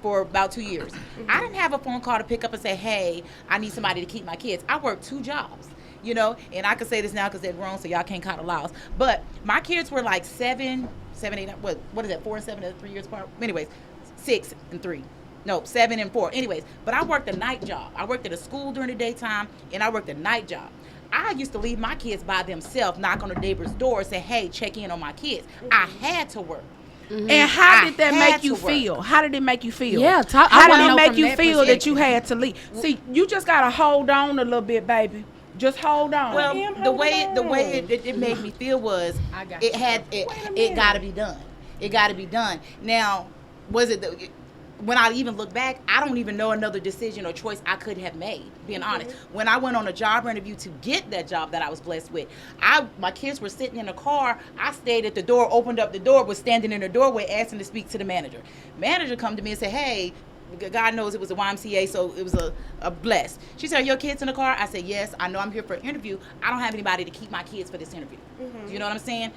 for about 2 years. I didn't have a phone call to pick up and say, hey, I need somebody to keep my kids. I worked 2 jobs. You know, and I can say this now because they're grown, so y'all can't count the laws. But my kids were like 7, 8, what is that, 4 and 7, 3 years apart? Anyways, 6 and 3. No, 7 and 4. Anyways, but I worked a night job. I worked at a school during the daytime, and I worked a night job. I used to leave my kids by themselves, knock on the neighbor's door, and say, hey, check in on my kids. I had to work. And how I did that had make you to work. feel? How did it make you feel? Yeah, I How wanna did know it make from you that feel that perspective. you had to leave? See, you just gotta hold on a little bit, baby. Just hold on. Well, am the way holding it made me feel was I got it got to be done. It got to be done. Now, when I even look back, I don't even know another decision or choice I could have made, being honest. When I went on a job interview to get that job that I was blessed with, my kids were sitting in the car. I stayed at the door, opened up the door, was standing in the doorway asking to speak to the manager. Manager come to me and say, hey, God knows it was a YMCA, so it was a bless. She said, are your kids in the car? I said, yes, I know I'm here for an interview. I don't have anybody to keep my kids for this interview. You know what I'm saying?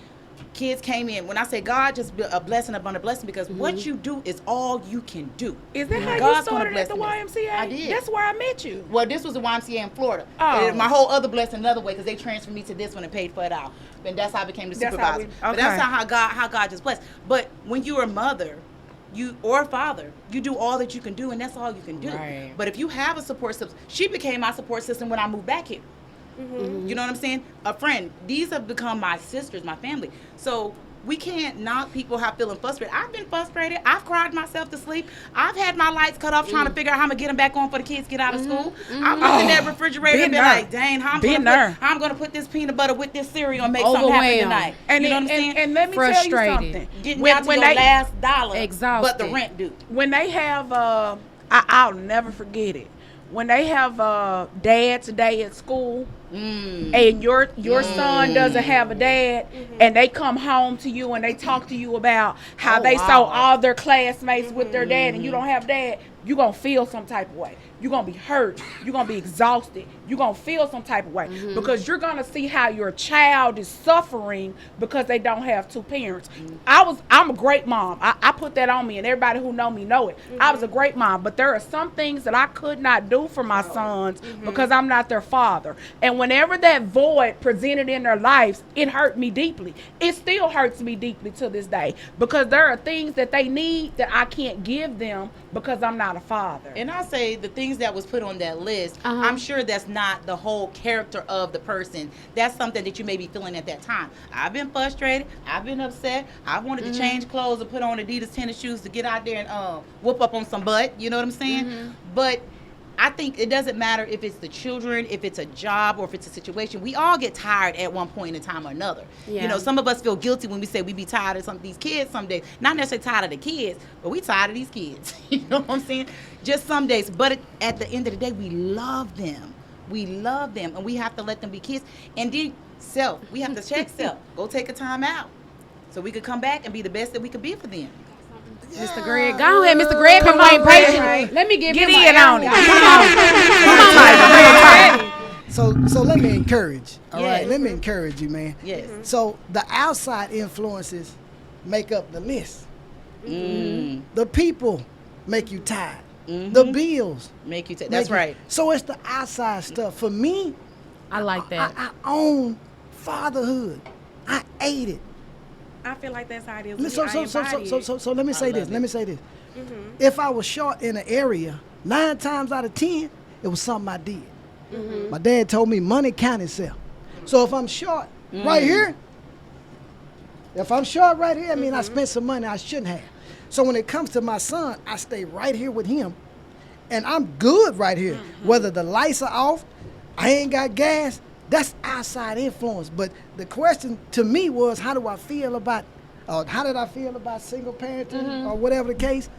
Kids came in. When I say God, just be a blessing upon a blessing, because what you do is all you can do. Is that how you God's gonna started at the bless me. YMCA? I did. That's where I met you. Well, this was the YMCA in Florida. Oh. And my whole other blessing another way, because they transferred me to this one and paid for it out. And that's how I became the That's how supervisor. we- But okay. that's how God just blessed. But when you're a mother, or a father, you do all that you can do, and that's all you can do. Right. But if you have a support system, she became my support system when I moved back here. You know what I'm saying? A friend. These have become my sisters, my family. So we can't knock people how feeling frustrated. I've been frustrated. I've cried myself to sleep. I've had my lights cut off trying to figure out how I'm gonna get them back on for the kids get out of school. I've looked in that refrigerator and been there. like, dang, how Been I'm gonna put this peanut butter with this cereal and make something happen Overwhelmed. tonight. And you know it- what I'm saying? and let me Frustrated. tell you something. Getting down to your last dollar, Exhausted. but the rent due. When they have I'll never forget it. When they have dad's day at school, and your son doesn't have a dad, and they come home to you and they talk to you about how they saw all their classmates with their dad, and you don't have dad, you're gonna feel some type of way. You're gonna be hurt. You're gonna be exhausted. You're gonna feel some type of way because you're gonna see how your child is suffering because they don't have two parents. I'm a great mom. I put that on me, and everybody who know me know it. I was a great mom, but there are some things that I could not do for my sons because I'm not their father. And whenever that void presented in their lives, it hurt me deeply. It still hurts me deeply to this day because there are things that they need that I can't give them because I'm not a father. And I'll say the things that was put on that list, I'm sure that's not the whole character of the person. That's something that you may be feeling at that time. I've been frustrated. I've been upset. I wanted to change clothes and put on Adidas tennis shoes to get out there and whoop up on some butt. You know what I'm saying? But I think it doesn't matter if it's the children, if it's a job, or if it's a situation. We all get tired at one point in time or another. Yeah. You know, some of us feel guilty when we say we be tired of some of these kids some days. Not necessarily tired of the kids, but we tired of these kids. You know what I'm saying? Just some days. But at the end of the day, we love them. We love them, and we have to let them be kids. And then we have to check self. Go take a time out so we could come back and be the best that we could be for them. Mr. Greg, go ahead, Mr. Greg. Been Come on, waiting Greg. patiently. Let me give Get him in a- on it. So let me encourage. All right, Yes. let me encourage you, man. Yes. So the outside influences make up the list. The people make you tired. The bills. Make you take. make That's you- right. So it's the outside stuff. For me, I like that. I own fatherhood. I ate it. I feel like that's how it is. So, with me. I embody it. so let me say this. love Let it. me say this. If I was short in an area, 9 times out of 10, it was something I did. My dad told me money count itself. So if I'm short right here, I mean I spent some money I shouldn't have. So when it comes to my son, I stay right here with him, and I'm good right here. Whether the lights are off, I ain't got gas. That's outside influence. But the question to me was, how do I feel about, how did I feel about single parenting or whatever the case?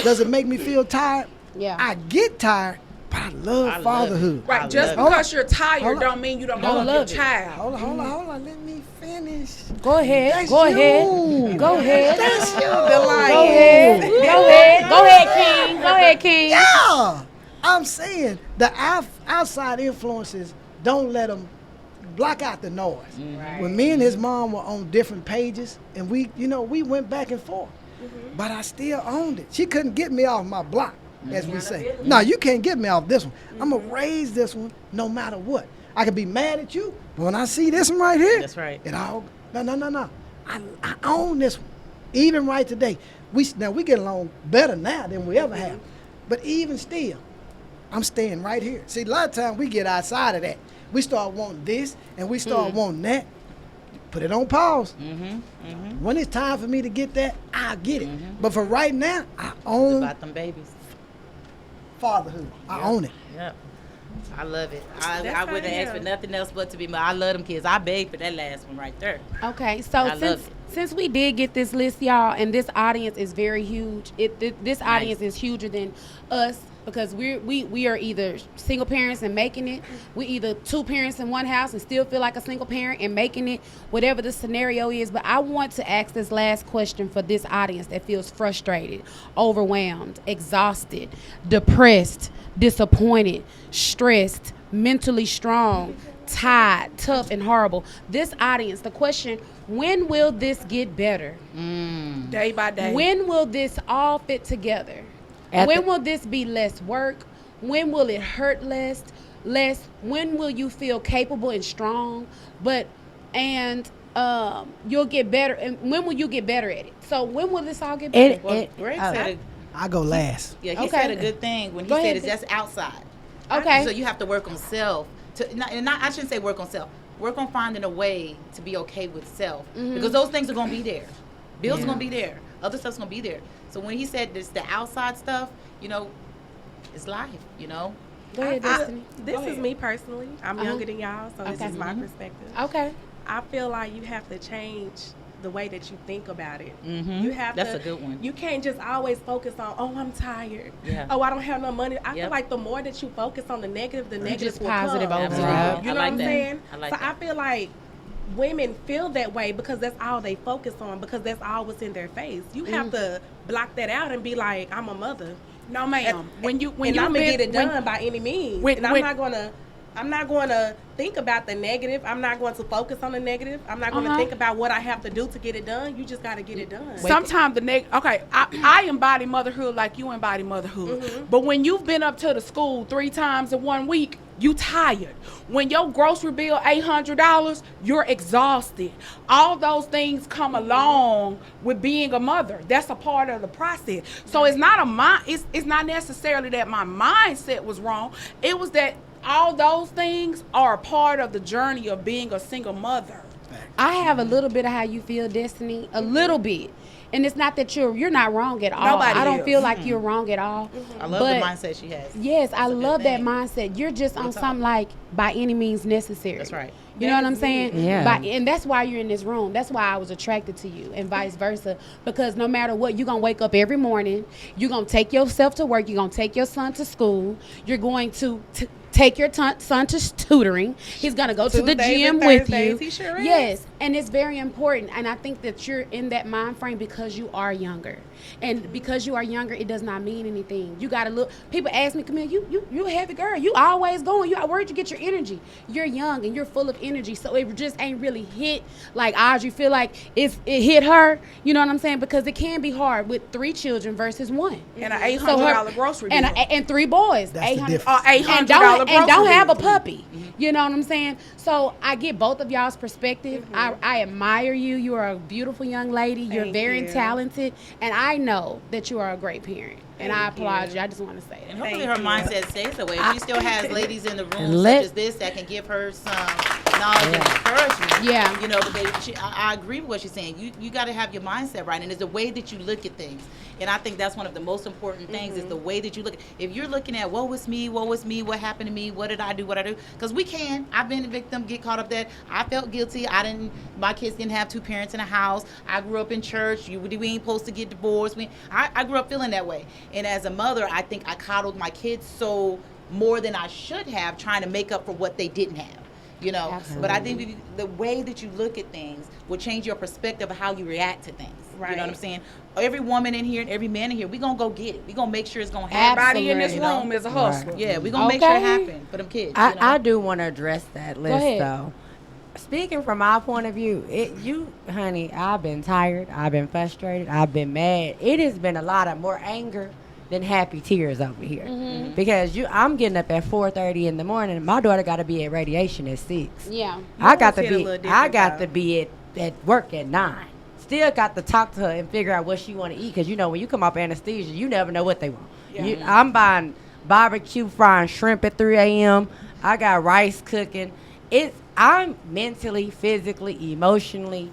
Does it make me feel tired? Yeah. I get tired, but I love fatherhood. Right, I just love because you're tired Hold on. don't mean you don't Don't love love your it. child. Hold on. Let me finish. Go ahead. That's Go you. ahead. Go ahead. That's you. Go ahead. Go ahead. Go ahead, King. Go ahead, King. Yeah. I'm saying the outside influences, don't let them block out the noise. When me and his mom were on different pages, and we went back and forth, but I still owned it. She couldn't get me off my block, as we say. No, you can't get me off this one. I'm gonna raise this one no matter what. I could be mad at you, but when I see this one right here, That's right. it all no. I own this one. Even right today, we get along better now than we ever have. But even still, I'm staying right here. See, a lot of times we get outside of that. We start wanting this and we start wanting that. Put it on pause. When it's time for me to get that, I'll get it. But for right now, I own About them babies. fatherhood. I own it. Yep. I love it. That's I how wouldn't it ask for is. nothing else but to be. I love them kids. I begged for that last one right there. Okay, so I love since we did get this list, y'all, and this audience is very huge. This audience is huger than us because we are either single parents and making it. We either two parents in one house and still feel like a single parent and making it, whatever the scenario is. But I want to ask this last question for this audience that feels frustrated, overwhelmed, exhausted, depressed, disappointed, stressed, mentally strong, tired, tough, and horrible. This audience, the question, when will this get better? Day by day. When will this all fit together? When will this be less work? When will it hurt less? When will you feel capable and strong? You'll get better. And when will you get better at it? So when will this all get better? Well, Greg said I go last. he Okay. said a good thing when he Go said ahead. it's just outside. Okay. So you have to work on self. I shouldn't say work on self. Work on finding a way to be okay with self. Because those things are going to be there. Bills are going to be there. Other stuff's going to be there. So when he said this, the outside stuff, it's life, Go ahead, Destiny. This is me personally. I'm Uh-huh. younger than y'all, so this Okay. is my perspective. Okay. I feel like you have to change the way that you think about it. You have That's to. a good one. You can't just always focus on, oh, I'm tired. Yeah. Oh, I don't have no money. I feel Yep. like the more that you focus on the negative, the negative just will positive come. over it. Absolutely. You I know like what I'm that. saying? I like so that. I feel like women feel that way because that's all they focus on, because that's all what's in their face. You have to block that out and be like, I'm a mother. No, ma'am. When and you I'm gonna get it when- done by any means. when- and I'm when- not gonna think about the negative. I'm not going to focus on the negative. I'm not gonna Uh-huh. think about what I have to do to get it done. You just gotta get it done. Sometimes I embody motherhood like you embody motherhood. But when you've been up to the school 3 times in 1 week, you tired. When your grocery bill $800, you're exhausted. All those things come along with being a mother. That's a part of the process. So it's not it's not necessarily that my mindset was wrong. It was that all those things are a part of the journey of being a single mother. I have a little bit of how you feel, Destiny. A little bit. And it's not that you're not wrong at all. Nobody I don't is. feel like you're wrong at all. I love But the mindset she has. yes, I That's a good love that thing. mindset. You're just on Real talk. something like by any means necessary. That's right. You know what I'm saying? Yeah. And that's why you're in this room. That's why I was attracted to you and vice versa. Because no matter what, you're going to wake up every morning. You're going to take yourself to work. You're going to take your son to school. You're going to take your son to tutoring. He's going to go to the Tuesdays gym and with Thursdays, you. he sure is. Yes. And it's very important. And I think that you're in that mind frame because you are younger. And because you are younger, it does not mean anything. You gotta look. People ask me, Camille, you a heavy girl. You always going. Where'd you get your energy? You're young and you're full of energy. So it just ain't really hit like Audrey feel like it hit her. You know what I'm saying? Because it can be hard with 3 children versus 1. And an $800 grocery bill. And 3 boys. That's the 800 difference. $800 and don't grocery have a bill. puppy. You know what I'm saying? So I get both of y'all's perspective. I admire you. You are a beautiful young lady. You're Thank very you. talented, and I know that you are a great parent. And I applaud you. I just want to say And that. hopefully Thank her you. mindset stays that way. She still has ladies in the room Let- such as this that can give her some knowledge and encouragement. Yeah. You know, but I agree with what she's saying. You got to have your mindset right, and it's the way that you look at things. And I think that's one of the most important things is the way that you look. If you're looking at woe is me, what happened to me, what did I do, because we can. I've been a victim, get caught up that I felt guilty. My kids didn't have 2 parents in a house. I grew up in church. We ain't supposed to get divorced. I grew up feeling that way. And as a mother, I think I coddled my kids so more than I should have, trying to make up for what they didn't have. You know, but I think the way that you look at things will change your perspective of how you react to things. You know what I'm Right. saying? Every woman in here and every man in here, we gonna go get it. We gonna make sure it's gonna happen. Everybody in this You know? room is a hustler. Yeah, we gonna make sure it Okay. happen for them kids. I do want to address that list ahead. though. Speaking from my point of view, honey, I've been tired, I've been frustrated, I've been mad. It has been a lot of more anger than happy tears over here. Because I'm getting up at 4:30 in the morning. My daughter got to be at radiation at 6. Yeah. I got to hit a be little I different, got though. to be at work at 9. Still got to talk to her and figure out what she want to eat, because you know when you come off anesthesia, you never know what they want. I'm buying barbecue frying shrimp at 3 a.m. I got rice cooking. I'm mentally, physically, emotionally.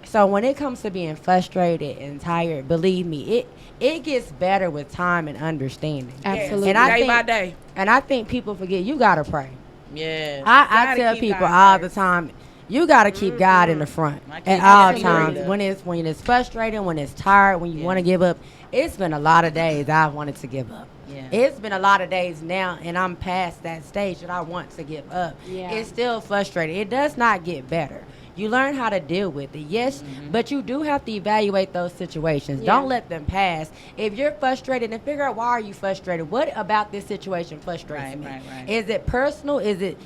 So when it comes to being frustrated and tired, believe me, it gets better with time and understanding. Absolutely. And I Day by think, day. and I think people forget you gotta pray. Yeah. I Gotta tell keep people God all the first. time, you gotta keep God in the front My at kids all agree times. with When it's frustrating, when it's tired, when you want to give up. It's been a lot of days I've wanted to give up. Yeah. It's been a lot of days now, and I'm past that stage that I want to give up. Yeah. It's still frustrating. It does not get better. You learn how to deal with it, yes, but you do have to evaluate those situations. Yeah. Don't let them pass. If you're frustrated, then figure out why are you frustrated. What about this situation frustrates me? Right. Is it personal? Is it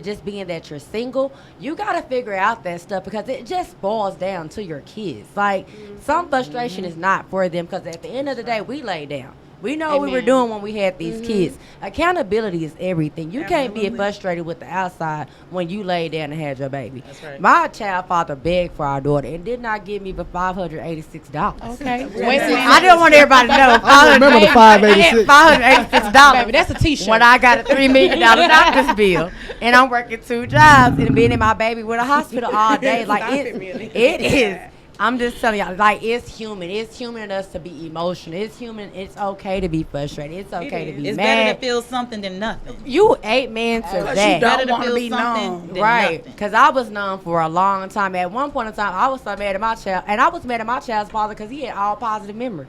just being that you're single? You got to figure out that stuff, because it just boils down to your kids. Like, some frustration is not for them, because at the end of the day, we lay down. We know what we were Amen. doing when we had these kids. Accountability is everything. You can't be frustrated with the outside when you lay down and had your baby. That's right. My child father begged for our daughter and did not give me but $586. Okay. Wait a minute. I don't want everybody to know. I remember the 586. $586. Baby, that's a t-shirt. When I got a $3 million doctor's bill, and I'm working 2 jobs and being in my baby with a hospital all day, like it is. I'm just telling y'all, like, it's human. It's human in us to be emotional. It's human. It's okay to be frustrated. It's okay to be It's mad. better to feel something than nothing. You amen to Because you that. don't Better to want to feel be something known. than Right, nothing. because I was known for a long time. At one point in time, I was so mad at my child, and I was mad at my child's father because he had all positive memories.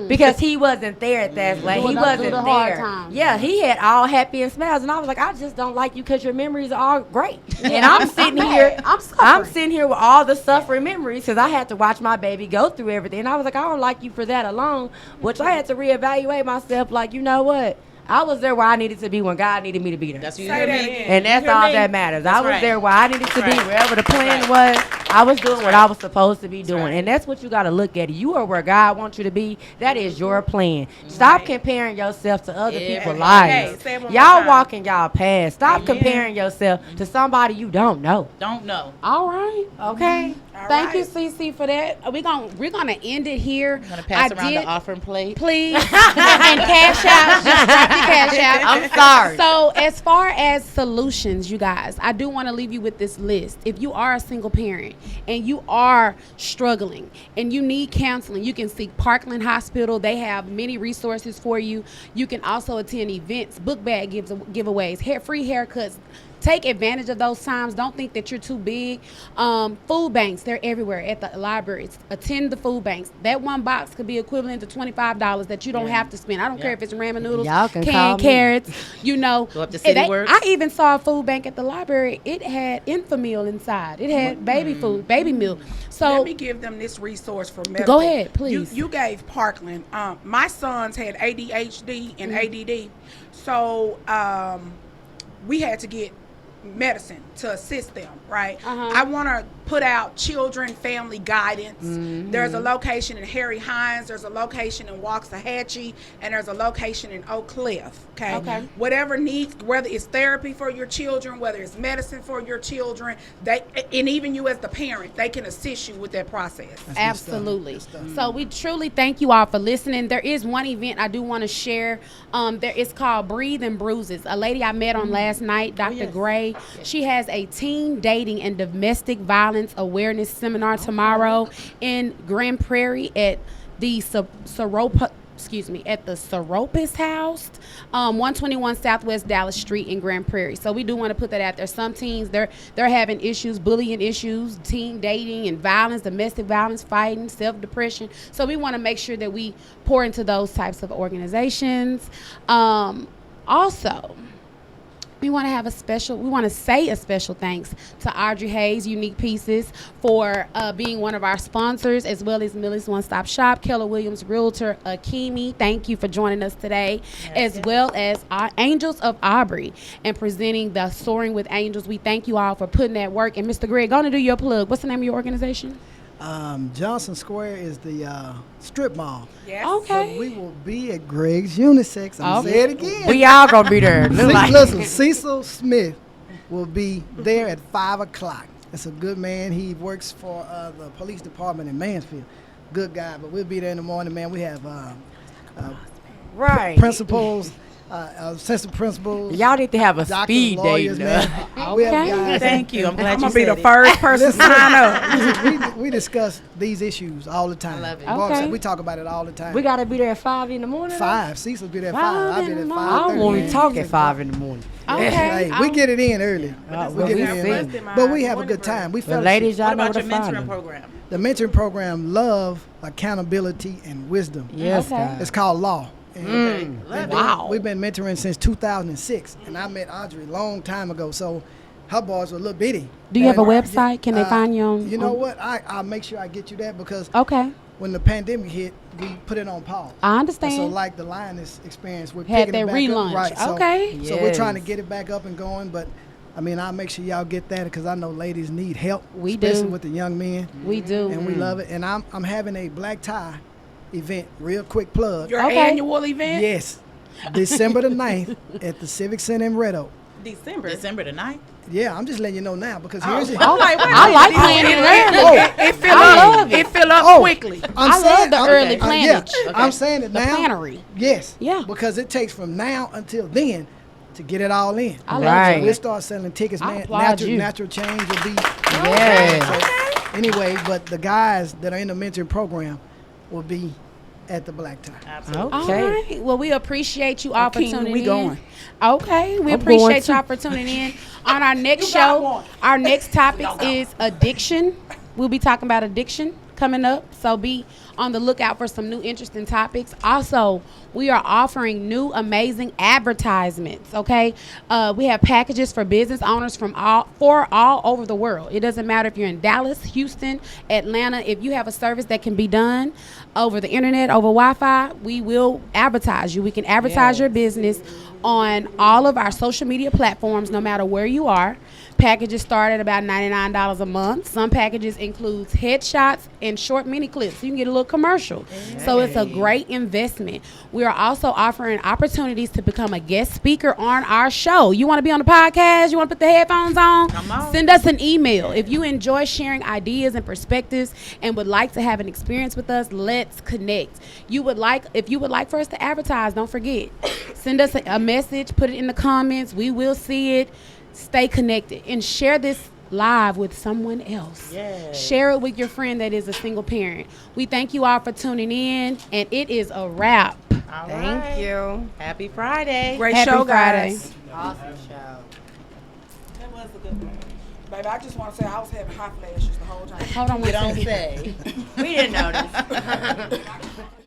Because he wasn't there at that late. He Through wasn't the hard there. times. Yeah, he had all happy and smiles, and I was like, I just don't like you because your memories are all great. And I'm sitting here, I'm I'm suffering. sitting here with all the suffering memories because I had to watch my baby go through everything. And I was like, I don't like you for that alone, which I had to reevaluate myself. Like, you know what? I was there where I needed to be when God needed me to be there. That's what you Say hear that me. again. And that's You hear all me? that matters. That's I was right. there where I needed to be, right. wherever the plan right. was. I was doing what right. I was supposed to be doing. right. And that's what you got to look at. You are where God wants you to be. That is your plan. Stop comparing yourself to other Yeah. people's Hey, lives. say it one more Y'all time. walking y'all past. Stop comparing yourself to somebody you don't know. Don't know. All right. Okay? Thank you, Cece, for that. We're gonna end it here. I'm gonna pass around the offering plate. Please. And cash out. Just drop your cash out. I'm sorry. So as far as solutions, you guys, I do want to leave you with this list. If you are a single parent and you are struggling and you need counseling, you can seek Parkland Hospital. They have many resources for you. You can also attend events, book bag giveaways, free haircuts, take advantage of those times. Don't think that you're too big. Food banks, they're everywhere at the libraries. Attend the food banks. That one box could be equivalent to $25 that you don't have to spend. I don't care if it's ramen noodles, Y'all can call canned me. carrots, you know. Go up to City Works. I even saw a food bank at the library. It had Infamil inside. It had baby food, baby milk. So Let me give them this resource for medical. Go ahead, please. You gave Parkland. My sons had ADHD and Mm-hmm. ADD, so we had to get medicine to assist them, right? I want to put out children family guidance. There's a location in Harry Hines, there's a location in Waxahachie, and there's a location in Oak Cliff. Okay. Whatever needs, whether it's therapy for your children, whether it's medicine for your children, they, and even you as the parent, they can assist you with that process. Absolutely. So we truly thank you all for listening. There is one event I do want to share. It's called Breathe and Bruises. A lady I met on last night, Dr. Gray, she has a teen dating and domestic violence awareness seminar tomorrow in Grand Prairie at the at the Seropis House, 121 Southwest Dallas Street in Grand Prairie. So we do want to put that out there. Some teens, they're having issues, bullying issues, teen dating and violence, domestic violence, fighting, self-depression. So we want to make sure that we pour into those types of organizations. Also, we want to say a special thanks to Audrey Hayes, Unique Pieces, for being one of our sponsors, as well as Millie's One Stop Shop, Keller Williams Realtor, Akimi. Thank you for joining us today, well as our Angels of Aubrey and presenting the Soaring with Angels. We thank you all for putting that work. And Mr. Greg, going to do your plug. What's the name of your organization? Johnson Square is the strip mall. Yes. Okay. But we will be at Greg's Unisex. I'm going to say it again. We all gonna be there. Look like- Listen, Cecil Smith will be there at 5 o'clock. That's a good man. He works for the police department in Mansfield. Good guy, but we'll be there in the morning, man. We have right. principals, assistant principals. Y'all need to have a doctors, speed lawyers, date. man. We have Okay. guys. Thank you. I'm glad I'm you gonna be said the it. first person to sign up. we discuss these issues all the time. I love it. Bob Okay. said we talk about it all the time. We gotta be there at 5 in the morning. 5. Cecil be there at 5. 5 I'll be in there at the 5. I don't want man. to talk at 5 in the morning. Okay. Hey, we get it in early. Well, We get we it in see. early. But we have a good time. We But fellowship. ladies, y'all What know about where your to find mentoring them. program? The mentoring program, Love, Accountability, and Wisdom. Yes, Okay. guys. It's called Law. And Wow. We've been mentoring since 2006, and I met Audrey a long time ago. So her boys were a little bitty. Do you have a And, website? Can they find you on? You know on- what? I'll make sure I get you that because Okay. when the pandemic hit, we put it on pause. I And so understand. like the Lioness experience, we're Had picking that it back relaunch. up. Right. So, Okay. so we're trying to Yes. get it back up and going, but I mean, I'll make sure y'all get that because I know ladies need help, We especially do. with the young men, We do. and we love it. And I'm having a black tie event, real quick plug. Your Okay. annual event? Yes, December the 9th at the Civic Center in Red Oak. December the 9th. Yeah, I'm just letting you know now because here's it. Oh, I like planning early. Oh, It fill I up. love it. It fill up Oh. quickly. I love the early yeah, planning. I'm saying it The now. plannery. Yes. Yeah. Because it takes from now until then to get it all in. I love Right. So we'll start selling tickets, I man. applaud you. Natural change will be. Yes. So, anyway, but the guys that are in the mentoring program will be at the black tie. Absolutely. All Okay. right. Well, we appreciate you all for King, tuning we in. going. Okay. We I'm appreciate going too. y'all for tuning in. On our next You got show, one. our next topic is addiction. We'll be talking about addiction coming up. So be on the lookout for some new interesting topics. Also, we are offering new amazing advertisements. Okay, we have packages for business owners from all over the world. It doesn't matter if you're in Dallas, Houston, Atlanta. If you have a service that can be done over the internet, over Wi-Fi, we will advertise you. We can advertise your business on all of our social media platforms, no matter where you are. Packages start at about $99 a month. Some packages includes headshots and short mini clips. You can get a little commercial. So it's a great investment. We are also offering opportunities to become a guest speaker on our show. You want to be on the podcast? You want to put the headphones on? Come on. Send us an email. If you enjoy sharing ideas and perspectives and would like to have an experience with us, let's connect. If you would like for us to advertise, don't forget. Send us a message, put it in the comments. We will see it. Stay connected and share this live with someone else. Yes. Share it with your friend that is a single parent. We thank you all for tuning in, and it is a wrap. All Thank right. you. Happy Friday. Great Happy show, Friday. guys. Awesome show. was a good one. Baby, I just want to say I was having hot flashes the whole time. Hold on You one don't second. say. We didn't notice.